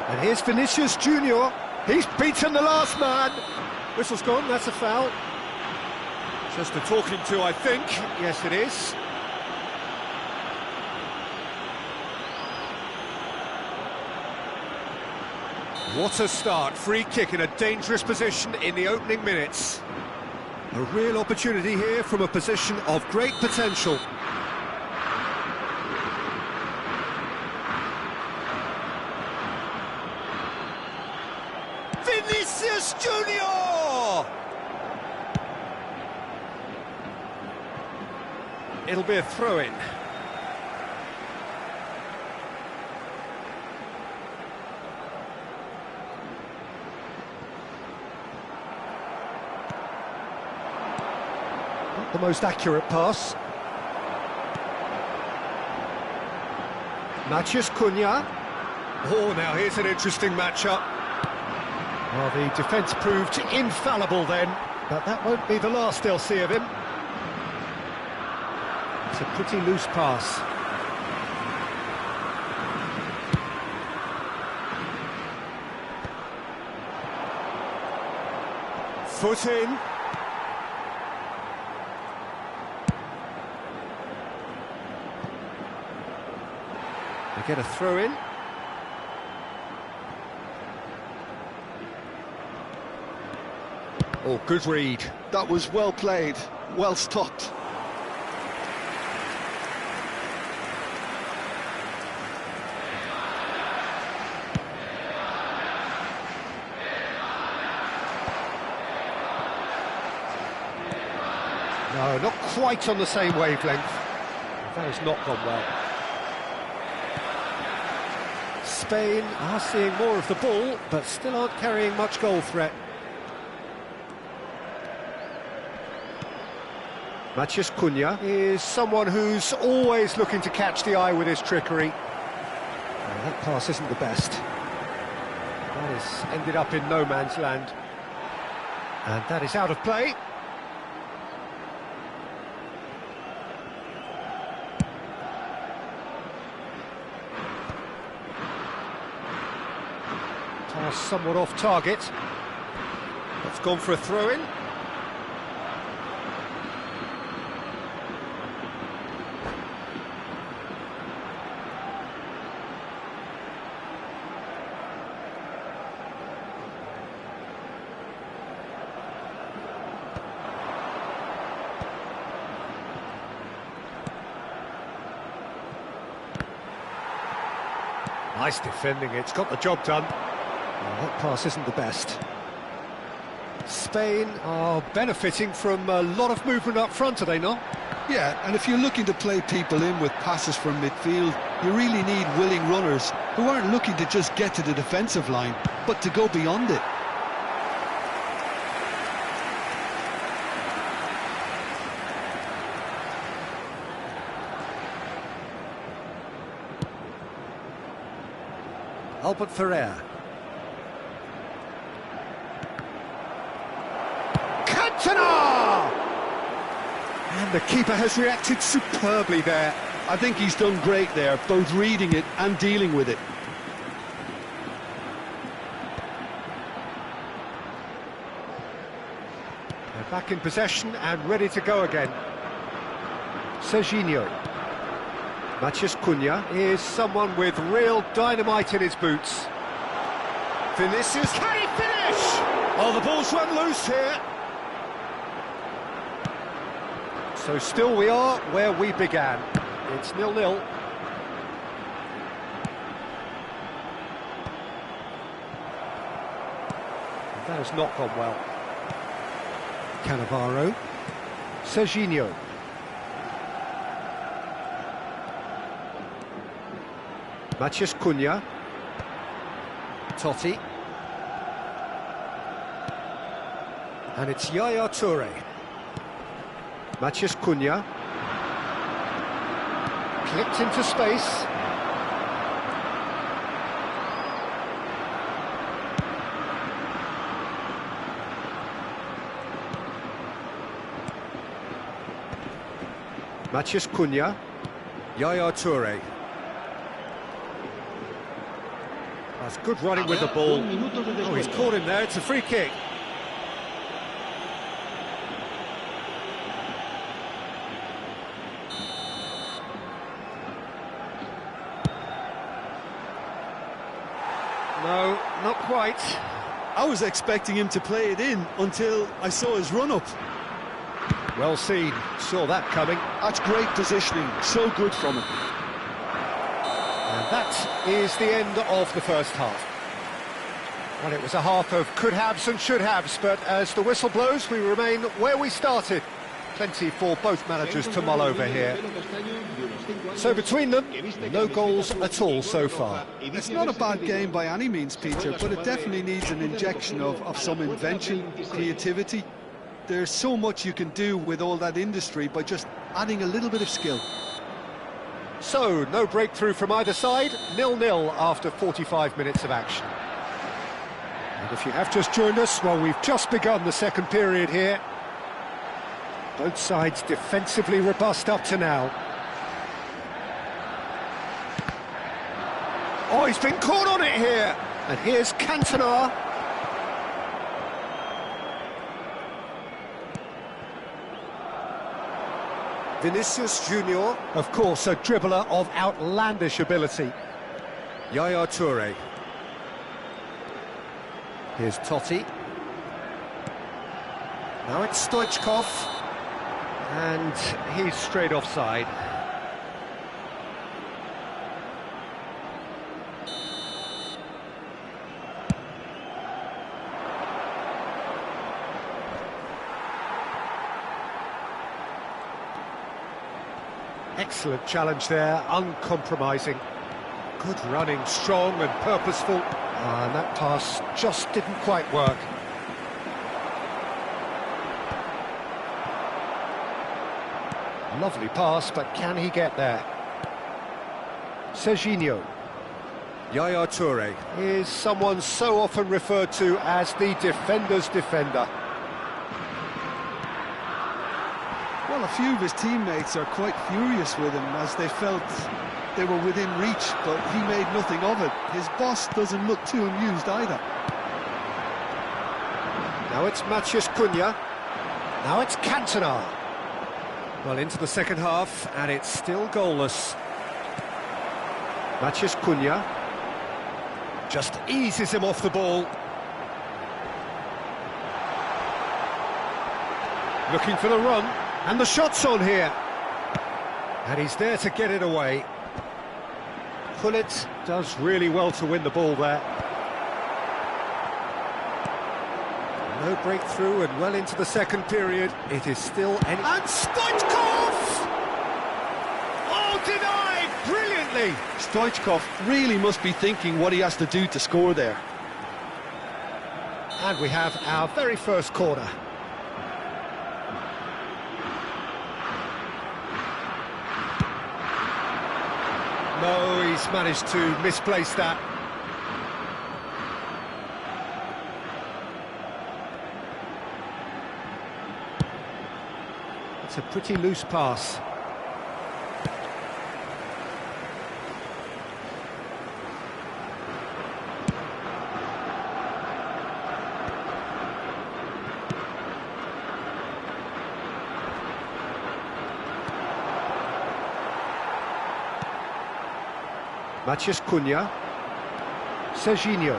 And here's Vinicius Junior. He's beaten the last man. Whistle's gone, that's a foul. Just a talking to, I think. Yes, it is. What a start. Free kick in a dangerous position in the opening minutes. A real opportunity here from a position of great potential. Vinicius Junior! It'll be a throw-in. Not the most accurate pass. Matheus Cunha. Oh, now here's an interesting matchup. Well, the defence proved infallible then, but that won't be the last they'll see of him. It's a pretty loose pass. Foot in. They get a throw in. Oh, good read. That was well played, well stopped. No, not quite on the same wavelength. That has not gone well. Spain are seeing more of the ball, but still aren't carrying much goal threat. Matheus Cunha is someone who's always looking to catch the eye with his trickery. Well, that pass isn't the best. That has ended up in no man's land. And that is out of play. Pass somewhat off target. That's gone for a throw-in. Nice defending, it's got the job done. Well, that pass isn't the best. Spain are benefiting from a lot of movement up front, are they not? Yeah, and if you're looking to play people in with passes from midfield, you really need willing runners who aren't looking to just get to the defensive line, but to go beyond it. Albert Ferrer. Cantona! And the keeper has reacted superbly there. I think he's done great there, both reading it and dealing with it. They're back in possession and ready to go again. Serginho. Matheus Cunha is someone with real dynamite in his boots. Vinicius, can he finish? Oh, the ball's run loose here. So still we are where we began. It's 0-0. That has not gone well. Cannavaro. Serginho. Matheus Cunha. Totti. And it's Yaya Toure. Matheus Cunha. Clipped into space. Matheus Cunha. Yaya Toure. That's good running with the ball. Oh, he's caught him there. It's a free kick. No, not quite. I was expecting him to play it in until I saw his run-up. Well seen. Saw that coming. That's great positioning, so good from him. And that is the end of the first half. Well, it was a half of could-haves and should-haves, but as the whistle blows, we remain where we started. Plenty for both managers to mull over here. So between them, no goals at all so far. It's not a bad game by any means, Peter, but it definitely needs an injection of some invention, creativity. There's so much you can do with all that industry by just adding a little bit of skill. So, no breakthrough from either side, 0-0 after 45 minutes of action. And if you have just joined us, well, we've just begun the second period here. Both sides defensively robust up to now. Oh, he's been caught on it here. And here's Cantona. Vinicius Junior, of course, a dribbler of outlandish ability. Yaya Toure. Here's Totti. Now it's Stoichkov. And he's straight offside. Excellent challenge there, uncompromising. Good running, strong and purposeful. And that pass just didn't quite work. Lovely pass, but can he get there? Serginho. Yaya Toure is someone so often referred to as the defender's defender. Well, a few of his teammates are quite furious with him as they felt they were within reach, but he made nothing of it. His boss doesn't look too amused either. Now it's Matheus Cunha. Now it's Cantona. Well, into the second half, and it's still goalless. Matheus Cunha just eases him off the ball. Looking for the run, and the shot's on here. And he's there to get it away. Pullet does really well to win the ball there. No breakthrough, and well into the second period, it is still any... And Stoichkov! denied brilliantly. Stoichkov really must be thinking what he has to do to score there. And we have our very first corner. No, he's managed to misplace that. It's a pretty loose pass. Matías Cunha, Serginho,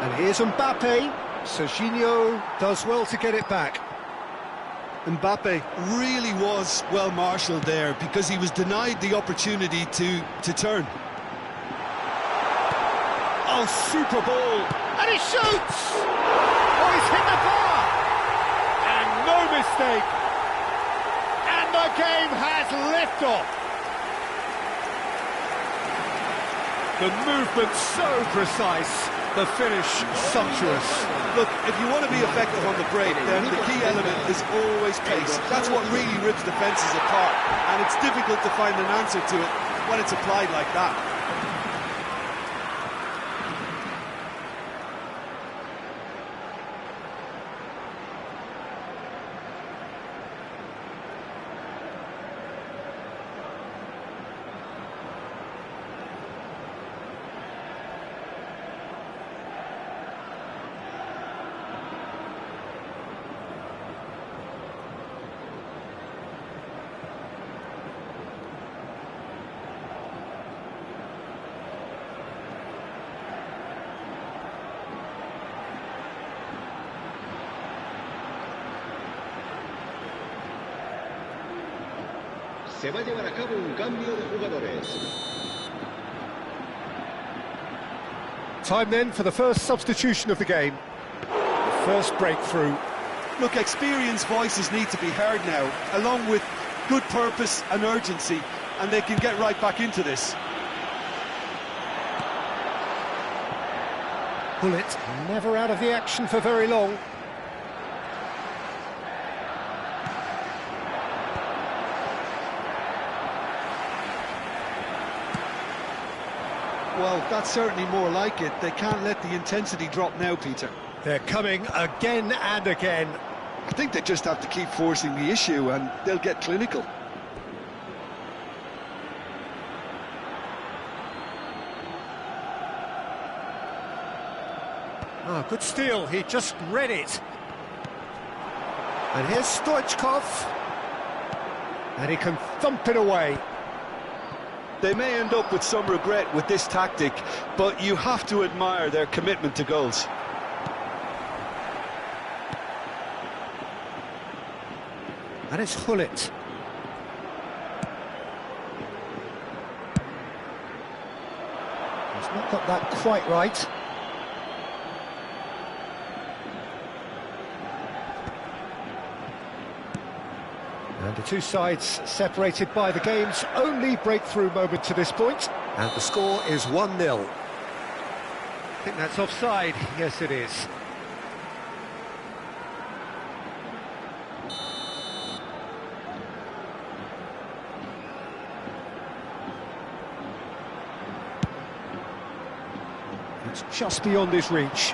and here's Mbappe. Serginho does well to get it back. Mbappe really was well marshalled there because he was denied the opportunity to turn. Oh, super ball, and he shoots! Oh, he's hit the bar! And no mistake! And the game has liftoff! The movement so precise, the finish sumptuous. Look, if you want to be effective on the break, then the key element is always pace. That's what really rips defences apart, and it's difficult to find an answer to it when it's applied like that. Se va a llevar a cabo un cambio de jugadores. Time then for the first substitution of the game. The first breakthrough. Look, experienced voices need to be heard now, along with good purpose and urgency, and they can get right back into this. Bullet never out of the action for very long. Well, that's certainly more like it. They can't let the intensity drop now, Peter. They're coming again and again. I think they just have to keep forcing the issue and they'll get clinical. Ah, good steal, he just read it. And here's Stoichkov. And he can thump it away. They may end up with some regret with this tactic, but you have to admire their commitment to goals. And it's Hullet. He's not got that quite right. And the two sides separated by the game's only breakthrough moment to this point. And the score is 1-0. I think that's offside. Yes, it is. It's just beyond his reach.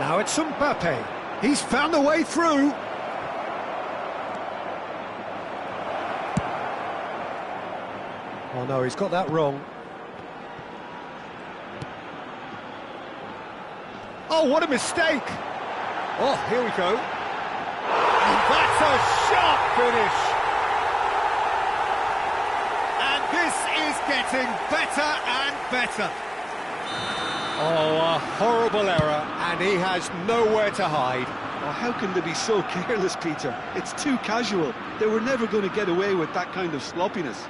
Now it's Mbappe. He's found a way through. Oh no, he's got that wrong. Oh, what a mistake! Oh, here we go. And that's a sharp finish! And this is getting better and better. Oh, a horrible error, and he has nowhere to hide. Oh, how can they be so careless, Peter? It's too casual. They were never going to get away with that kind of sloppiness.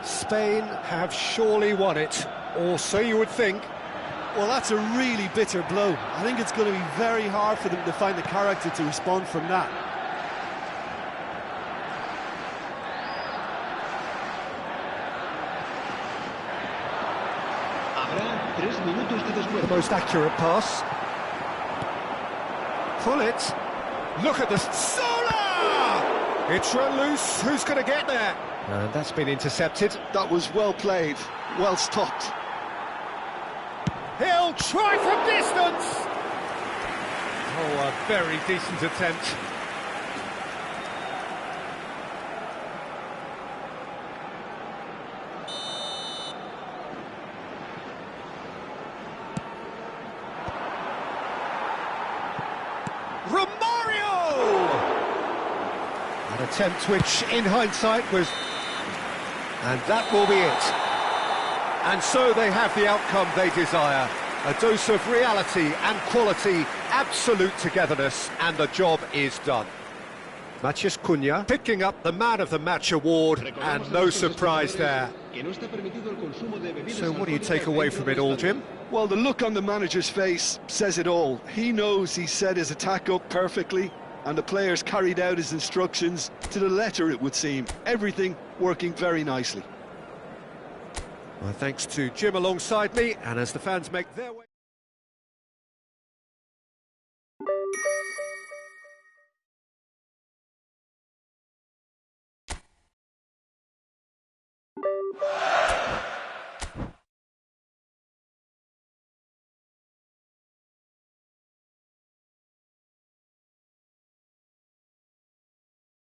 Spain have surely won it, or so you would think. Well, that's a really bitter blow. I think it's going to be very hard for them to find the character to respond from that. Habrá 3 minutos de descuento. Most accurate pass. Pull it. Look at the Sola! It's run loose. Who's going to get there? And that's been intercepted. That was well played, well stopped. He'll try from distance. Oh, a very decent attempt. Romario! An attempt which, in hindsight, was... And that will be it. And so they have the outcome they desire. A dose of reality and quality, absolute togetherness, and the job is done. Matias Cunha picking up the Man of the Match award, and no surprise there. So what do you take away from it all, Jim? Well, the look on the manager's face says it all. He knows he set his attack up perfectly, and the players carried out his instructions to the letter, it would seem. Everything working very nicely. Well, thanks to Jim alongside me, and as the fans make their way...